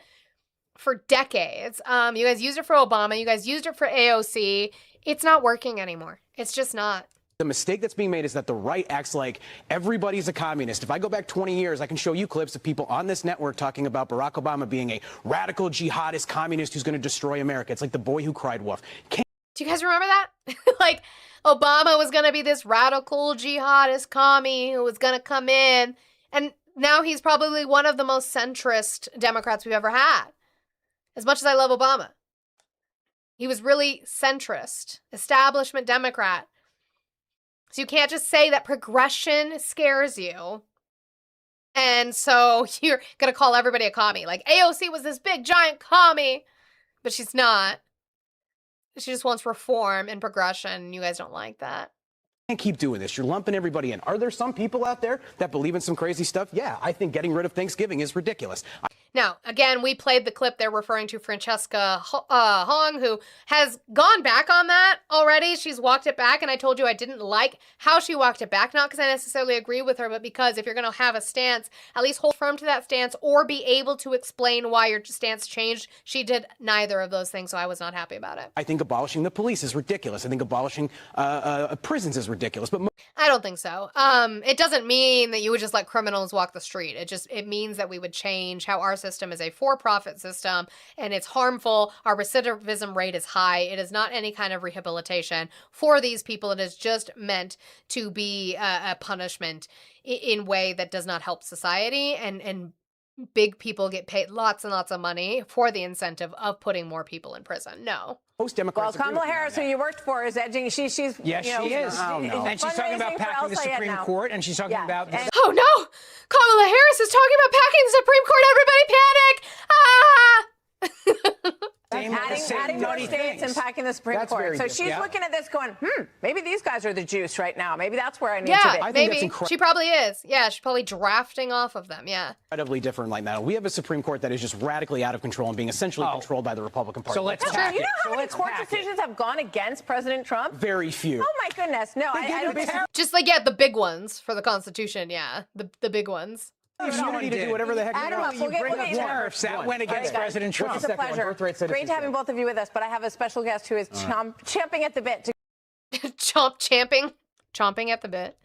Speaker 1: for decades. You guys used it for Obama. You guys used it for AOC. It's not working anymore. It's just not.
Speaker 21: The mistake that's being made is that the right acts like everybody's a communist. If I go back 20 years, I can show you clips of people on this network talking about Barack Obama being a radical jihadist communist who's going to destroy America. It's like the boy who cried wolf.
Speaker 1: Do you guys remember that? Like, Obama was going to be this radical jihadist commie who was going to come in. And now he's probably one of the most centrist Democrats we've ever had. As much as I love Obama. He was really centrist, establishment Democrat. So you can't just say that progression scares you. And so you're going to call everybody a commie. Like, AOC was this big, giant commie. But she's not. She just wants reform and progression. You guys don't like that.
Speaker 21: Can't keep doing this. You're lumping everybody in. Are there some people out there that believe in some crazy stuff? Yeah, I think getting rid of Thanksgiving is ridiculous.
Speaker 1: Now, again, we played the clip they're referring to Francesca Hong, who has gone back on that already. She's walked it back, and I told you I didn't like how she walked it back. Not because I necessarily agree with her, but because if you're going to have a stance, at least hold firm to that stance or be able to explain why your stance changed. She did neither of those things, so I was not happy about it.
Speaker 21: I think abolishing the police is ridiculous. I think abolishing prisons is ridiculous. But
Speaker 1: I don't think so. It doesn't mean that you would just let criminals walk the street. It means that we would change how our system is a for-profit system, and it's harmful. Our recidivism rate is high. It is not any kind of rehabilitation for these people. It is just meant to be a punishment in a way that does not help society, and big people get paid lots and lots of money for the incentive of putting more people in prison. No.
Speaker 21: Most Democrats.
Speaker 10: Well, Kamala Harris, who you worked for, is edging. She's
Speaker 21: yes, she is.
Speaker 23: And she's talking about packing the Supreme Court, and she's talking about.
Speaker 1: Oh no! Kamala Harris is talking about packing the Supreme Court. Everybody panic! Ah!
Speaker 10: Adding more states and packing the Supreme Court. So she's looking at this going, maybe these guys are the juice right now. Maybe that's where I need to be.
Speaker 1: Yeah, maybe. She probably is. Yeah, she's probably drafting off of them. Yeah.
Speaker 21: Incredibly different like that. We have a Supreme Court that is just radically out of control and being essentially controlled by the Republican Party.
Speaker 23: So let's
Speaker 10: pack it. You know how many court decisions have gone against President Trump?
Speaker 21: Very few.
Speaker 10: Oh my goodness. No, I don't think
Speaker 1: just like, the big ones for the Constitution. Yeah, the big ones.
Speaker 23: immunity to do whatever the heck you
Speaker 10: Adam,
Speaker 23: want.
Speaker 10: we'll get-
Speaker 23: bring
Speaker 10: we'll
Speaker 23: up
Speaker 10: get-
Speaker 23: tariffs that went against President Trump.
Speaker 10: It's a pleasure. Great to having both of you with us, but I have a special guest who is champing at the bit to
Speaker 1: chomping at the bit.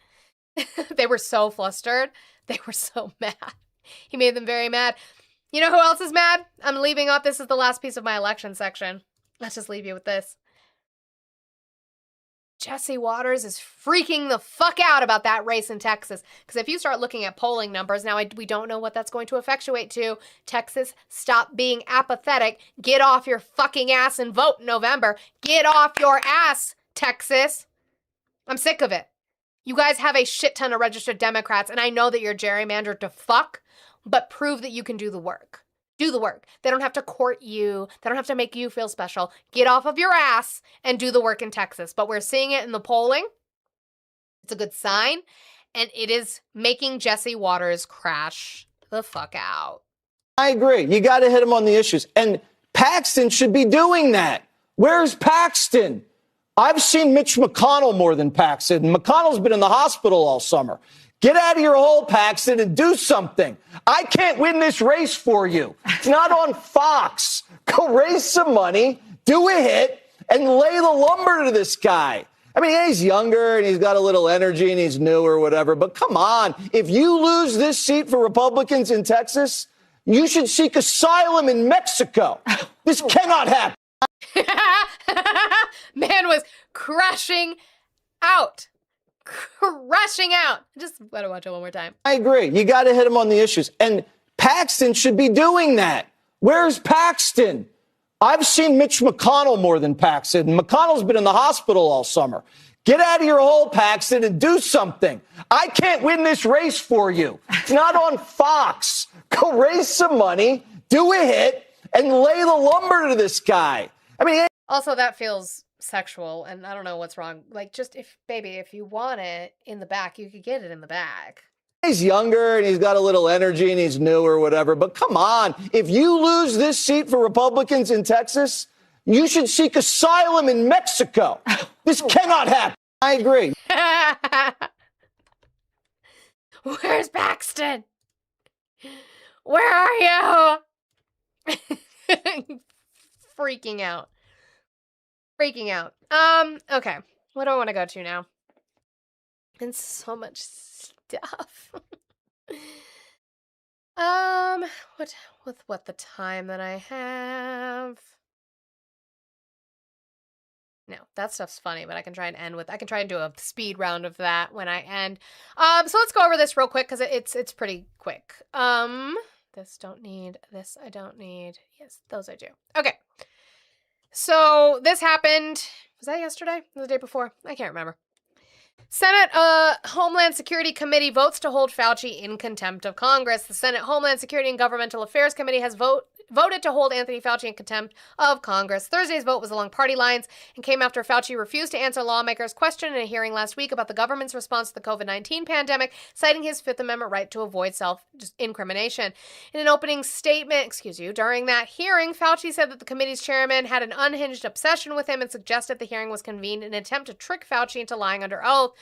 Speaker 1: They were so flustered. They were so mad. He made them very mad. You know who else is mad? I'm leaving off. This is the last piece of my election section. Let's just leave you with this. Jesse Waters is freaking the fuck out about that race in Texas. Because if you start looking at polling numbers, now we don't know what that's going to effectuate to. Texas, stop being apathetic. Get off your fucking ass and vote in November. Get off your ass, Texas. I'm sick of it. You guys have a shit ton of registered Democrats, and I know that you're gerrymandered to fuck, but prove that you can do the work. Do the work. They don't have to court you. They don't have to make you feel special. Get off of your ass and do the work in Texas. But we're seeing it in the polling. It's a good sign. And it is making Jesse Waters crash the fuck out.
Speaker 8: I agree. You got to hit him on the issues. And Paxton should be doing that. Where's Paxton? I've seen Mitch McConnell more than Paxton. McConnell's been in the hospital all summer. Get out of your hole, Paxton, and do something. I can't win this race for you. It's not on Fox. Go raise some money, do a hit, and lay the lumber to this guy. I mean, yeah, he's younger and he's got a little energy and he's new or whatever, but come on. If you lose this seat for Republicans in Texas, you should seek asylum in Mexico. This cannot happen.
Speaker 1: Man was crashing out. Crashing out. Just gotta watch it one more time.
Speaker 8: I agree. You got to hit him on the issues. And Paxton should be doing that. Where's Paxton? I've seen Mitch McConnell more than Paxton. McConnell's been in the hospital all summer. Get out of your hole, Paxton, and do something. I can't win this race for you. It's not on Fox. Go raise some money, do a hit, and lay the lumber to this guy. I mean,
Speaker 1: also, that feels sexual, and I don't know what's wrong. Like, just if you want it in the back, you could get it in the back.
Speaker 8: he's younger and he's got a little energy and he's new or whatever. But come on, if you lose this seat for Republicans in Texas, you should seek asylum in Mexico. This cannot happen. I agree.
Speaker 1: Where's Paxton? Where are you? Freaking out. Okay. What do I want to go to now? And so much stuff. What the time that I have. No, that stuff's funny, but I can try and do a speed round of that when I end. So let's go over this real quick because it's pretty quick. This don't need, this I don't need. Yes, those I do. Okay. So this happened, was that yesterday? Or the day before? I can't remember. Senate Homeland Security Committee votes to hold Fauci in contempt of Congress. The Senate Homeland Security and Governmental Affairs Committee has voted to hold Anthony Fauci in contempt of Congress. Thursday's vote was along party lines and came after Fauci refused to answer lawmakers' question in a hearing last week about the government's response to the COVID-19 pandemic, citing his Fifth Amendment right to avoid self-incrimination. In an opening statement, during that hearing, Fauci said that the committee's chairman had an unhinged obsession with him and suggested the hearing was convened in an attempt to trick Fauci into lying under oath.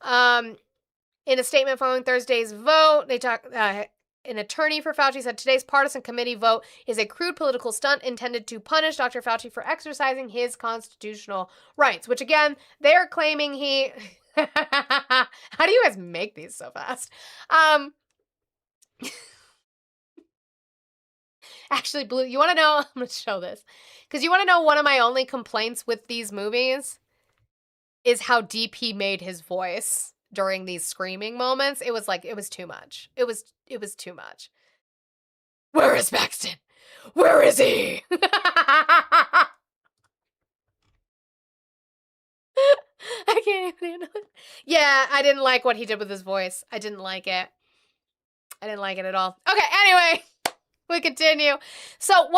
Speaker 1: In a statement following Thursday's vote, an attorney for Fauci said today's partisan committee vote is a crude political stunt intended to punish Dr. Fauci for exercising his constitutional rights, which again, they're claiming he... How do you guys make these so fast? Actually, Blue, you want to know? I'm going to show this. Because you want to know one of my only complaints with these movies is how deep he made his voice during these screaming moments. It was too much. It was too much. Where is Paxton? Where is he? I can't even handle it. Yeah, I didn't like what he did with his voice. I didn't like it. I didn't like it at all. Okay, anyway, we continue. So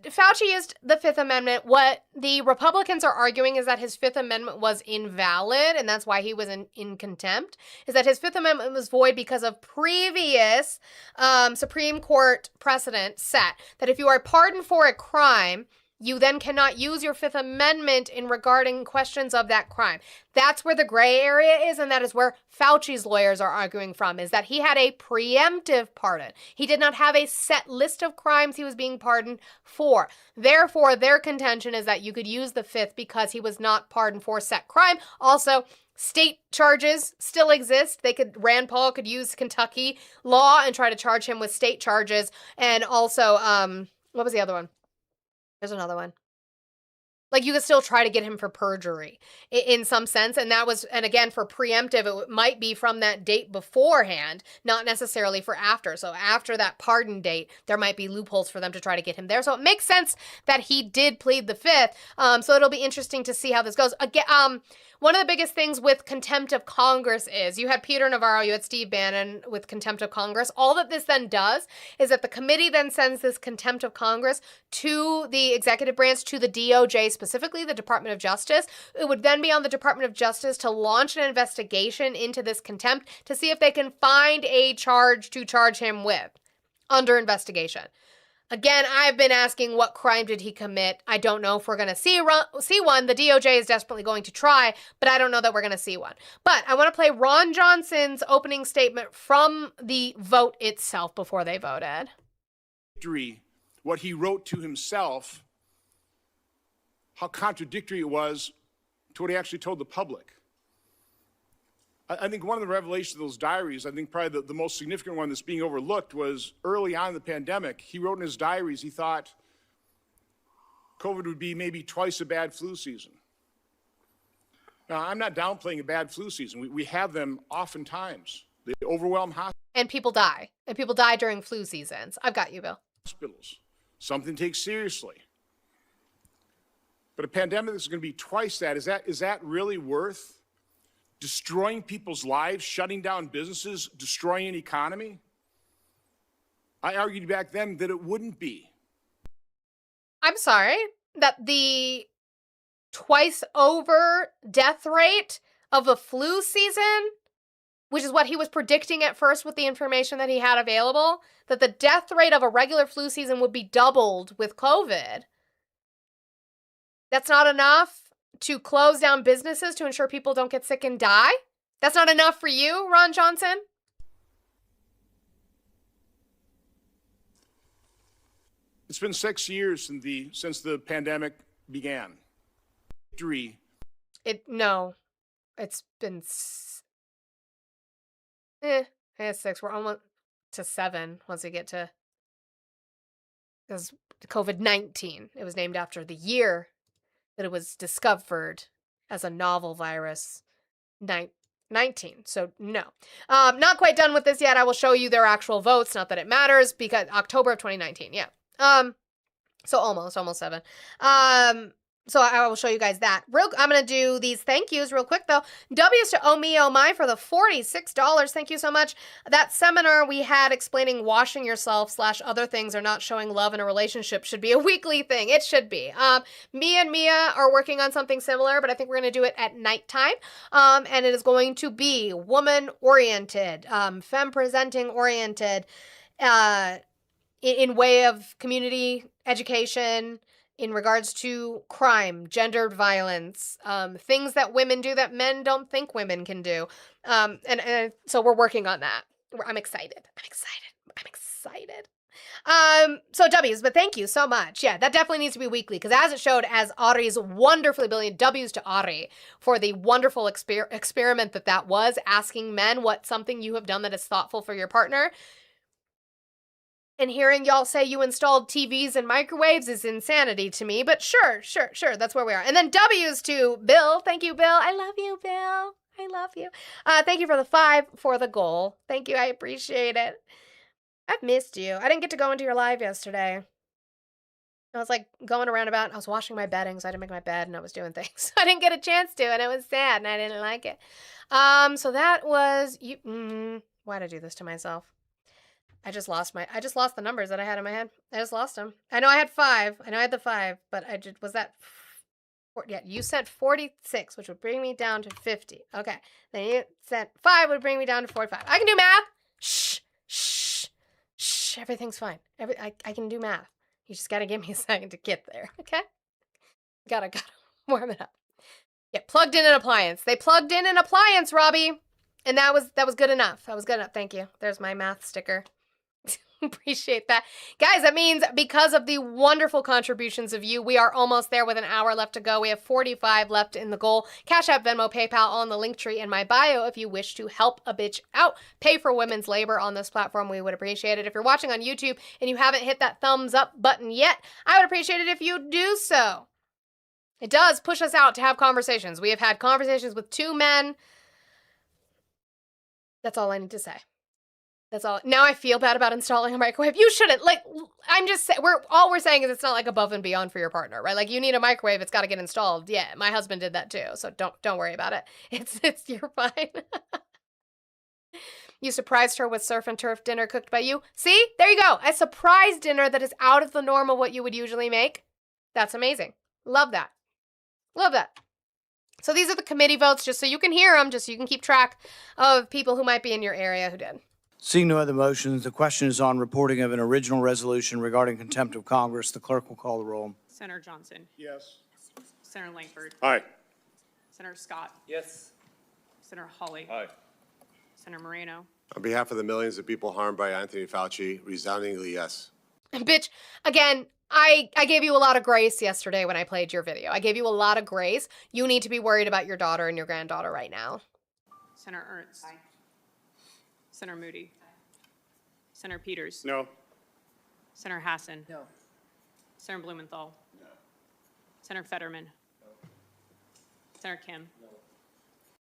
Speaker 1: Fauci used the Fifth Amendment. What the Republicans are arguing is that his Fifth Amendment was invalid, and that's why he was in contempt, is that his Fifth Amendment was void because of previous Supreme Court precedent set that if you are pardoned for a crime, you then cannot use your Fifth Amendment in regarding questions of that crime. That's where the gray area is, and that is where Fauci's lawyers are arguing from, is that he had a preemptive pardon. He did not have a set list of crimes he was being pardoned for. Therefore, their contention is that you could use the Fifth because he was not pardoned for set crime. Also, state charges still exist. Rand Paul could use Kentucky law and try to charge him with state charges. And also, what was the other one? There's another one. Like, you could still try to get him for perjury in some sense. And again, for preemptive, it might be from that date beforehand, not necessarily for after. So after that pardon date, there might be loopholes for them to try to get him there. So it makes sense that he did plead the Fifth. So it'll be interesting to see how this goes. Again, one of the biggest things with contempt of Congress is you had Peter Navarro, you had Steve Bannon with contempt of Congress. All that this then does is that the committee then sends this contempt of Congress to the executive branch, to the DOJ, specifically the Department of Justice. It would then be on the Department of Justice to launch an investigation into this contempt to see if they can find a charge to charge him with under investigation. Again, I've been asking, what crime did he commit? I don't know if we're going to see one. The DOJ is desperately going to try, but I don't know that we're going to see one. But I want to play Ron Johnson's opening statement from the vote itself before they voted.
Speaker 9: What he wrote to himself, how contradictory it was to what he actually told the public. I think one of the revelations of those diaries, I think probably the most significant one that's being overlooked, was early on in the pandemic. He wrote in his diaries, he thought COVID would be maybe twice a bad flu season. Now, I'm not downplaying a bad flu season. We have them oftentimes. They overwhelm hospitals.
Speaker 1: And people die. And people die during flu seasons. I've got you, Bill.
Speaker 9: Something to take seriously. But a pandemic that's going to be twice that, is that really worth destroying people's lives, shutting down businesses, destroying an economy? I argued back then that it wouldn't be.
Speaker 1: I'm sorry, that the twice over death rate of a flu season, which is what he was predicting at first with the information that he had available, that the death rate of a regular flu season would be doubled with COVID. That's not enough to close down businesses to ensure people don't get sick and die? That's not enough for you, Ron Johnson?
Speaker 9: It's been 6 years since the pandemic began.
Speaker 1: No, it's been it's 6. We're almost to 7 once we get to, because COVID-19, it was named after the year that it was discovered as a novel virus, 19. So no, not quite done with this yet. I will show you their actual votes. Not that it matters, because October of 2019. Yeah. So almost 7. So I will show you guys that. I'm going to do these thank yous real quick, though. W's to Oh Me Oh My for the $46. Thank you so much. That seminar we had explaining washing yourself / other things are not showing love in a relationship should be a weekly thing. It should be. Me and Mia are working on something similar, but I think we're going to do it at nighttime. And it is going to be woman-oriented, femme-presenting oriented, in way of community education, in regards to crime, gendered violence, things that women do that men don't think women can do. And so we're working on that. I'm excited. So W's, but thank you so much. Yeah, that definitely needs to be weekly, because as it showed, as Audrey's wonderfully brilliant, W's to Audrey for the wonderful experiment that was, asking men what something you have done that is thoughtful for your partner. And hearing y'all say you installed TVs and microwaves is insanity to me, but sure, that's where we are. And then W's to Bill. Thank you, Bill. I love you, Bill. I love you. Thank you for the 5 for the goal. Thank you. I appreciate it. I've missed you. I didn't get to go into your live yesterday. I was like going around about, I was washing my bedding, so I didn't make my bed, and I was doing things. So I didn't get a chance to, and it was sad, and I didn't like it. So that was you. Why'd I do this to myself? I just lost the numbers that I had in my head. I just lost them. I know I had 5. I know I had the 5, but was that, yeah, you sent 46, which would bring me down to 50. Okay. Then you sent 5, would bring me down to 45. I can do math. Shh. Everything's fine. I can do math. You just gotta give me a second to get there, okay? Gotta warm it up. Yeah, plugged in an appliance. They plugged in an appliance, Robbie. And that was good enough. That was good enough. Thank you. There's my math sticker. Appreciate that. Guys, that means because of the wonderful contributions of you, we are almost there with an hour left to go. We have 45 left in the goal. Cash App, Venmo, PayPal, all in the link tree in my bio if you wish to help a bitch out. Pay for women's labor on this platform. We would appreciate it. If you're watching on YouTube and you haven't hit that thumbs up button yet, I would appreciate it if you do so. It does push us out to have conversations. We have had conversations with 2 men. That's all I need to say. That's all. Now I feel bad about installing a microwave. You shouldn't. Like, I'm just saying, all we're saying is it's not like above and beyond for your partner, right? Like, you need a microwave, it's got to get installed. Yeah, my husband did that too, so don't worry about it. You're fine. You surprised her with surf and turf dinner cooked by you. See? There you go. A surprise dinner that is out of the norm of what you would usually make. That's amazing. Love that. Love that. So these are the committee votes, just so you can hear them, just so you can keep track of people who might be in your area who did.
Speaker 3: Seeing no other motions, the question is on reporting of an original resolution regarding contempt of Congress. The clerk will call the roll.
Speaker 11: Senator Johnson.
Speaker 9: Yes.
Speaker 11: Senator Langford.
Speaker 9: Aye.
Speaker 11: Senator Scott.
Speaker 23: Yes.
Speaker 11: Senator Hawley.
Speaker 23: Aye.
Speaker 11: Senator Moreno.
Speaker 12: On behalf of the millions of people harmed by Anthony Fauci, resoundingly yes.
Speaker 1: And bitch, again, I gave you a lot of grace yesterday when I played your video. I gave you a lot of grace. You need to be worried about your daughter and your granddaughter right now.
Speaker 11: Senator Ernst. Aye. Senator Moody. Senator Peters.
Speaker 9: No.
Speaker 11: Senator Hassan.
Speaker 23: No.
Speaker 11: Senator Blumenthal. No. Senator Fetterman. No. Senator Kim. No.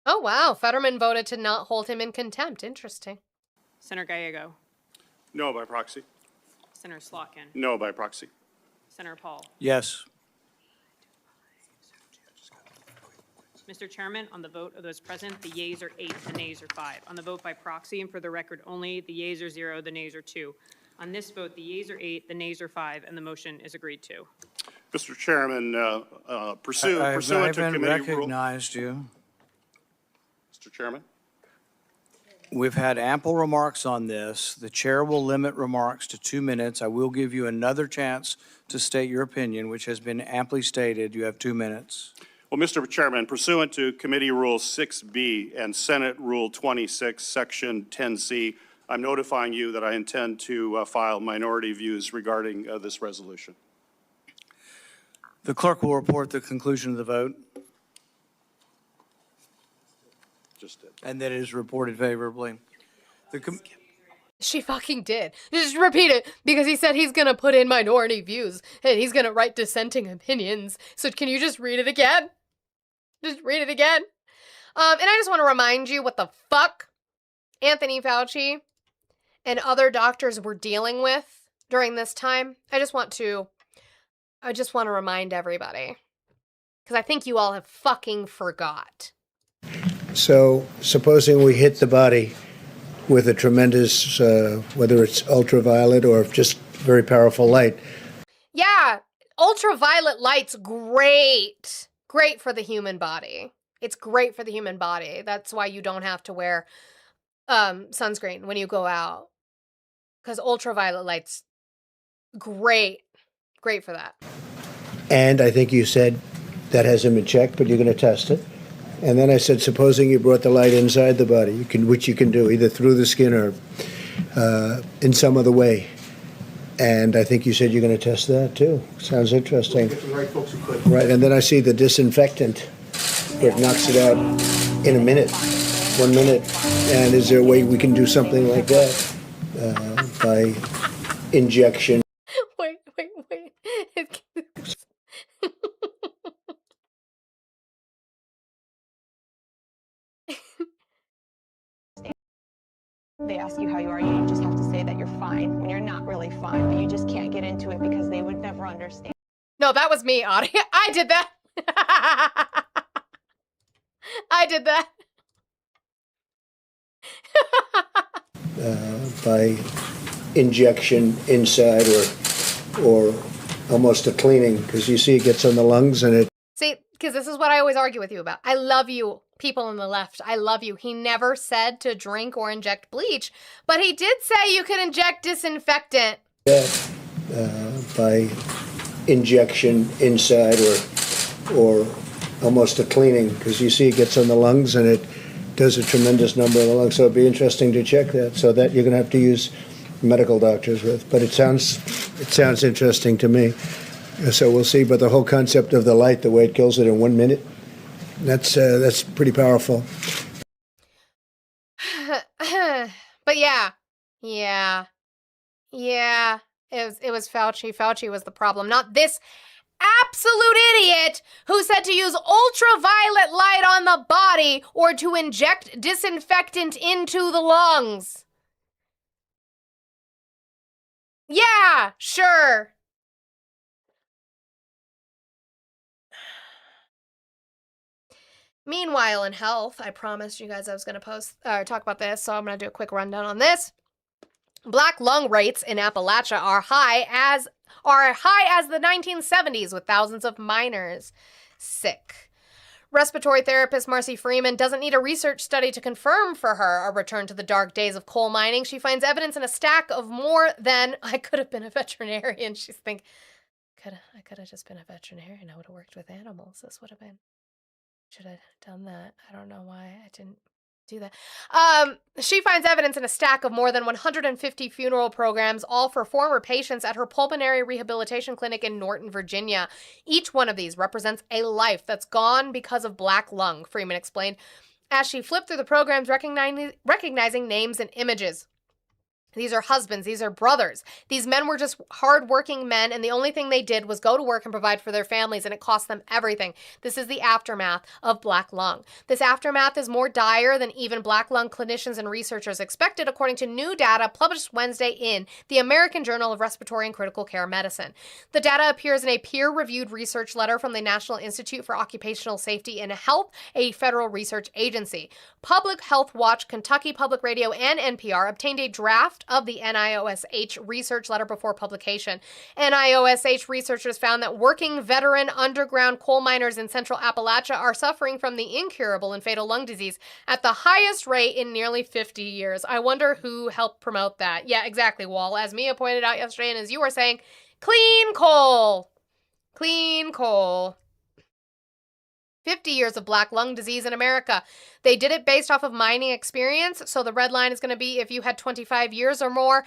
Speaker 1: Oh, wow. Fetterman voted to not hold him in contempt. Interesting.
Speaker 11: Senator Gallego.
Speaker 9: No by proxy.
Speaker 11: Senator Slotkin.
Speaker 9: No by proxy.
Speaker 11: Senator Paul.
Speaker 3: Yes.
Speaker 11: Mr. Chairman, on the vote of those present, the yeas are 8, the nays are 5. On the vote by proxy, and for the record only, the yeas are 0, the nays are 2. On this vote, the yeas are 8, the nays are 5, and the motion is agreed to.
Speaker 9: Mr. Chairman,
Speaker 3: I
Speaker 9: pursuant to
Speaker 3: haven't
Speaker 9: committee rule.
Speaker 3: recognized you.
Speaker 9: Mr. Chairman.
Speaker 3: We've had ample remarks on this. The chair will limit remarks to 2 minutes. I will give you another chance to state your opinion, which has been amply stated. You have 2 minutes.
Speaker 9: Well, Mr. Chairman, pursuant to Committee Rule 6B and Senate Rule 26, Section 10C, I'm notifying you that I intend to file minority views regarding this resolution.
Speaker 3: The clerk will report the conclusion of the vote.
Speaker 9: Just did.
Speaker 3: And that it is reported favorably.
Speaker 1: She fucking did. Just repeat it, because he said he's going to put in minority views and he's going to write dissenting opinions. So can you just read it again? Just read it again. And I just want to remind you what the fuck Anthony Fauci and other doctors were dealing with during this time. I just want to remind everybody, because I think you all have fucking forgot.
Speaker 4: So supposing we hit the body with a tremendous, whether it's ultraviolet or just very powerful light.
Speaker 1: Yeah, ultraviolet light's great. Great for the human body. It's great for the human body. That's why you don't have to wear sunscreen when you go out. Because ultraviolet light's great. Great for that.
Speaker 4: And I think you said that hasn't been checked, but you're going to test it. And then I said, supposing you brought the light inside the body, which you can do either through the skin or in some other way. And I think you said you're going to test that too. Sounds interesting.
Speaker 9: Get the right folks who could.
Speaker 4: Right, and then I see the disinfectant. It knocks it out in a minute, 1 minute. And is there a way we can do something like that by injection?
Speaker 1: Wait.
Speaker 24: They ask you how you are, you just have to say that you're fine when you're not really fine, but you just can't get into it because they would never understand.
Speaker 1: No, that was me, Audie. I did that. I did that.
Speaker 4: By injection inside or almost a cleaning, because you see it gets on the lungs and it.
Speaker 1: See, because this is what I always argue with you about. I love you, people on the left. I love you. He never said to drink or inject bleach, but he did say you could inject disinfectant.
Speaker 4: Yeah. by injection inside or almost a cleaning, because you see it gets on the lungs and it does a tremendous number of the lungs. So it'd be interesting to check that. So that you're going to have to use medical doctors with. But it sounds interesting to me. So we'll see. But the whole concept of the light, the way it kills it in 1 minute, that's pretty powerful.
Speaker 1: But yeah. It was Fauci. Fauci was the problem, not this absolute idiot who said to use ultraviolet light on the body or to inject disinfectant into the lungs. Yeah, sure. Meanwhile, in health, I promised you guys I was going to talk about this, so I'm going to do a quick rundown on this. Black lung rates in Appalachia are high as the 1970s, with thousands of miners sick. Respiratory therapist Marcy Freeman doesn't need a research study to confirm for her a return to the dark days of coal mining. She finds evidence in a stack of more than I could have been a veterinarian. She's thinking, I could have just been a veterinarian. I would have worked with animals. This would have been. Should have done that. I don't know why I didn't do that. She finds evidence in a stack of more than 150 funeral programs, all for former patients at her pulmonary rehabilitation clinic in Norton, Virginia. Each one of these represents a life that's gone because of black lung, Freeman explained, as she flipped through the programs, recognizing names and images. These are husbands. These are brothers. These men were just hardworking men, and the only thing they did was go to work and provide for their families, and it cost them everything. This is the aftermath of black lung. This aftermath is more dire than even black lung clinicians and researchers expected, according to new data published Wednesday in the American Journal of Respiratory and Critical Care Medicine. The data appears in a peer-reviewed research letter from the National Institute for Occupational Safety and Health, a federal research agency. Public Health Watch, Kentucky Public Radio, and NPR obtained a draft of the NIOSH research letter before publication. NIOSH researchers found that working veteran underground coal miners in central Appalachia are suffering from the incurable and fatal lung disease at the highest rate in nearly 50 years. I wonder who helped promote that. Yeah, exactly, Wall. As Mia pointed out yesterday, and as you were saying, clean coal. Clean coal. 50 years of black lung disease in America. They did it based off of mining experience. So the red line is going to be if you had 25 years or more.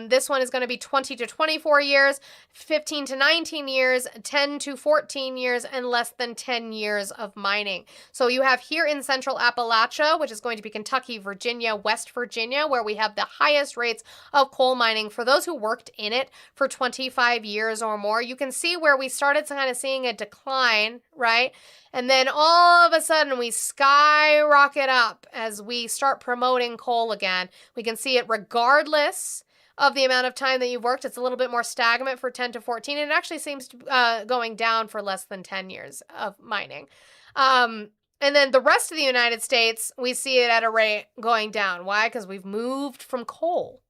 Speaker 1: This one is going to be 20 to 24 years, 15 to 19 years, 10 to 14 years, and less than 10 years of mining. So you have here in central Appalachia, which is going to be Kentucky, Virginia, West Virginia, where we have the highest rates of coal mining. For those who worked in it for 25 years or more, you can see where we started kind of seeing a decline, right? And then all of a sudden we skyrocket up as we start promoting coal again. We can see it regardless of the amount of time that you've worked. It's a little bit more stagnant for 10 to 14. And it actually seems to going down for less than 10 years of mining. And then the rest of the United States, we see it at a rate going down. Why? Because we've moved from coal.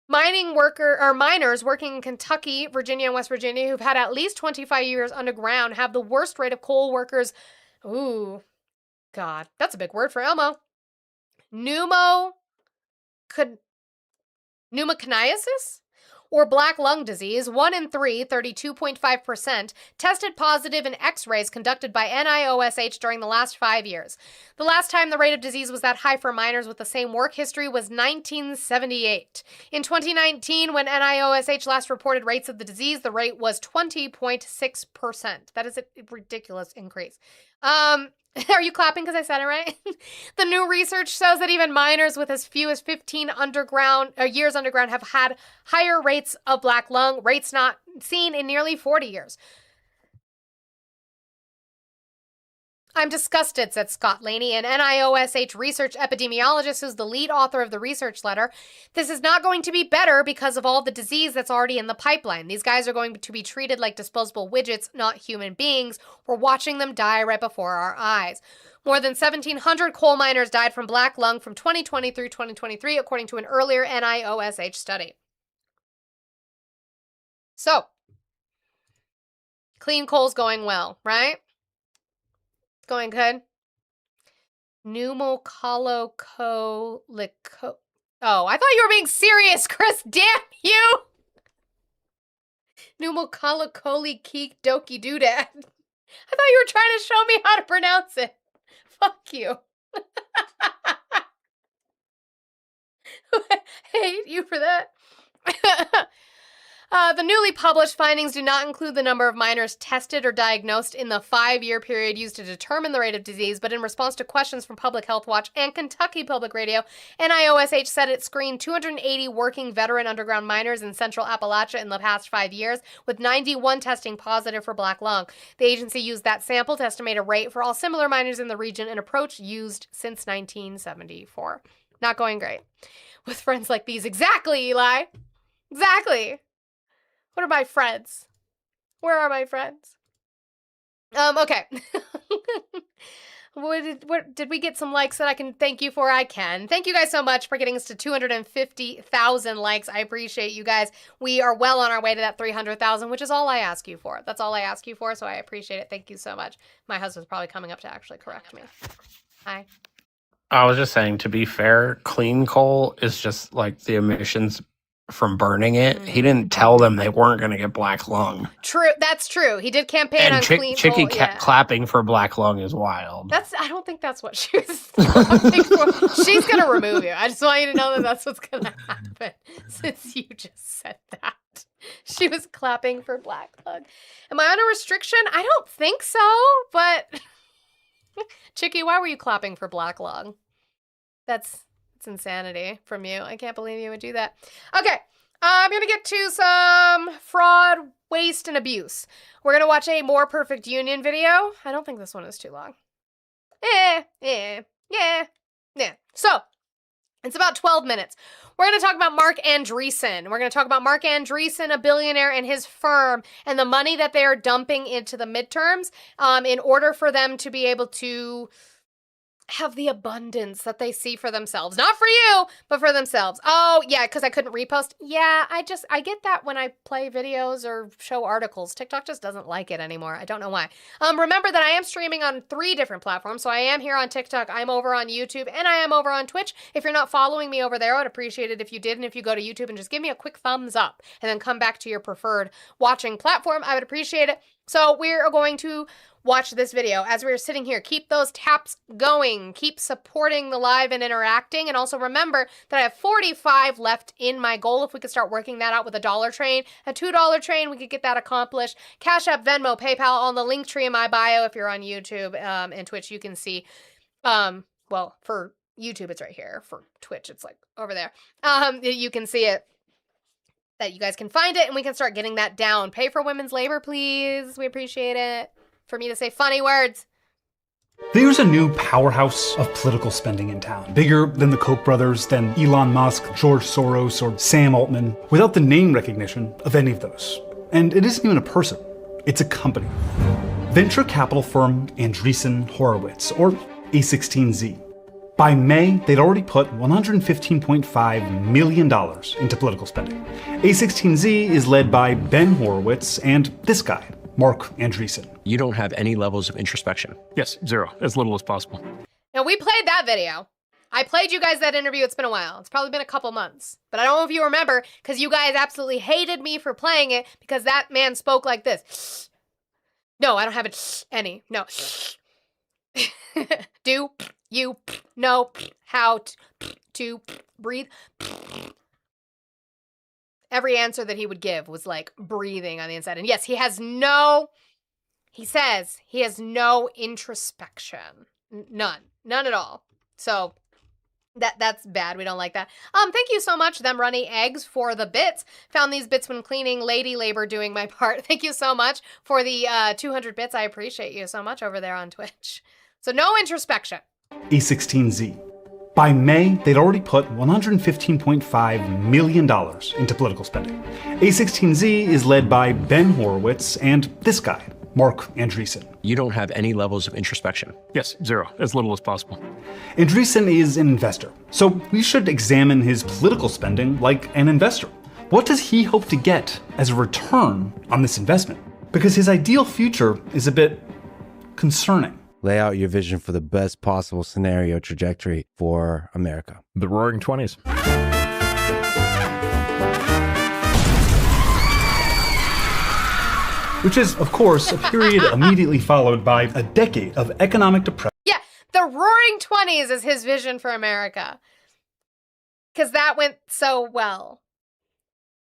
Speaker 1: Miners working in Kentucky, Virginia, and West Virginia who've had at least 25 years underground have the worst rate of coal workers. Ooh, God, that's a big word for Elmo. Pneumoconiasis? Or black lung disease. 1 in 3, 32.5%, tested positive in x-rays conducted by NIOSH during the last 5 years. The last time the rate of disease was that high for miners with the same work history was 1978. In 2019, when NIOSH last reported rates of the disease, the rate was 20.6%. That is a ridiculous increase. Are you clapping because I said it right? The new research shows that even miners with as few as 15 years underground have had higher rates of black lung, rates not seen in nearly 40 years. I'm disgusted, said Scott Laney, an NIOSH research epidemiologist who's the lead author of the research letter. This is not going to be better because of all the disease that's already in the pipeline. These guys are going to be treated like disposable widgets, not human beings. We're watching them die right before our eyes. More than 1,700 coal miners died from black lung from 2020 through 2023, according to an earlier NIOSH study. So, clean coal's going well, right? Going good. Oh, I thought you were being serious, Chris. Damn you! Numokalakoli Keek Doki Doodad. I thought you were trying to show me how to pronounce it. Fuck you. Hate you for that. The newly published findings do not include the number of minors tested or diagnosed in the 5-year period used to determine the rate of disease, but in response to questions from Public Health Watch and Kentucky Public Radio, NIOSH said it screened 280 working veteran underground miners in central Appalachia in the past 5 years, with 91 testing positive for black lung. The agency used that sample to estimate a rate for all similar miners in the region, an approach used since 1974. Not going great. With friends like these. Exactly, Eli. Exactly. What are my friends? Where are my friends? Okay. What did we get some likes that I can thank you for? I can. Thank you guys so much for getting us to 250,000 likes. I appreciate you guys. We are well on our way to that 300,000, which is all I ask you for. That's all I ask you for, so I appreciate it. Thank you so much. My husband's probably coming up to actually correct me. Hi.
Speaker 7: I was just saying, to be fair, clean coal is just like the emissions from burning it. He didn't tell them they weren't going to get black lung.
Speaker 1: True, that's true. He did campaign on clean
Speaker 7: Chicky
Speaker 1: coal. Yeah.
Speaker 7: clapping for black lung is wild.
Speaker 1: I don't think that's what she was clapping for. She's gonna remove you. I just want you to know that that's what's gonna happen. Since you just said that, she was clapping for black lung. Am I on a restriction? I don't think so. But Chicky, why were you clapping for black lung? That's insanity from you. I can't believe you would do that. Okay, I'm gonna get to some fraud, waste, and abuse. We're gonna watch a More Perfect Union video. I don't think this one is too long. Yeah. So, it's about 12 minutes. We're going to talk about Mark Andreessen. We're going to talk about Mark Andreessen, a billionaire, and his firm, and the money that they are dumping into the midterms in order for them to be able to have the abundance that they see for themselves. Not for you, but for themselves. Oh, yeah, because I couldn't repost. Yeah, I get that when I play videos or show articles. TikTok just doesn't like it anymore. I don't know why. Remember that I am streaming on 3 different platforms. So I am here on TikTok, I'm over on YouTube, and I am over on Twitch. If you're not following me over there, I would appreciate it if you did. And if you go to YouTube and just give me a quick thumbs up and then come back to your preferred watching platform, I would appreciate it. So we're going to watch this video as we're sitting here. Keep those taps going. Keep supporting the live and interacting. And also remember that I have 45 left in my goal. If we could start working that out with a $1 train, a $2 train, we could get that accomplished. Cash App, Venmo, PayPal on the link tree in my bio. If you're on YouTube and Twitch, you can see, well, for YouTube, it's right here. For Twitch, it's like over there. You can see it. That you guys can find it and we can start getting that down. Pay for women's labor, please. We appreciate it. For me to say funny words.
Speaker 14: There's a new powerhouse of political spending in town. Bigger than the Koch brothers, than Elon Musk, George Soros, or Sam Altman, without the name recognition of any of those. And it isn't even a person. It's a company. Venture capital firm Andreessen Horowitz, or A16Z. By May, they'd already put $115.5 million into political spending. A16Z is led by Ben Horowitz and this guy, Mark Andreessen.
Speaker 15: You don't have any levels of introspection.
Speaker 14: Yes, 0, as little as possible.
Speaker 1: Now, we played that video. I played you guys that interview. It's been a while. It's probably been a couple months. But I don't know if you remember, because you guys absolutely hated me for playing it, because that man spoke like this. No, I don't have it any. No. Do you know how to breathe? Every answer that he would give was like breathing on the inside. And yes, he says he has no introspection. None at all. So that's bad. We don't like that. Thank you so much, Them Runny Eggs, for the bits. Found these bits when cleaning. Lady labor doing my part. Thank you so much for the 200 bits. I appreciate you so much over there on Twitch. So no introspection.
Speaker 14: A16Z. By May, they'd already put $115.5 million into political spending. A16Z is led by Ben Horowitz and this guy, Mark Andreessen.
Speaker 15: You don't have any levels of introspection.
Speaker 14: Yes, 0, as little as possible. Andreessen is an investor, so we should examine his political spending like an investor. What does he hope to get as a return on this investment? Because his ideal future is a bit concerning.
Speaker 16: Lay out your vision for the best possible scenario trajectory for America.
Speaker 25: The Roaring 20s.
Speaker 14: which is, of course, a period immediately followed by a decade of economic depression.
Speaker 1: Yeah, the Roaring 20s is his vision for America. Because that went so well.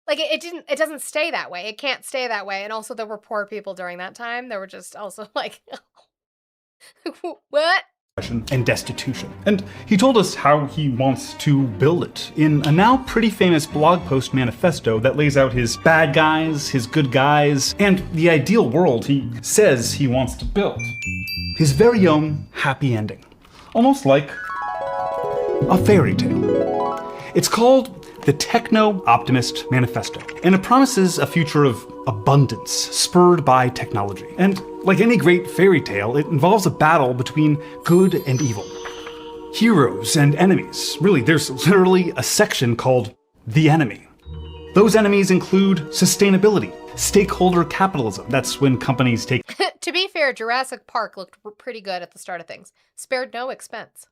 Speaker 1: Like, it doesn't stay that way. It can't stay that way. And also, there were poor people during that time. There were just also like, what?
Speaker 14: And destitution. And he told us how he wants to build it in a now pretty famous blog post manifesto that lays out his bad guys, his good guys, and the ideal world he says he wants to build. His very own happy ending. Almost like a fairy tale. It's called the Techno-Optimist Manifesto, and it promises a future of abundance spurred by technology. And like any great fairy tale, it involves a battle between good and evil. Heroes and enemies. Really, there's literally a section called The Enemy. Those enemies include sustainability, stakeholder capitalism. That's when companies take...
Speaker 1: To be fair, Jurassic Park looked pretty good at the start of things. Spared no expense.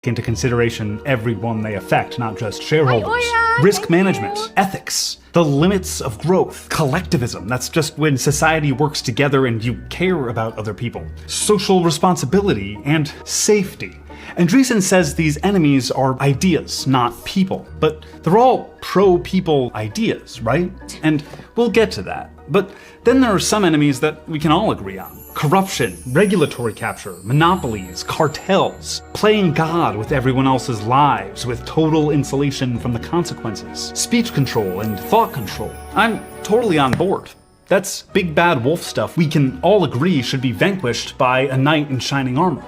Speaker 14: Into consideration everyone they affect, not just shareholders. Risk management, ethics, the limits of growth, collectivism, that's just when society works together and you care about other people. Social responsibility and safety. Andreessen says these enemies are ideas, not people, but they're all pro-people ideas, right? And we'll get to that. But then there are some enemies that we can all agree on. Corruption, regulatory capture, monopolies, cartels, playing God with everyone else's lives with total insulation from the consequences, speech control and thought control. I'm totally on board. That's big bad wolf stuff we can all agree should be vanquished by a knight in shining armor.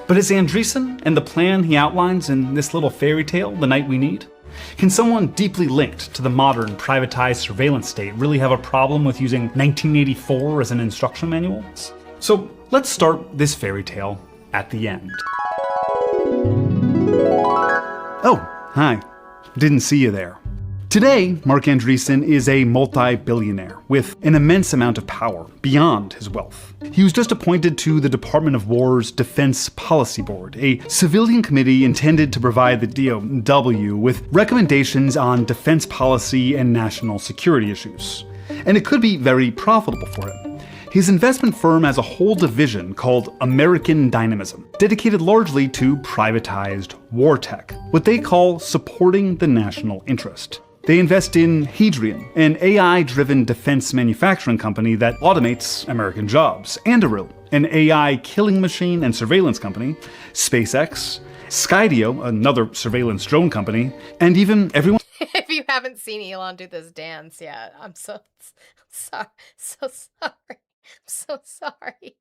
Speaker 14: But is Andreessen and the plan he outlines in this little fairy tale the knight we need? Can someone deeply linked to the modern privatized surveillance state really have a problem with using 1984 as an instruction manual? So let's start this fairy tale at the end. Oh, hi. Didn't see you there. Today, Marc Andreessen is a multi-billionaire with an immense amount of power beyond his wealth. He was just appointed to the Department of War's Defense Policy Board, a civilian committee intended to provide the DOW with recommendations on defense policy and national security issues. And it could be very profitable for him. His investment firm has a whole division called American Dynamism, dedicated largely to privatized war tech, what they call supporting the national interest. They invest in Hadrian, an AI-driven defense manufacturing company that automates American jobs, Anduril, an AI killing machine and surveillance company, SpaceX, Skydio, another surveillance drone company, and even everyone...
Speaker 1: If you haven't seen Elon do this dance yet, I'm so sorry. I'm so sorry.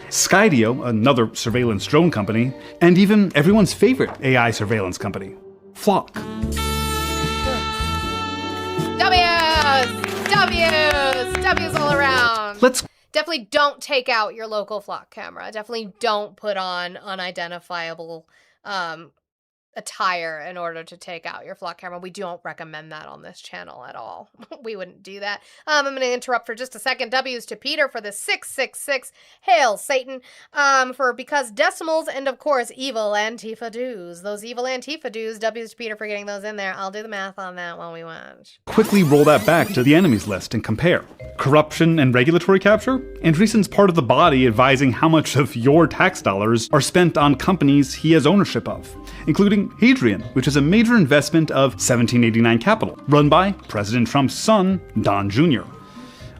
Speaker 14: Skydio, another surveillance drone company, and even everyone's favorite AI surveillance company, Flock.
Speaker 1: W's all around.
Speaker 14: Let's
Speaker 1: definitely don't take out your local Flock camera. Definitely don't put on unidentifiable attire in order to take out your Flock camera. We don't recommend that on this channel at all. We wouldn't do that. I'm going to interrupt for just a second. W's to Peter for the 666. Hail Satan. For because decimals and of course evil Antifa dues. Those evil Antifa dues. W's to Peter for getting those in there. I'll do the math on that while we watch.
Speaker 14: quickly roll that back to the enemies list and compare. Corruption and regulatory capture? Andreessen's part of the body advising how much of your tax dollars are spent on companies he has ownership of, including Hadrian, which is a major investment of 1789 Capital, run by President Trump's son, Don Jr.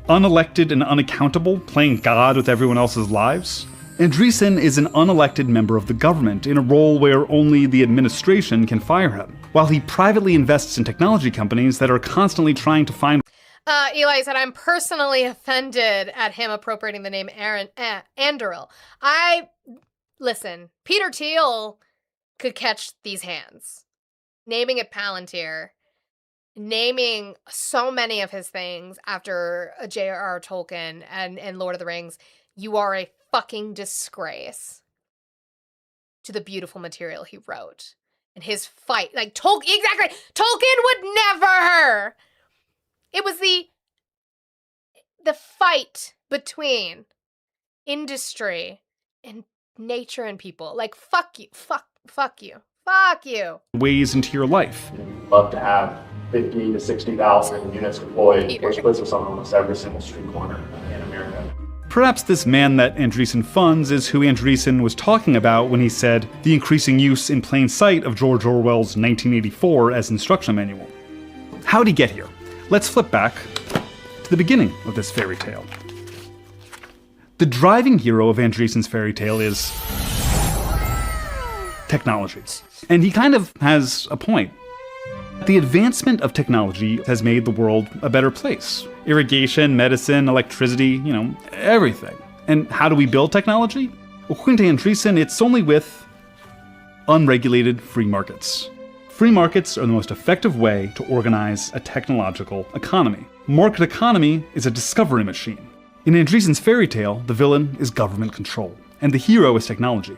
Speaker 14: Unelected and unaccountable, playing God with everyone else's lives? Andreessen is an unelected member of the government in a role where only the administration can fire him, while he privately invests in technology companies that are constantly trying to find...
Speaker 1: Eli said, I'm personally offended at him appropriating the name Anduril. Listen, Peter Thiel could catch these hands. Naming it Palantir, naming so many of his things after J.R.R. Tolkien and Lord of the Rings, you are a fucking disgrace to the beautiful material he wrote. And his fight, like exactly, Tolkien would never. It was the fight between industry and nature and people. Like, fuck you, fuck you.
Speaker 14: ways into your life.
Speaker 16: Love to have 50 to 60,000 units deployed, which puts us on almost every single street corner in America.
Speaker 14: Perhaps this man that Andreessen funds is who Andreessen was talking about when he said the increasing use in plain sight of George Orwell's 1984 as instruction manual. How'd he get here? Let's flip back to the beginning of this fairy tale. The driving hero of Andreessen's fairy tale is technology. And he kind of has a point. The advancement of technology has made the world a better place. Irrigation, medicine, electricity, everything. And how do we build technology? According to Andreessen, it's only with unregulated free markets. Free markets are the most effective way to organize a technological economy. Market economy is a discovery machine. In Andreessen's fairy tale, the villain is government control, and the hero is technology.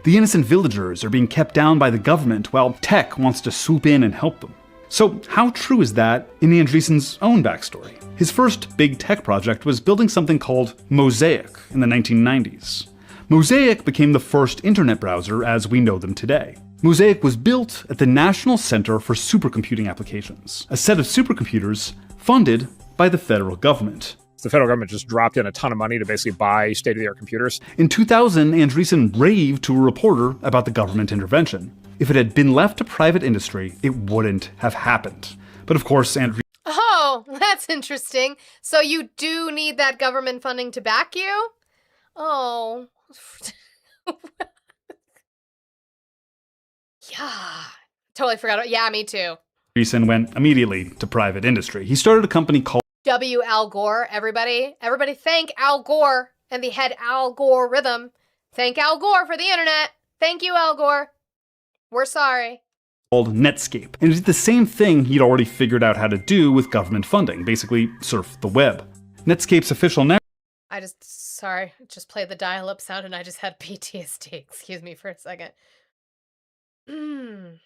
Speaker 14: The innocent villagers are being kept down by the government while tech wants to swoop in and help them. So how true is that in Andreessen's own backstory? His first big tech project was building something called Mosaic in the 1990s. Mosaic became the first internet browser as we know them today. Mosaic was built at the National Center for Supercomputing Applications, a set of supercomputers funded by the federal government.
Speaker 16: The federal government just dropped in a ton of money to basically buy state-of-the-art computers.
Speaker 14: In 2000, Andreessen raved to a reporter about the government intervention. If it had been left to private industry, it wouldn't have happened. But of course, Andreessen...
Speaker 1: Oh, that's interesting. So you do need that government funding to back you? Oh. Yeah. Totally forgot. Yeah, me too.
Speaker 14: Andreessen went immediately to private industry. He started a company called
Speaker 1: W. Al Gore, everybody. Everybody thank Al Gore and the head algorithm. Thank Al Gore for the internet. Thank you, Al Gore. We're sorry.
Speaker 14: Called Netscape. And it did the same thing he'd already figured out how to do with government funding, basically surf the web. Netscape's official narrative...
Speaker 1: Sorry, just played the dial-up sound and I just had PTSD. Excuse me for a second. Woo!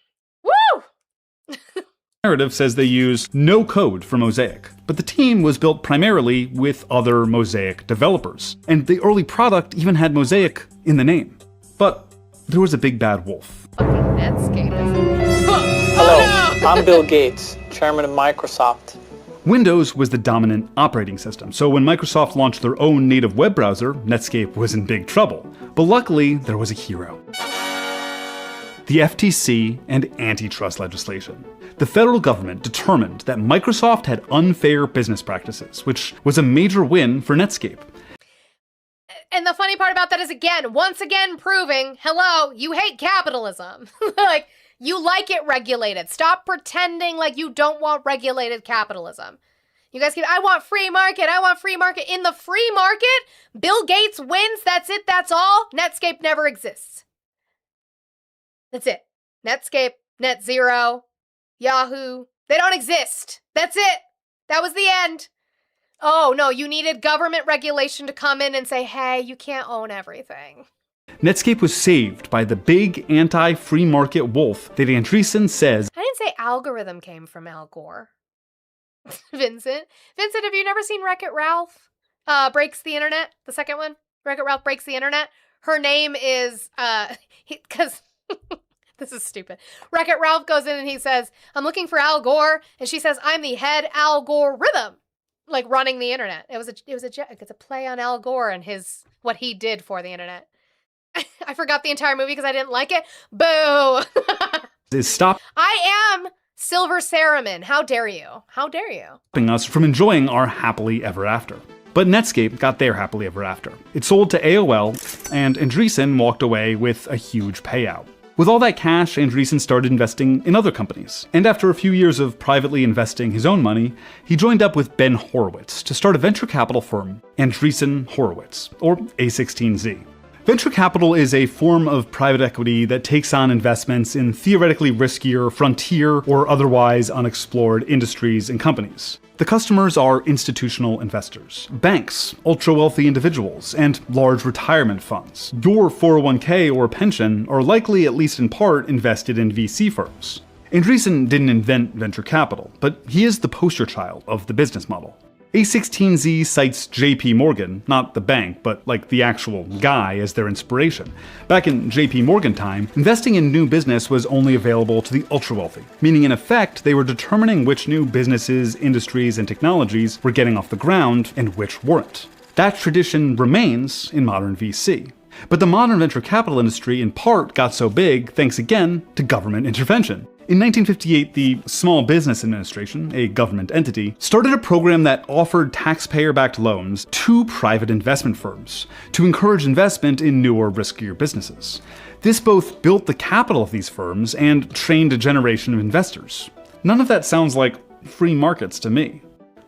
Speaker 14: Narrative says they use no code for Mosaic, but the team was built primarily with other Mosaic developers, and the early product even had Mosaic in the name. But there was a big bad wolf.
Speaker 1: Fucking Netscape is...
Speaker 18: Hello, I'm Bill Gates, chairman of Microsoft.
Speaker 14: Windows was the dominant operating system, so when Microsoft launched their own native web browser, Netscape was in big trouble. But luckily, there was a hero. The FTC and antitrust legislation. The federal government determined that Microsoft had unfair business practices, which was a major win for Netscape.
Speaker 1: And the funny part about that is, once again proving, hello, you hate capitalism. Like, you like it regulated. Stop pretending like you don't want regulated capitalism. You guys I want free market. I want free market. In the free market, Bill Gates wins. That's it. That's all. Netscape never exists. That's it. Netscape, NetZero, Yahoo, they don't exist. That's it. That was the end. Oh, no, you needed government regulation to come in and say, hey, you can't own everything.
Speaker 14: Netscape was saved by the big anti-free market wolf that Andreessen says...
Speaker 1: I didn't say algorithm came from Al Gore. Vincent, have you never seen Wreck-It Ralph? Breaks the Internet, the second one? Wreck-It Ralph Breaks the Internet? Her name is, because... This is stupid. Wreck-It Ralph goes in and he says, I'm looking for Al Gore. And she says, I'm the head algorithm. Like running the internet. It was a joke. It's a play on Al Gore and what he did for the internet. I forgot the entire movie because I didn't like it. Boo!
Speaker 14: Stop.
Speaker 1: I am Silver Saraman. How dare you? How dare you?
Speaker 14: Stopping us from enjoying our happily ever after. But Netscape got their happily ever after. It sold to AOL, and Andreessen walked away with a huge payout. With all that cash, Andreessen started investing in other companies. And after a few years of privately investing his own money, he joined up with Ben Horowitz to start a venture capital firm, Andreessen Horowitz, or A16Z. Venture capital is a form of private equity that takes on investments in theoretically riskier, frontier, or otherwise unexplored industries and companies. The customers are institutional investors, banks, ultra-wealthy individuals, and large retirement funds. Your 401k or pension are likely, at least in part, invested in VC firms. Andreessen didn't invent venture capital, but he is the poster child of the business model. A16Z cites JP Morgan, not the bank, but like the actual guy, as their inspiration. Back in JP Morgan time, investing in new business was only available to the ultra-wealthy, meaning in effect they were determining which new businesses, industries, and technologies were getting off the ground and which weren't. That tradition remains in modern VC. But the modern venture capital industry in part got so big thanks again to government intervention. In 1958, the Small Business Administration, a government entity, started a program that offered taxpayer-backed loans to private investment firms to encourage investment in newer, riskier businesses. This both built the capital of these firms and trained a generation of investors. None of that sounds like free markets to me.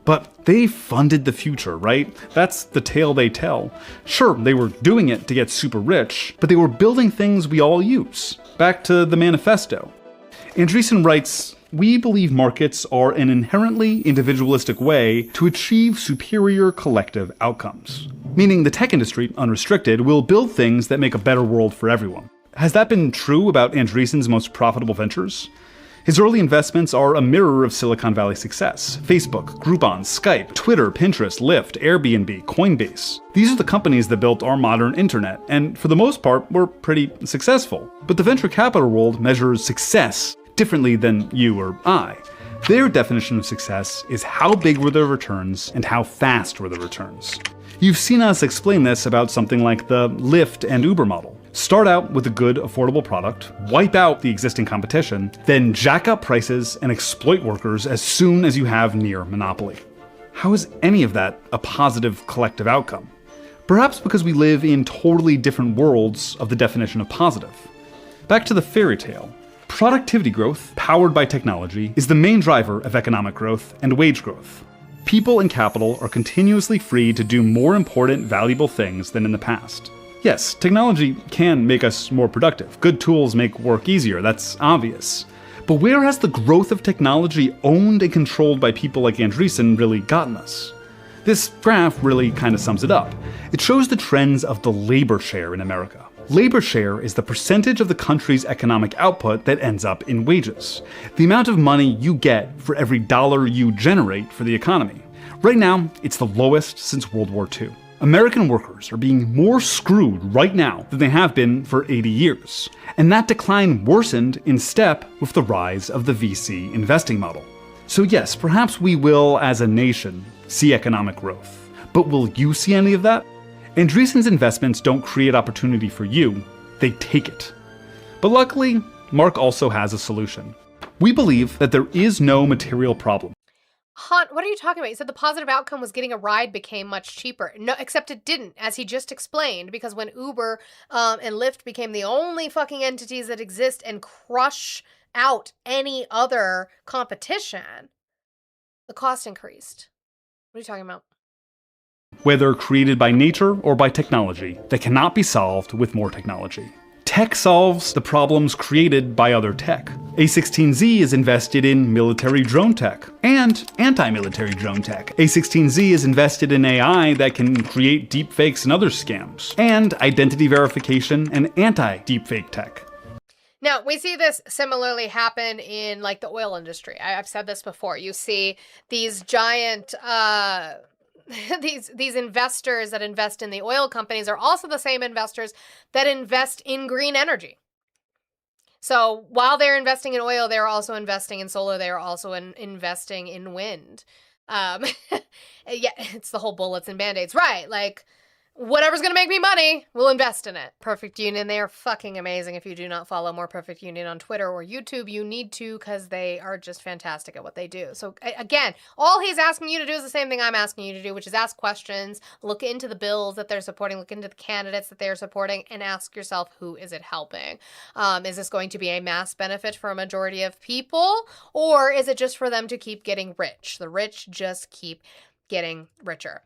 Speaker 14: But they funded the future, right? That's the tale they tell. Sure, they were doing it to get super rich, but they were building things we all use. Back to the manifesto. Andreessen writes, "We believe markets are an inherently individualistic way to achieve superior collective outcomes." Meaning the tech industry, unrestricted, will build things that make a better world for everyone. Has that been true about Andreessen's most profitable ventures? His early investments are a mirror of Silicon Valley success. Facebook, Groupon, Skype, Twitter, Pinterest, Lyft, Airbnb, Coinbase. These are the companies that built our modern internet, and for the most part, were pretty successful. But the venture capital world measures success differently than you or I. Their definition of success is how big were the returns and how fast were the returns. You've seen us explain this about something like the Lyft and Uber model. Start out with a good, affordable product, wipe out the existing competition, then jack up prices and exploit workers as soon as you have near monopoly. How is any of that a positive collective outcome? Perhaps because we live in totally different worlds of the definition of positive. Back to the fairy tale. Productivity growth, powered by technology, is the main driver of economic growth and wage growth. People and capital are continuously free to do more important, valuable things than in the past. Yes, technology can make us more productive. Good tools make work easier, that's obvious. But where has the growth of technology owned and controlled by people like Andreessen really gotten us? This graph really kind of sums it up. It shows the trends of the labor share in America. Labor share is the percentage of the country's economic output that ends up in wages. The amount of money you get for every dollar you generate for the economy. Right now, it's the lowest since World War II. American workers are being more screwed right now than they have been for 80 years. And that decline worsened in step with the rise of the VC investing model. So yes, perhaps we will, as a nation, see economic growth. But will you see any of that? Andreessen's investments don't create opportunity for you, they take it. But luckily, Mark also has a solution. We believe that there is no material problem.
Speaker 1: Hunt, what are you talking about? You said the positive outcome was getting a ride became much cheaper. No, except it didn't, as he just explained, because when Uber and Lyft became the only fucking entities that exist and crush out any other competition, the cost increased. What are you talking about?
Speaker 14: Whether created by nature or by technology, that cannot be solved with more technology. Tech solves the problems created by other tech. A16Z is invested in military drone tech and anti-military drone tech. A16Z is invested in AI that can create deepfakes and other scams, and identity verification and anti-deepfake tech.
Speaker 1: Now, we see this similarly happen in like the oil industry. I've said this before. You see these giant these investors that invest in the oil companies are also the same investors that invest in green energy. So while they're investing in oil, they're also investing in solar. They're also investing in wind. Yeah, it's the whole bullets and band-aids. Right, like, whatever's going to make me money, we'll invest in it. Perfect Union, they are fucking amazing. If you do not follow More Perfect Union on Twitter or YouTube, you need to, because they are just fantastic at what they do. So again, all he's asking you to do is the same thing I'm asking you to do, which is ask questions, look into the bills that they're supporting, look into the candidates that they're supporting, and ask yourself, who is it helping? Is this going to be a mass benefit for a majority of people, or is it just for them to keep getting rich? The rich just keep getting richer.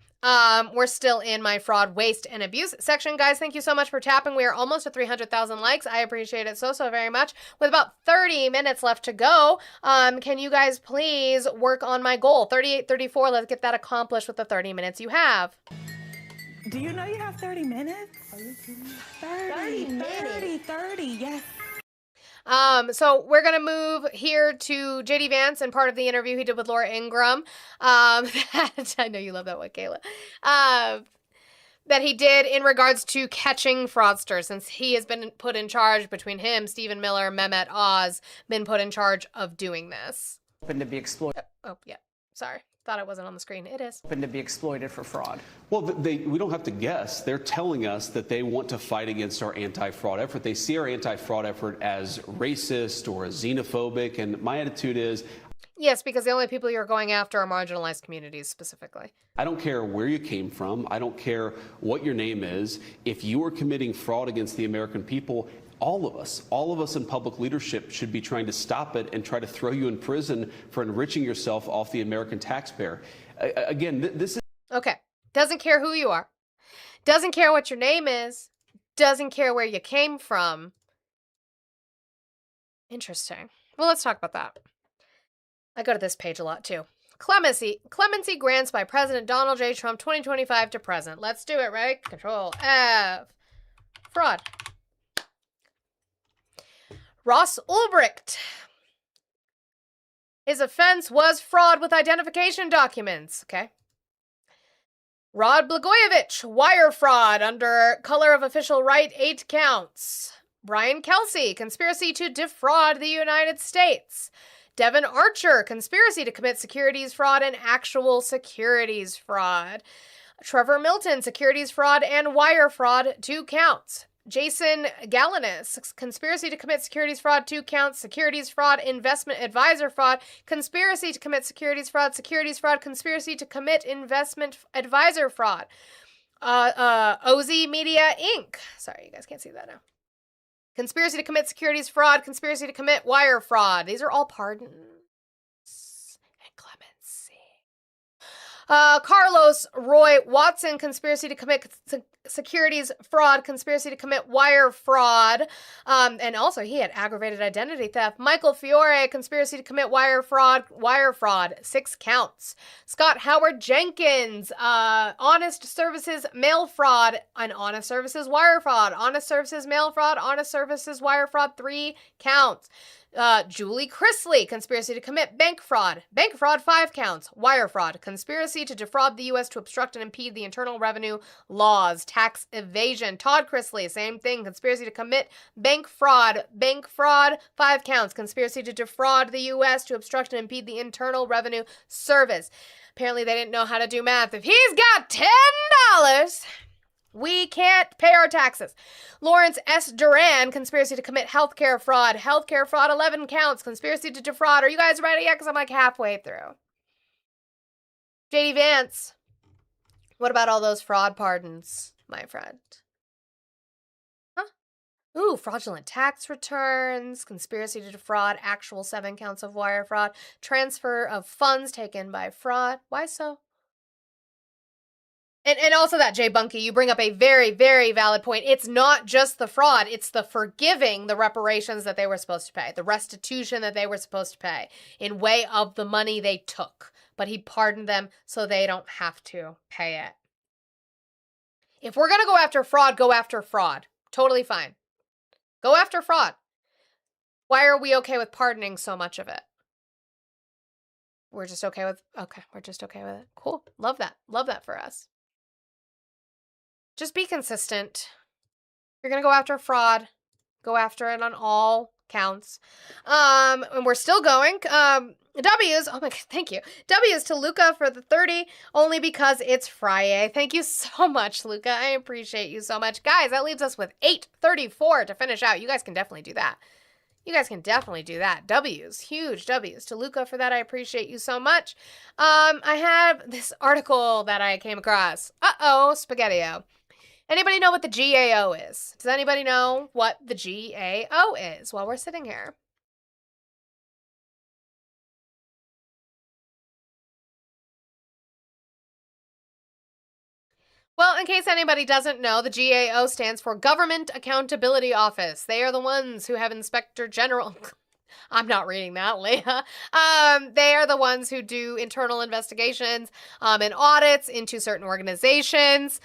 Speaker 1: We're still in my fraud, waste, and abuse section. Guys, thank you so much for tapping. We are almost at 300,000 likes. I appreciate it so very much. With about 30 minutes left to go, can you guys please work on my goal? 38:34, let's get that accomplished with the 30 minutes you have.
Speaker 13: Do you know you have 30 minutes? 30, yes.
Speaker 1: So we're going to move here to JD Vance and part of the interview he did with Laura Ingraham. I know you love that one, Kayla. That he did in regards to catching fraudsters, since he has been put in charge, between him, Stephen Miller, Mehmet Oz, been put in charge of doing this.
Speaker 17: Open to be exploited.
Speaker 1: Oh, yeah. Sorry. thought it wasn't on the screen. It is.
Speaker 17: Open to be exploited for fraud.
Speaker 19: Well, we don't have to guess. They're telling us that they want to fight against our anti-fraud effort. They see our anti-fraud effort as racist or as xenophobic. And my attitude is,
Speaker 1: Yes, because the only people you're going after are marginalized communities specifically.
Speaker 19: I don't care where you came from. I don't care what your name is. If you are committing fraud against the American people, all of us in public leadership should be trying to stop it and try to throw you in prison for enriching yourself off the American taxpayer. Again, this is...
Speaker 1: Okay. Doesn't care who you are. Doesn't care what your name is. Doesn't care where you came from. Interesting. Well, let's talk about that. I go to this page a lot too. Clemency grants by President Donald J. Trump 2025 to present. Let's do it, right? Control F. Fraud. Ross Ulbricht. His offense was fraud with identification documents. Okay. Rod Blagojevich, wire fraud under color of official right, 8 counts. Brian Kelsey, conspiracy to defraud the United States. Devin Archer, conspiracy to commit securities fraud and actual securities fraud. Trevor Milton, securities fraud and wire fraud, 2 counts. Jason Galanis, conspiracy to commit securities fraud, 2 counts. Securities fraud, investment advisor fraud, conspiracy to commit securities fraud, conspiracy to commit investment advisor fraud. OZ Media Inc. Sorry, you guys can't see that now. Conspiracy to commit securities fraud, conspiracy to commit wire fraud. These are all pardons and clemency. Carlos Roy Watson, conspiracy to commit securities fraud, conspiracy to commit wire fraud. And also he had aggravated identity theft. Michael Fiore, conspiracy to commit wire fraud, 6 counts. Scott Howard Jenkins, honest services mail fraud, and honest services wire fraud, honest services mail fraud, honest services wire fraud, 3 counts. Julie Chrisley, conspiracy to commit bank fraud, 5 counts. Wire fraud, conspiracy to defraud the U.S. to obstruct and impede the internal revenue laws, tax evasion. Todd Chrisley, same thing, conspiracy to commit bank fraud, 5 counts. Conspiracy to defraud the U.S. to obstruct and impede the Internal Revenue Service. Apparently they didn't know how to do math. If he's got $10, we can't pay our taxes. Lawrence S. Duran, conspiracy to commit healthcare fraud, 11 counts. Conspiracy to defraud. Are you guys ready yet? Because I'm like halfway through. JD Vance, what about all those fraud pardons, my friend? Huh? Ooh, fraudulent tax returns, conspiracy to defraud, actual 7 counts of wire fraud, transfer of funds taken by fraud. Why so? And also that, Jay Bunky, you bring up a very, very valid point. It's not just the fraud. It's the forgiving the reparations that they were supposed to pay, the restitution that they were supposed to pay in way of the money they took. But he pardoned them so they don't have to pay it. If we're going to go after fraud, go after fraud. Totally fine. Go after fraud. Why are we okay with pardoning so much of it? We're just okay with it. Cool. Love that. Love that for us. Just be consistent. If you're going to go after fraud, go after it on all counts. And we're still going. W's, oh my God, thank you. W's to Luca for the 30, only because it's Friday. Thank you so much, Luca. I appreciate you so much. Guys, that leaves us with 834 to finish out. You guys can definitely do that. W's, huge W's to Luca for that. I appreciate you so much. I have this article that I came across. Spaghetti-O. Anybody know what the GAO is? Does anybody know what the GAO is while we're sitting here? Well, in case anybody doesn't know, the GAO stands for Government Accountability Office. They are the ones who have Inspector General. I'm not reading that, Leah. They are the ones who do internal investigations and audits into certain organizations.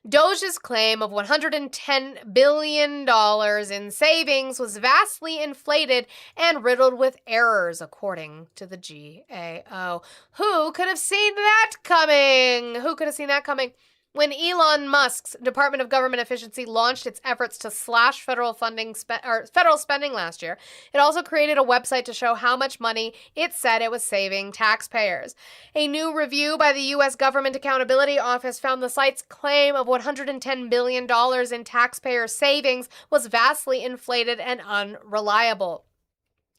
Speaker 1: Doge's claim of $110 billion in savings was vastly inflated and riddled with errors, according to the GAO. Who could have seen that coming? When Elon Musk's Department of Government Efficiency launched its efforts to slash federal spending last year, it also created a website to show how much money it said it was saving taxpayers. A new review by the U.S. Government Accountability Office found the site's claim of $110 billion in taxpayer savings was vastly inflated and unreliable.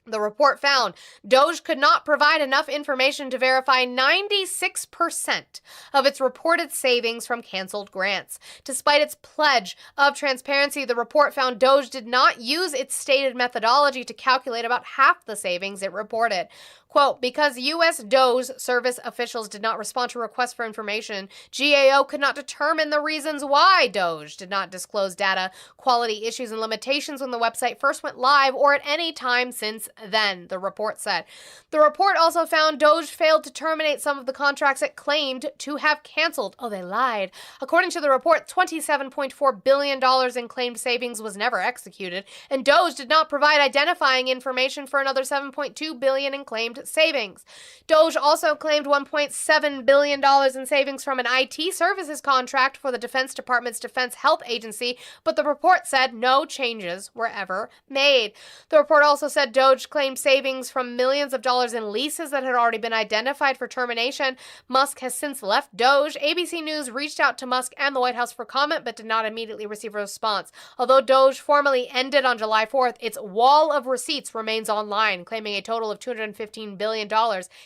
Speaker 1: The report found Doge could not provide enough information to verify 96% of its reported savings from canceled grants. Despite its pledge of transparency, the report found Doge did not use its stated methodology to calculate about half the savings it reported. Quote, because U.S. Doge service officials did not respond to requests for information, GAO could not determine the reasons why Doge did not disclose data, quality issues, and limitations when the website first went live or at any time since then, the report said. The report also found Doge failed to terminate some of the contracts it claimed to have canceled. Oh, they lied. According to the report, $27.4 billion in claimed savings was never executed, and Doge did not provide identifying information for another $7.2 billion in claimed savings. Doge also claimed $1.7 billion in savings from an IT services contract for the Defense Department's Defense Health Agency, but the report said no changes were ever made. The report also said Doge claimed savings from millions of dollars in leases that had already been identified for termination. Musk has since left Doge. ABC News reached out to Musk and the White House for comment, but did not immediately receive a response. Although Doge formally ended on July 4th, its wall of receipts remains online, claiming a total of $215 billion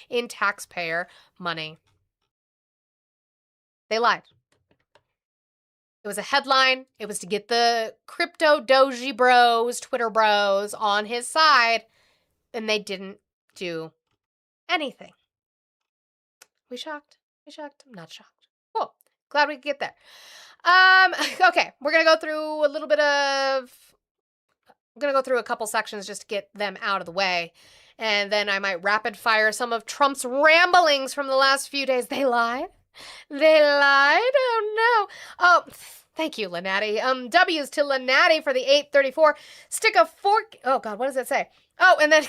Speaker 1: in taxpayer money. They lied. It was a headline. It was to get the crypto doji bros, Twitter bros on his side, and they didn't do anything. We shocked? We shocked? I'm not shocked. Cool. Glad we could get there. Okay, we're going to go through a little bit of... I'm going to go through a couple sections just to get them out of the way. And then I might rapid fire some of Trump's ramblings from the last few days. They lied. They lied. Oh, no. Oh, thank you, Lanati. W's to Lanati for the 834. Stick a fork. Oh, God, what does it say? Oh, and then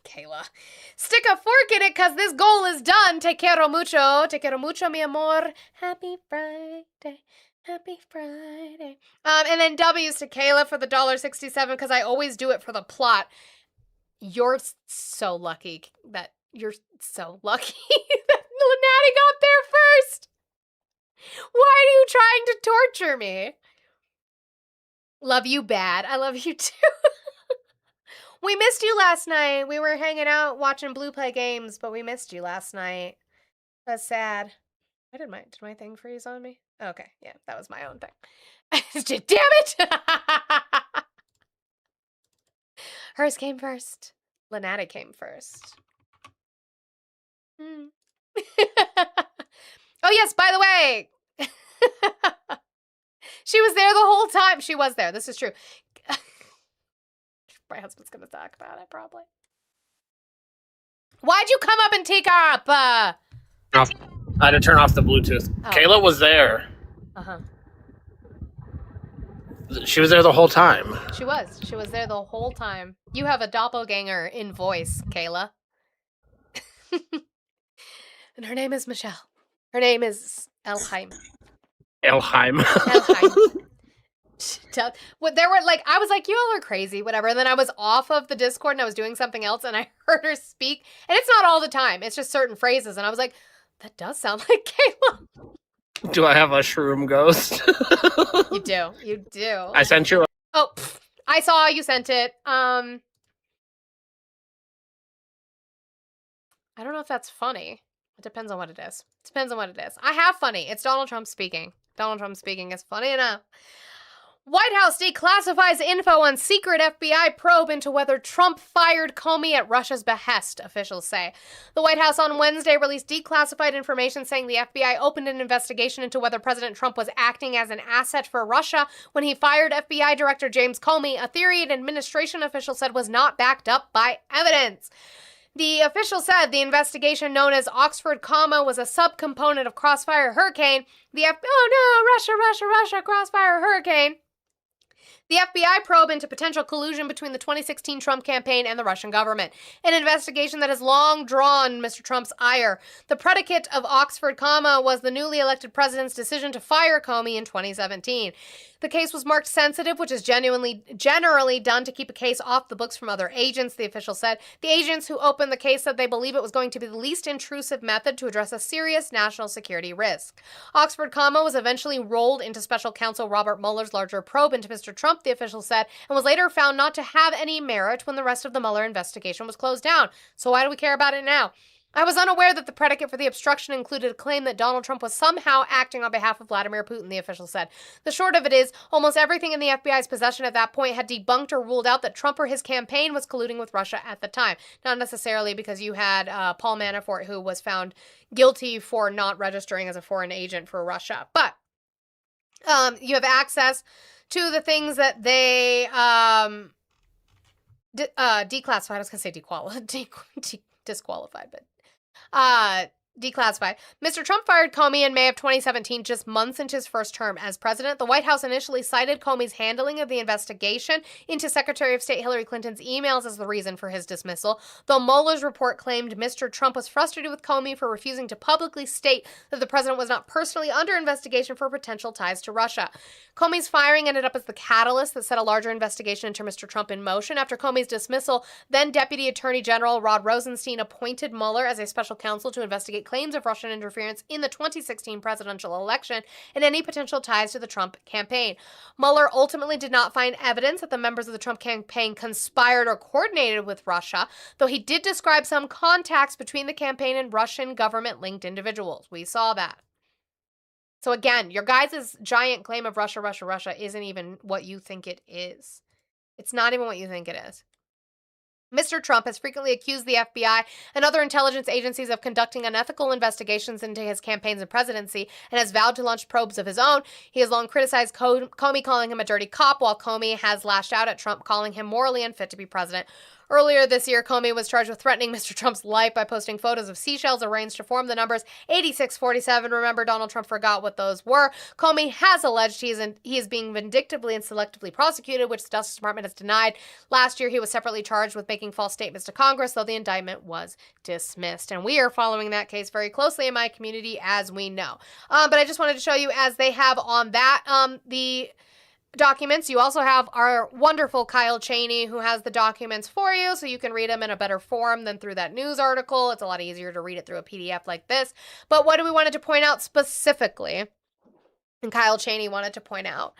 Speaker 1: Kayla. Stick a fork in it because this goal is done. Te quiero mucho. Te quiero mucho, mi amor. Happy Friday. Happy Friday. And then W's to Kayla for the $1.67 because I always do it for the plot. You're so lucky that Lanati got there first. Why are you trying to torture me? Love you bad. I love you too. We missed you last night. We were hanging out watching Blue play games, but we missed you last night. That's sad. I did my thing freeze on me? Okay, yeah, that was my own thing. Damn it! Hers came first. Lanati came first. Oh, yes, by the way. She was there the whole time. She was there. This is true. My husband's going to talk about it, probably. Why'd you come up and take her up?
Speaker 7: I had to turn off the Bluetooth.
Speaker 1: Oh.
Speaker 7: Kayla was there.
Speaker 1: Uh-huh.
Speaker 7: She was there the whole time.
Speaker 1: She was. She was there the whole time. You have a doppelganger in voice, Kayla. And her name is Michelle. Her name is Elheim.
Speaker 7: Elheim.
Speaker 1: There were like, I was like, you all are crazy, whatever. And then I was off of the Discord and I was doing something else and I heard her speak. And it's not all the time. It's just certain phrases. And I was like, that does sound like Kayla.
Speaker 7: Do I have a shroom ghost?
Speaker 1: You do. You do.
Speaker 7: I sent you.
Speaker 1: Oh, I saw you sent it. I don't know if that's funny. It depends on what it is. It depends on what it is. I have funny. It's Donald Trump speaking. Donald Trump speaking is funny enough. White House declassifies info on secret FBI probe into whether Trump fired Comey at Russia's behest, officials say. The White House on Wednesday released declassified information saying the FBI opened an investigation into whether President Trump was acting as an asset for Russia when he fired FBI Director James Comey, a theory an administration official said was not backed up by evidence. The official said the investigation known as Oxford Comma was a subcomponent of Crossfire Hurricane. Oh no, Russia, Crossfire Hurricane. The FBI probe into potential collusion between the 2016 Trump campaign and the Russian government, an investigation that has long drawn Mr. Trump's ire. The predicate of Oxford comma was the newly elected president's decision to fire Comey in 2017. The case was marked sensitive, which is generally done to keep a case off the books from other agents, the official said. The agents who opened the case said they believe it was going to be the least intrusive method to address a serious national security risk. Oxford comma was eventually rolled into special counsel Robert Mueller's larger probe into Mr. Trump, the official said, and was later found not to have any merit when the rest of the Mueller investigation was closed down. So why do we care about it now? I was unaware that the predicate for the obstruction included a claim that Donald Trump was somehow acting on behalf of Vladimir Putin, the official said. The short of it is, almost everything in the FBI's possession at that point had debunked or ruled out that Trump or his campaign was colluding with Russia at the time. Not necessarily because you had Paul Manafort, who was found guilty for not registering as a foreign agent for Russia. But you have access to the things that they declassified. I was going to say disqualified, but declassified. Mr. Trump fired Comey in May of 2017, just months into his first term as president. The White House initially cited Comey's handling of the investigation into Secretary of State Hillary Clinton's emails as the reason for his dismissal, though Mueller's report claimed Mr. Trump was frustrated with Comey for refusing to publicly state that the president was not personally under investigation for potential ties to Russia. Comey's firing ended up as the catalyst that set a larger investigation into Mr. Trump in motion. After Comey's dismissal, then Deputy Attorney General Rod Rosenstein appointed Mueller as a special counsel to investigate claims of Russian interference in the 2016 presidential election and any potential ties to the Trump campaign. Mueller ultimately did not find evidence that the members of the Trump campaign conspired or coordinated with Russia, though he did describe some contacts between the campaign and Russian government-linked individuals. We saw that. So again, your guys' giant claim of Russia, Russia, Russia isn't even what you think it is. It's not even what you think it is. Mr. Trump has frequently accused the FBI and other intelligence agencies of conducting unethical investigations into his campaigns and presidency and has vowed to launch probes of his own. He has long criticized Comey, calling him a dirty cop, while Comey has lashed out at Trump, calling him morally unfit to be president. Earlier this year, Comey was charged with threatening Mr. Trump's life by posting photos of seashells arranged to form the numbers 8647. Remember, Donald Trump forgot what those were. Comey has alleged he is being vindictively and selectively prosecuted, which the Justice Department has denied. Last year, he was separately charged with making false statements to Congress, though the indictment was dismissed. And we are following that case very closely in my community, as we know. But I just wanted to show you, as they have on that, the documents. You also have our wonderful Kyle Cheney, who has the documents for you, so you can read them in a better form than through that news article. It's a lot easier to read it through a PDF like this. But what we wanted to point out specifically, and Kyle Cheney wanted to point out,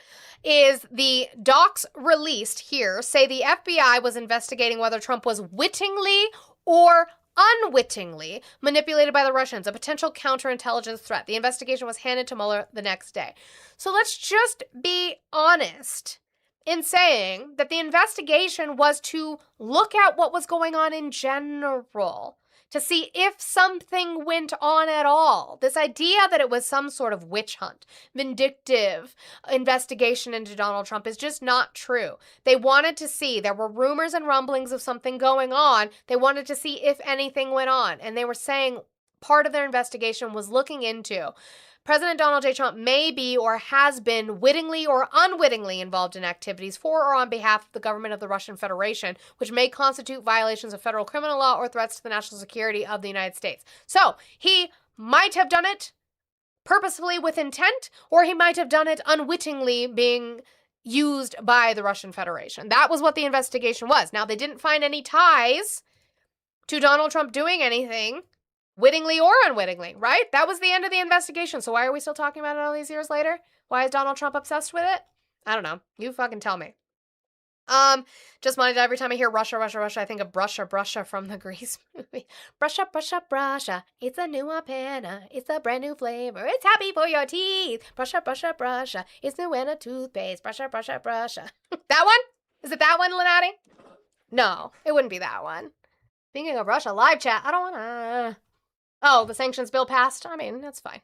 Speaker 1: is the docs released here say the FBI was investigating whether Trump was wittingly or unwittingly manipulated by the Russians, a potential counterintelligence threat. The investigation was handed to Mueller the next day. So let's just be honest in saying that the investigation was to look at what was going on in general, to see if something went on at all. This idea that it was some sort of witch hunt, vindictive investigation into Donald Trump is just not true. They wanted to see, there were rumors and rumblings of something going on. They wanted to see if anything went on. And they were saying part of their investigation was looking into President Donald J. Trump may be or has been wittingly or unwittingly involved in activities for or on behalf of the government of the Russian Federation, which may constitute violations of federal criminal law or threats to the national security of the United States. So he might have done it purposefully with intent, or he might have done it unwittingly, being used by the Russian Federation. That was what the investigation was. Now, they didn't find any ties to Donald Trump doing anything wittingly or unwittingly, right? That was the end of the investigation. So why are we still talking about it all these years later? Why is Donald Trump obsessed with it? I don't know. You fucking tell me. Just wanted to, every time I hear Russia, Russia, Russia, I think of Brusha from the Grease movie. Brusha, Brusha, Brusha. It's a new Apana. It's a brand new flavor. It's happy for your teeth. Brusha, Brusha, Brusha. It's new and a toothpaste. Brusha, Brusha, Brusha. That one? Is it that one, Lenati? No, it wouldn't be that one. Speaking of Russia, live chat. I don't wanna. Oh, the sanctions bill passed? I mean, that's fine.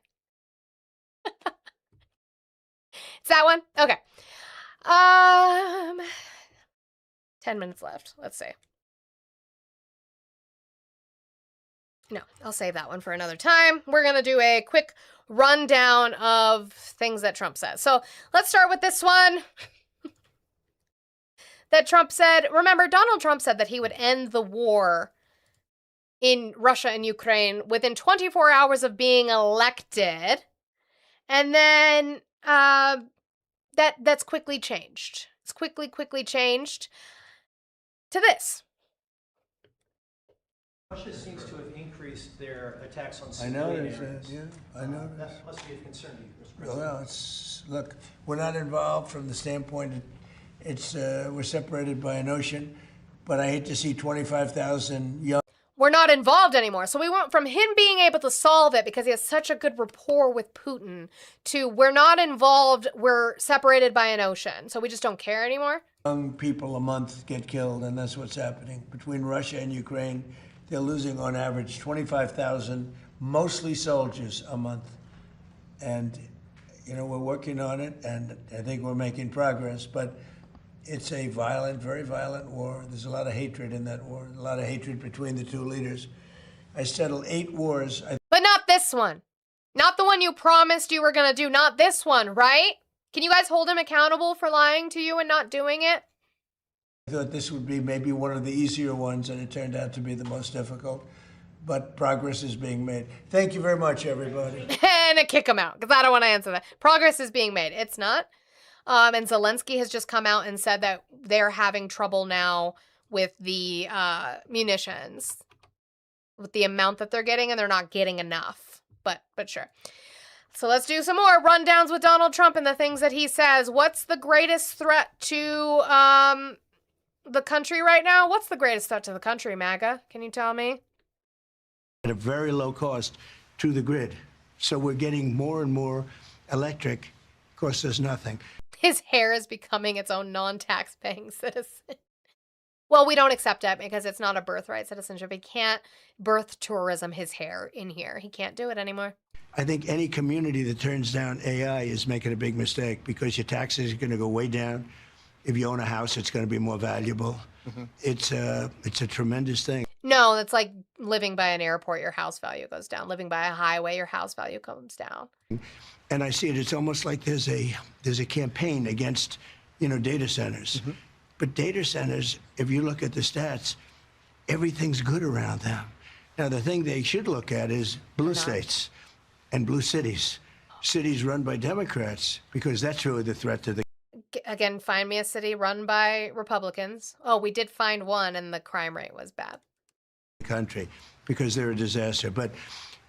Speaker 1: It's that one? Okay. 10 minutes left. Let's see. No, I'll save that one for another time. We're going to do a quick rundown of things that Trump says. So let's start with this one. that Trump said, remember, Donald Trump said that he would end the war in Russia and Ukraine within 24 hours of being elected. And then that's quickly changed. It's quickly changed to this.
Speaker 2: Russia seems to have increased their attacks on
Speaker 4: I
Speaker 2: civilian
Speaker 4: know,
Speaker 2: areas.
Speaker 4: I know.
Speaker 2: That must be of concern to you, Mr. President.
Speaker 4: Well, look, we're not involved from the standpoint we're separated by an ocean, but I hate to see 25,000 young.
Speaker 1: We're not involved anymore. So we went from him being able to solve it because he has such a good rapport with Putin to we're not involved, we're separated by an ocean. So we just don't care anymore.
Speaker 4: Young people a month get killed, and that's what's happening. Between Russia and Ukraine, they're losing on average 25,000, mostly soldiers, a month. And, we're working on it, and I think we're making progress, but it's a violent, very violent war. There's a lot of hatred in that war, a lot of hatred between the two leaders. I settled 8 wars.
Speaker 1: But not this one. Not the one you promised you were going to do. Not this one, right? Can you guys hold him accountable for lying to you and not doing it?
Speaker 4: I thought this would be maybe one of the easier ones, and it turned out to be the most difficult. But progress is being made. Thank you very much, everybody.
Speaker 1: And kick him out, because I don't want to answer that. Progress is being made. It's not. And Zelensky has just come out and said that they're having trouble now with the munitions, with the amount that they're getting, and they're not getting enough. But sure. So let's do some more rundowns with Donald Trump and the things that he says. What's the greatest threat to the country right now? What's the greatest threat to the country, MAGA? Can you tell me?
Speaker 4: At a very low cost to the grid. So we're getting more and more electric. Costs us nothing.
Speaker 1: His hair is becoming its own non-tax-paying citizen. Well, we don't accept it because it's not a birthright citizenship. He can't birth tourism his hair in here. He can't do it anymore.
Speaker 4: I think any community that turns down AI is making a big mistake because your taxes are going to go way down. If you own a house, it's going to be more valuable. Mm-hmm. It's a tremendous thing.
Speaker 1: No, it's like living by an airport, your house value goes down. Living by a highway, your house value comes down.
Speaker 4: And I see it, it's almost like there's a campaign against, data centers. Mm-hmm. But data centers, if you look at the stats, everything's good around them. Now, the thing they should look at is blue states and blue cities. Cities run by Democrats, because that's really the threat to the...
Speaker 1: Again, find me a city run by Republicans. Oh, we did find one, and the crime rate was bad.
Speaker 4: Country, because they're a disaster. But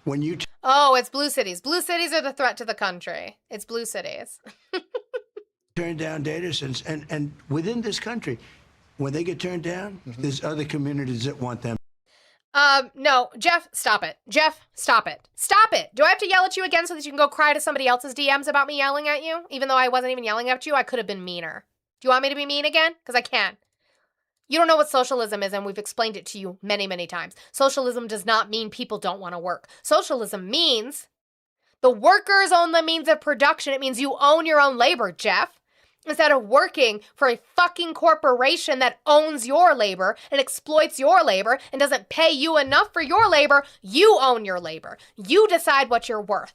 Speaker 4: when you...
Speaker 1: Oh, it's blue cities. Blue cities are the threat to the country. It's blue cities.
Speaker 4: Turn down data centers, and within this country, when they get turned down, there's other communities that want them.
Speaker 1: No, Jeff, stop it. Jeff, stop it. Stop it. Do I have to yell at you again so that you can go cry to somebody else's DMs about me yelling at you? Even though I wasn't even yelling at you, I could have been meaner. Do you want me to be mean again? Because I can. You don't know what socialism is, and we've explained it to you many, many times. Socialism does not mean people don't want to work. Socialism means the workers own the means of production. It means you own your own labor, Jeff. Instead of working for a fucking corporation that owns your labor and exploits your labor and doesn't pay you enough for your labor, you own your labor. You decide what you're worth.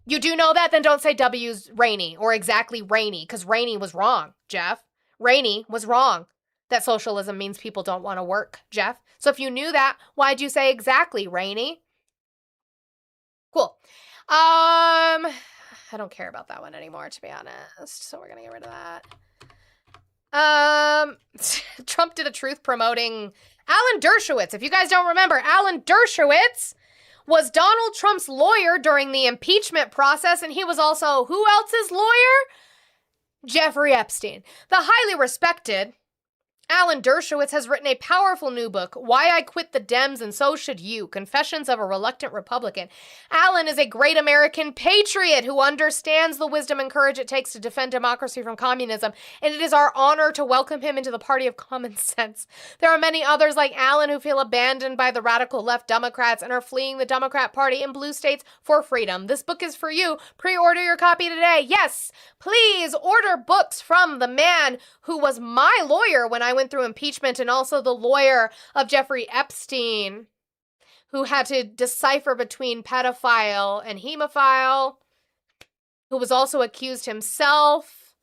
Speaker 1: You do know that? Then don't say W's Rainey or exactly Rainey, because Rainey was wrong, Jeff. Rainey was wrong that socialism means people don't want to work, Jeff. So if you knew that, why'd you say exactly Rainey? Cool. I don't care about that one anymore, to be honest. So we're going to get rid of that. Trump did a truth promoting Alan Dershowitz. If you guys don't remember, Alan Dershowitz was Donald Trump's lawyer during the impeachment process, and he was also who else's lawyer? Jeffrey Epstein. The highly respected Alan Dershowitz has written a powerful new book, Why I Quit the Dems and So Should You, Confessions of a Reluctant Republican. Alan is a great American patriot who understands the wisdom and courage it takes to defend democracy from communism, and it is our honor to welcome him into the party of common sense. There are many others like Alan who feel abandoned by the radical left Democrats and are fleeing the Democrat Party in blue states for freedom. This book is for you. Pre-order your copy today. Yes, please order books from the man who was my lawyer when I went through impeachment, and also the lawyer of Jeffrey Epstein, who had to decipher between pedophile and hemophile, who was also accused himself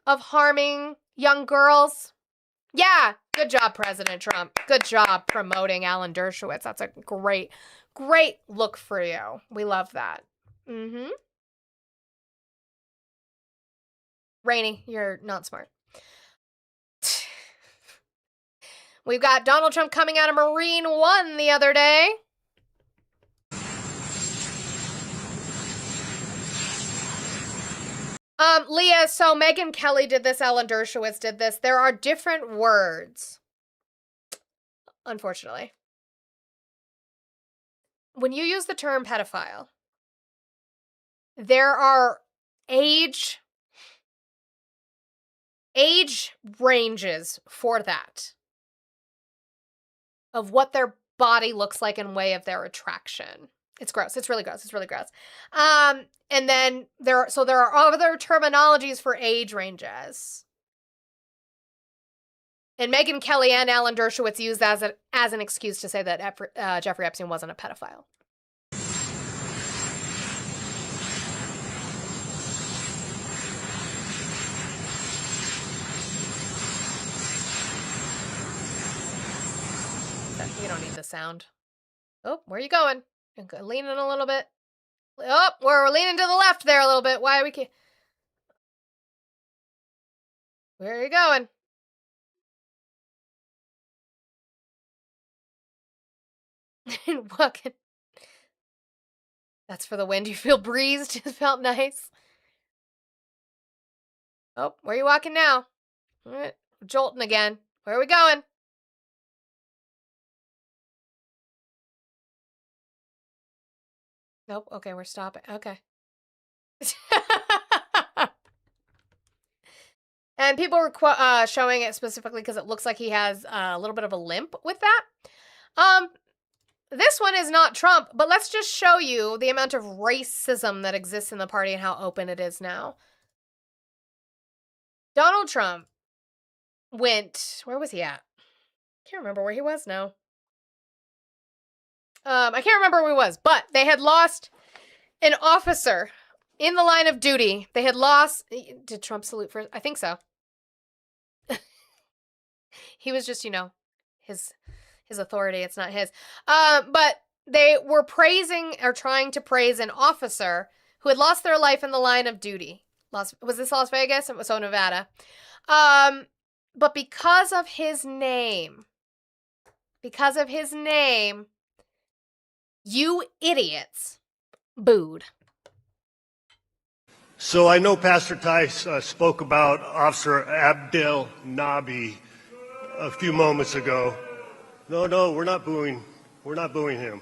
Speaker 1: of harming young girls. Yeah, good job, President Trump. Good job promoting Alan Dershowitz. That's a great, great look for you. We love that. Mm-hmm. Rainey, you're not smart. We've got Donald Trump coming out of Marine One the other day. Leah, so Megyn Kelly did this, Alan Dershowitz did this. There are different words, unfortunately. When you use the term pedophile, there are age ranges for that, of what their body looks like in way of their attraction. It's gross. It's really gross. It's really gross. And then there are other terminologies for age ranges. And Megyn Kelly and Alan Dershowitz used that as an excuse to say that Jeffrey Epstein wasn't a pedophile. You don't need the sound. Oh, where are you going? Leaning a little bit. Oh, we're leaning to the left there a little bit. Why are we? Where are you going? Walking. That's for the wind. You feel breezed. It felt nice. Oh, where are you walking now? All right, jolting again. Where are we going? Nope. Okay, we're stopping. Okay. And people were showing it specifically because it looks like he has a little bit of a limp with that. This one is not Trump, but let's just show you the amount of racism that exists in the party and how open it is now. Donald Trump went, where was he at? Can't remember where he was now. I can't remember where he was, but they had lost an officer in the line of duty. They had lost. Did Trump salute first? I think so. He was just, his authority. It's not his. But they were praising or trying to praise an officer who had lost their life in the line of duty. Was this Las Vegas? It was so Nevada. But because of his name, you idiots booed.
Speaker 5: So I know Pastor Tice spoke about Officer Abdel Nabi a few moments ago. No, we're not booing. We're not booing him.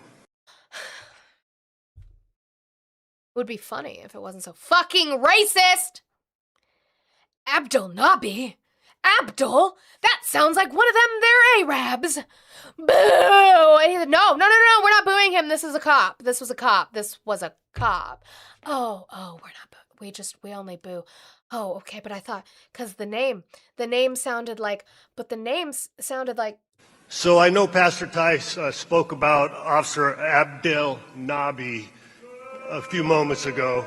Speaker 1: It would be funny if it wasn't so fucking racist. Abdel Nabi? Abdul? That sounds like one of them there Arabs. Boo! No, we're not booing him. This is a cop. This was a cop. Oh, we're not booing. We only boo. Oh, okay, but I thought, because the name sounded like,
Speaker 5: So I know Pastor Tice spoke about Officer Abdel Nabi a few moments ago.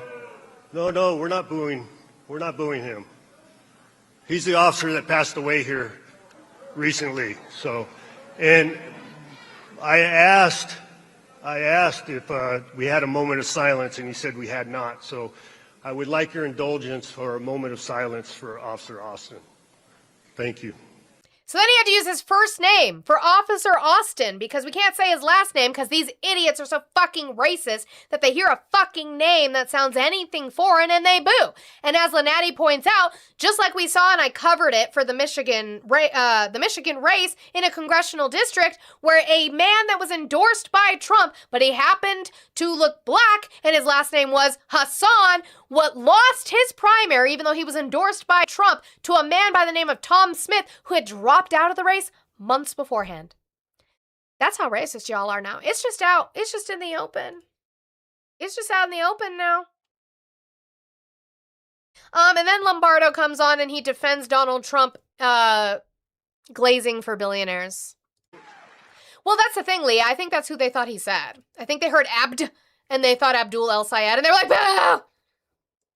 Speaker 5: No, we're not booing. We're not booing him. He's the officer that passed away here recently. So, and I asked if we had a moment of silence, and he said we had not. So I would like your indulgence for a moment of silence for Officer Austin. Thank you.
Speaker 1: So then he had to use his first name for Officer Austin because we can't say his last name because these idiots are so fucking racist that they hear a fucking name that sounds anything foreign and they boo. And as Lanati points out, just like we saw, and I covered it for the Michigan race in a congressional district where a man that was endorsed by Trump, but he happened to look black and his last name was Hassan, lost his primary, even though he was endorsed by Trump, to a man by the name of Tom Smith who had dropped out of the race months beforehand. That's how racist y'all are now. It's just out. It's just in the open. It's just out in the open now. And then Lombardo comes on and he defends Donald Trump glazing for billionaires. Well, that's the thing, Leah. I think that's who they thought he said. I think they heard Abd and they thought Abdul El Sayed and they were like, boo!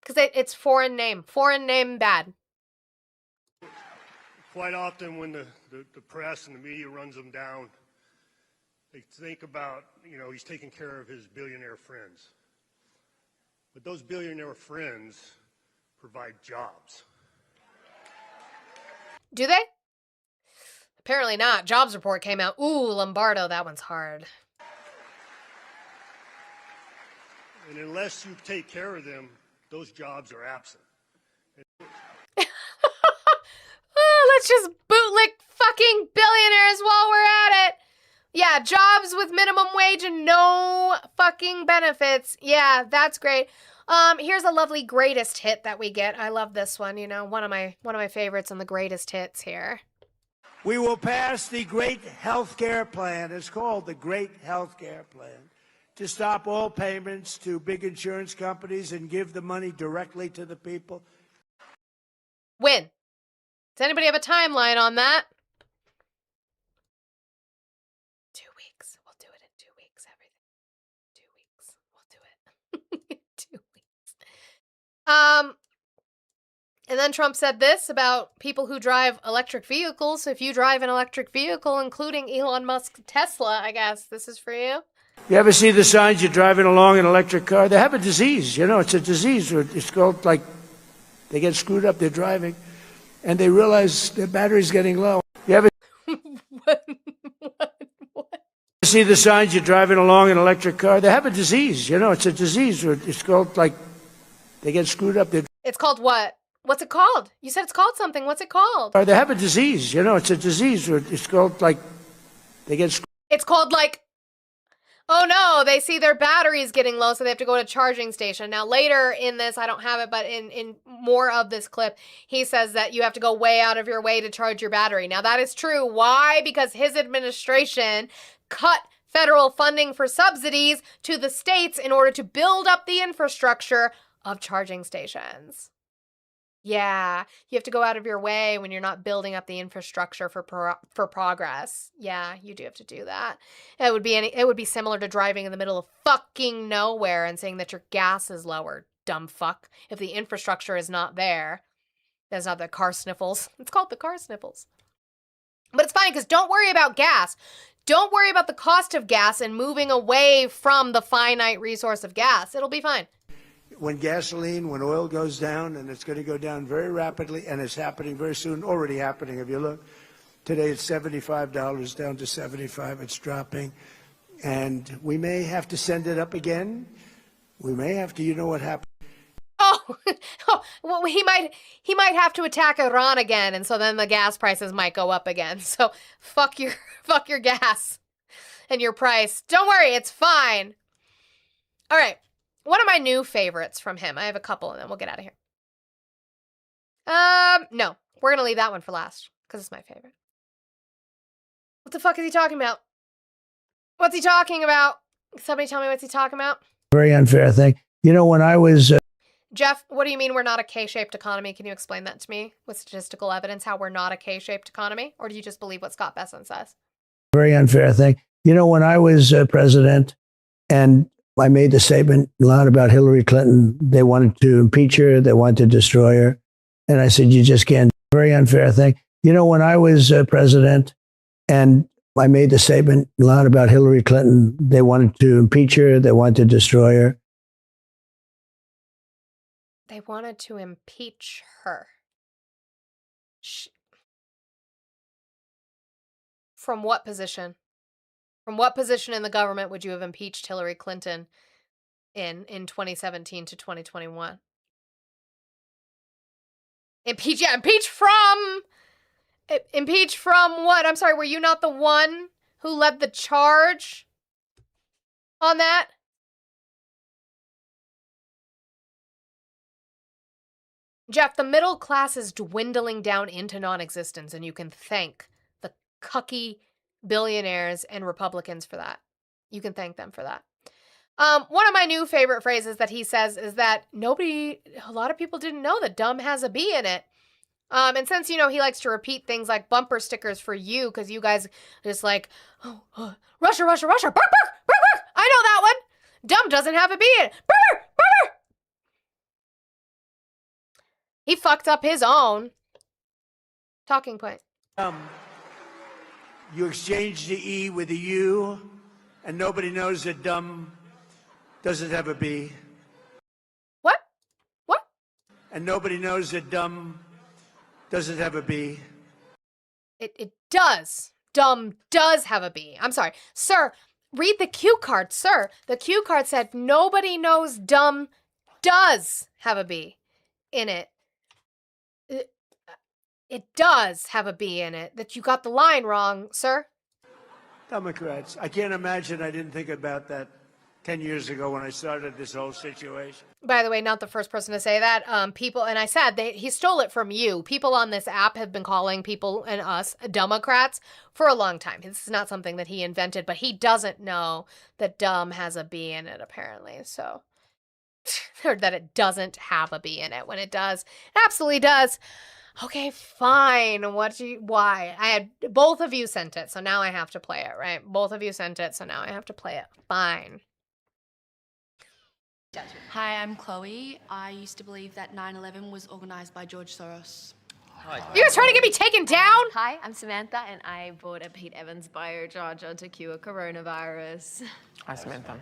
Speaker 1: Because it's foreign name. Foreign name bad.
Speaker 5: Quite often when the press and the media runs him down, they think about, he's taking care of his billionaire friends. But those billionaire friends provide jobs.
Speaker 1: Do they? Apparently not. Jobs report came out. Ooh, Lombardo, that one's hard.
Speaker 5: And unless you take care of them, those jobs are absent.
Speaker 1: Let's just bootlick fucking billionaires while we're at it. Yeah, jobs with minimum wage and no fucking benefits. Yeah, that's great. Here's a lovely greatest hit that we get. I love this one, one of my favorites and the greatest hits here.
Speaker 4: We will pass the Great Healthcare Plan. It's called the Great Healthcare Plan, to stop all payments to big insurance companies and give the money directly to the people.
Speaker 1: When? Does anybody have a timeline on that? 2 weeks. We'll do it in 2 weeks, everything. 2 weeks. We'll do it. 2 weeks. And then Trump said this about people who drive electric vehicles. So if you drive an electric vehicle, including Elon Musk's Tesla, I guess this is for you.
Speaker 4: You ever see the signs you're driving along in an electric car? They have a disease, it's a disease. It's called, they get screwed up, they're driving, and they realize their battery's getting low. You ever
Speaker 1: What?
Speaker 4: see the signs you're driving along in an electric car? They have a disease, it's a disease. It's called, they get screwed up.
Speaker 1: It's called what? What's it called? You said it's called something. What's it called?
Speaker 4: They have a disease, it's a disease. It's called, they get screwed.
Speaker 1: It's called oh no, they see their batteries getting low, so they have to go to a charging station. Now later in this, I don't have it, but in more of this clip, he says that you have to go way out of your way to charge your battery. Now that is true. Why? Because his administration cut federal funding for subsidies to the states in order to build up the infrastructure of charging stations. Yeah, you have to go out of your way when you're not building up the infrastructure for progress. Yeah, you do have to do that. It would be similar to driving in the middle of fucking nowhere and saying that your gas is lower, dumb fuck. If the infrastructure is not there, that's not the car sniffles. It's called the car sniffles. But it's fine because don't worry about gas. Don't worry about the cost of gas and moving away from the finite resource of gas. It'll be fine.
Speaker 4: When oil goes down, and it's going to go down very rapidly, and it's happening very soon, already happening. If you look, today it's $75 down to 75. It's dropping. And we may have to send it up again. We may have to, what happened?
Speaker 1: Well, he might have to attack Iran again, and so then the gas prices might go up again. So fuck your gas and your price. Don't worry, it's fine. All right. One of my new favorites from him. I have a couple, and then we'll get out of here. No. We're going to leave that one for last, because it's my favorite. What the fuck is he talking about? What's he talking about? Somebody tell me what's he talking about?
Speaker 4: Very unfair thing. When I was...
Speaker 1: Jeff, what do you mean we're not a K-shaped economy? Can you explain that to me with statistical evidence, how we're not a K-shaped economy? Or do you just believe what Scott Bessent says?
Speaker 4: Very unfair thing. When I was president, and I made the statement a lot about Hillary Clinton. They wanted to impeach her. They wanted to destroy her. And I said, you just can't. Very unfair thing. When I was president, and I made the statement a lot about Hillary Clinton. They wanted to impeach her. They wanted to destroy her.
Speaker 1: They wanted to impeach her. From what position? From what position in the government would you have impeached Hillary Clinton in 2017 to 2021? Impeach from what? I'm sorry, were you not the one who led the charge on that? Jeff, the middle class is dwindling down into non-existence, and you can thank the cucky billionaires and Republicans for that. You can thank them for that. One of my new favorite phrases that he says is that a lot of people didn't know that dumb has a B in it. And since, he likes to repeat things like bumper stickers for you, because you guys just Russia, Russia, Russia, burr, burr, burr, burr. I know that one. Dumb doesn't have a B in it. Burr, burr. He fucked up his own talking point.
Speaker 4: You exchange the E with a U, and nobody knows that dumb doesn't have a B.
Speaker 1: What? What?
Speaker 4: And nobody knows that dumb doesn't have a B.
Speaker 1: It does. Dumb does have a B. I'm sorry. Sir, read the cue card, sir. The cue card said nobody knows dumb does have a B in it. It does have a B in it. That you got the line wrong, sir.
Speaker 4: Democrats. I can't imagine I didn't think about that 10 years ago when I started this whole situation.
Speaker 1: By the way, not the first person to say that. People, and I said he stole it from you. People on this app have been calling people and us Democrats for a long time. This is not something that he invented, but he doesn't know that dumb has a B in it, apparently. So, or that it doesn't have a B in it when it does. It absolutely does. Okay, fine. Why? I had, both of you sent it, so now I have to play it, right? Both of you sent it, so now I have to play it. Fine.
Speaker 6: Hi, I'm Chloe. I used to believe that 9/11 was organized by George Soros.
Speaker 1: You guys trying to get me taken down?
Speaker 17: Hi, I'm Samantha, and I bought a Pete Evans biocharger to cure coronavirus.
Speaker 18: Hi, Samantha.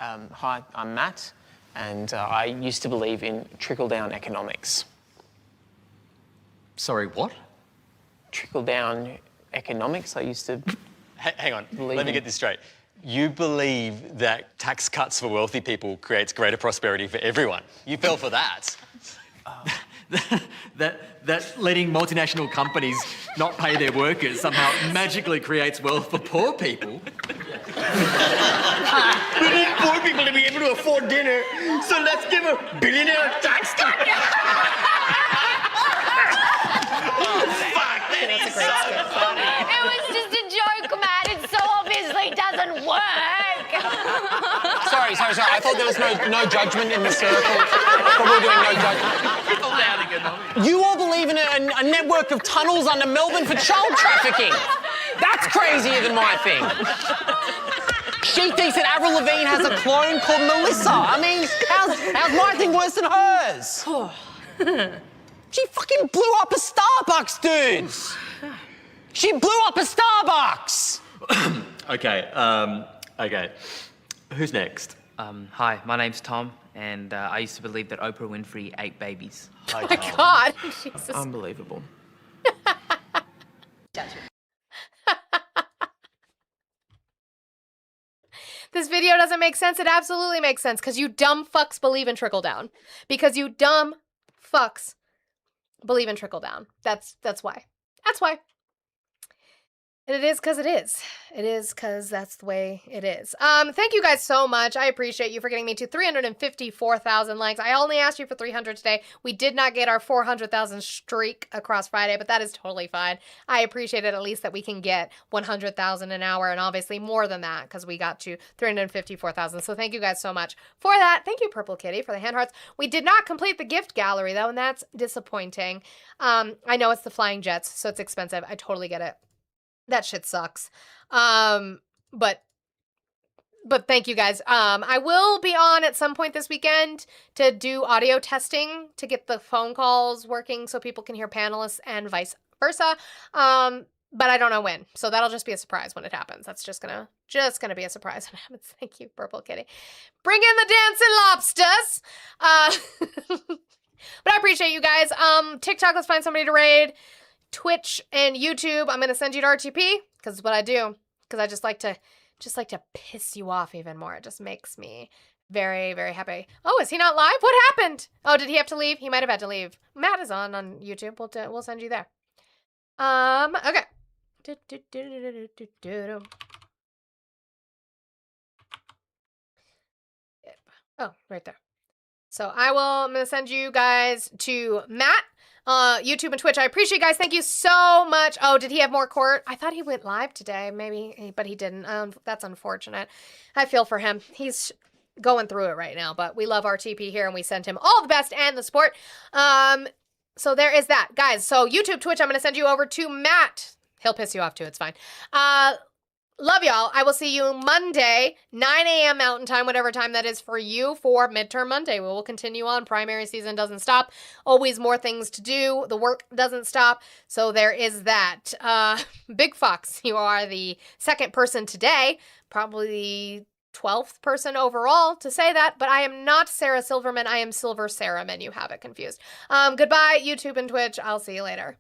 Speaker 18: Hi, I'm Matt, and I used to believe in trickle-down economics.
Speaker 20: Sorry, what?
Speaker 18: Trickle-down economics. I used to...
Speaker 20: Hang on, let me get this straight. You believe that tax cuts for wealthy people creates greater prosperity for everyone. You fell for that. That letting multinational companies not pay their workers somehow magically creates wealth for poor people.
Speaker 22: We need poor people to be able to afford dinner, so let's give a billionaire a tax cut.
Speaker 17: Oh, fuck, that is so funny. It was just a joke, Matt. It so obviously doesn't work.
Speaker 18: Sorry. I thought there was no judgment in the circle. Probably doing no judgment. You all believe in a network of tunnels under Melbourne for child trafficking. That's crazier than my thing. She thinks that Avril Lavigne has a clone called Melissa. I mean, how's my thing worse than hers? She fucking blew up a Starbucks, dudes. She blew up a Starbucks.
Speaker 20: Okay. Who's next?
Speaker 25: Hi, my name's Tom, and I used to believe that Oprah Winfrey ate babies.
Speaker 1: Oh my God. Jesus.
Speaker 25: Unbelievable.
Speaker 1: This video doesn't make sense. It absolutely makes sense because you dumb fucks believe in trickle down. Because you dumb fucks believe in trickle down. That's why. That's why. And it is because it is. It is because that's the way it is. Thank you guys so much. I appreciate you for getting me to 354,000 likes. I only asked you for 300 today. We did not get our 400,000 streak across Friday, but that is totally fine. I appreciate it at least that we can get 100,000 an hour and obviously more than that because we got to 354,000. So thank you guys so much for that. Thank you, Purple Kitty, for the hand hearts. We did not complete the gift gallery though, and that's disappointing. I know it's the Flying Jets, so it's expensive. I totally get it. That shit sucks. But thank you guys. I will be on at some point this weekend to do audio testing to get the phone calls working so people can hear panelists and vice versa. But I don't know when. So that'll just be a surprise when it happens. That's just gonna be a surprise when it happens. Thank you, Purple Kitty. Bring in the dancing lobsters. But I appreciate you guys. TikTok, let's find somebody to raid. Twitch and YouTube, I'm gonna send you to RTP because it's what I do. Because I just like to piss you off even more. It just makes me very, very happy. Oh, is he not live? What happened? Oh, did he have to leave? He might have had to leave. Matt is on YouTube. We'll send you there. Okay. Oh, right there. So I'm gonna send you guys to Matt. YouTube and Twitch. I appreciate you guys. Thank you so much. Oh, did he have more court? I thought he went live today, maybe, but he didn't. That's unfortunate. I feel for him. He's going through it right now, but we love RTP here and we send him all the best and the support. So there is that, guys. So YouTube, Twitch, I'm going to send you over to Matt. He'll piss you off too. It's fine. Love y'all. I will see you Monday, 9 a.m. Mountain Time, whatever time that is for you, for Midterm Monday. We will continue on. Primary season doesn't stop. Always more things to do. The work doesn't stop. So there is that. Big Fox, you are the second person today, probably the 12th person overall to say that, but I am not Sarah Silverman. I am Silver Sarah, and you have it confused. Goodbye, YouTube and Twitch. I'll see you later.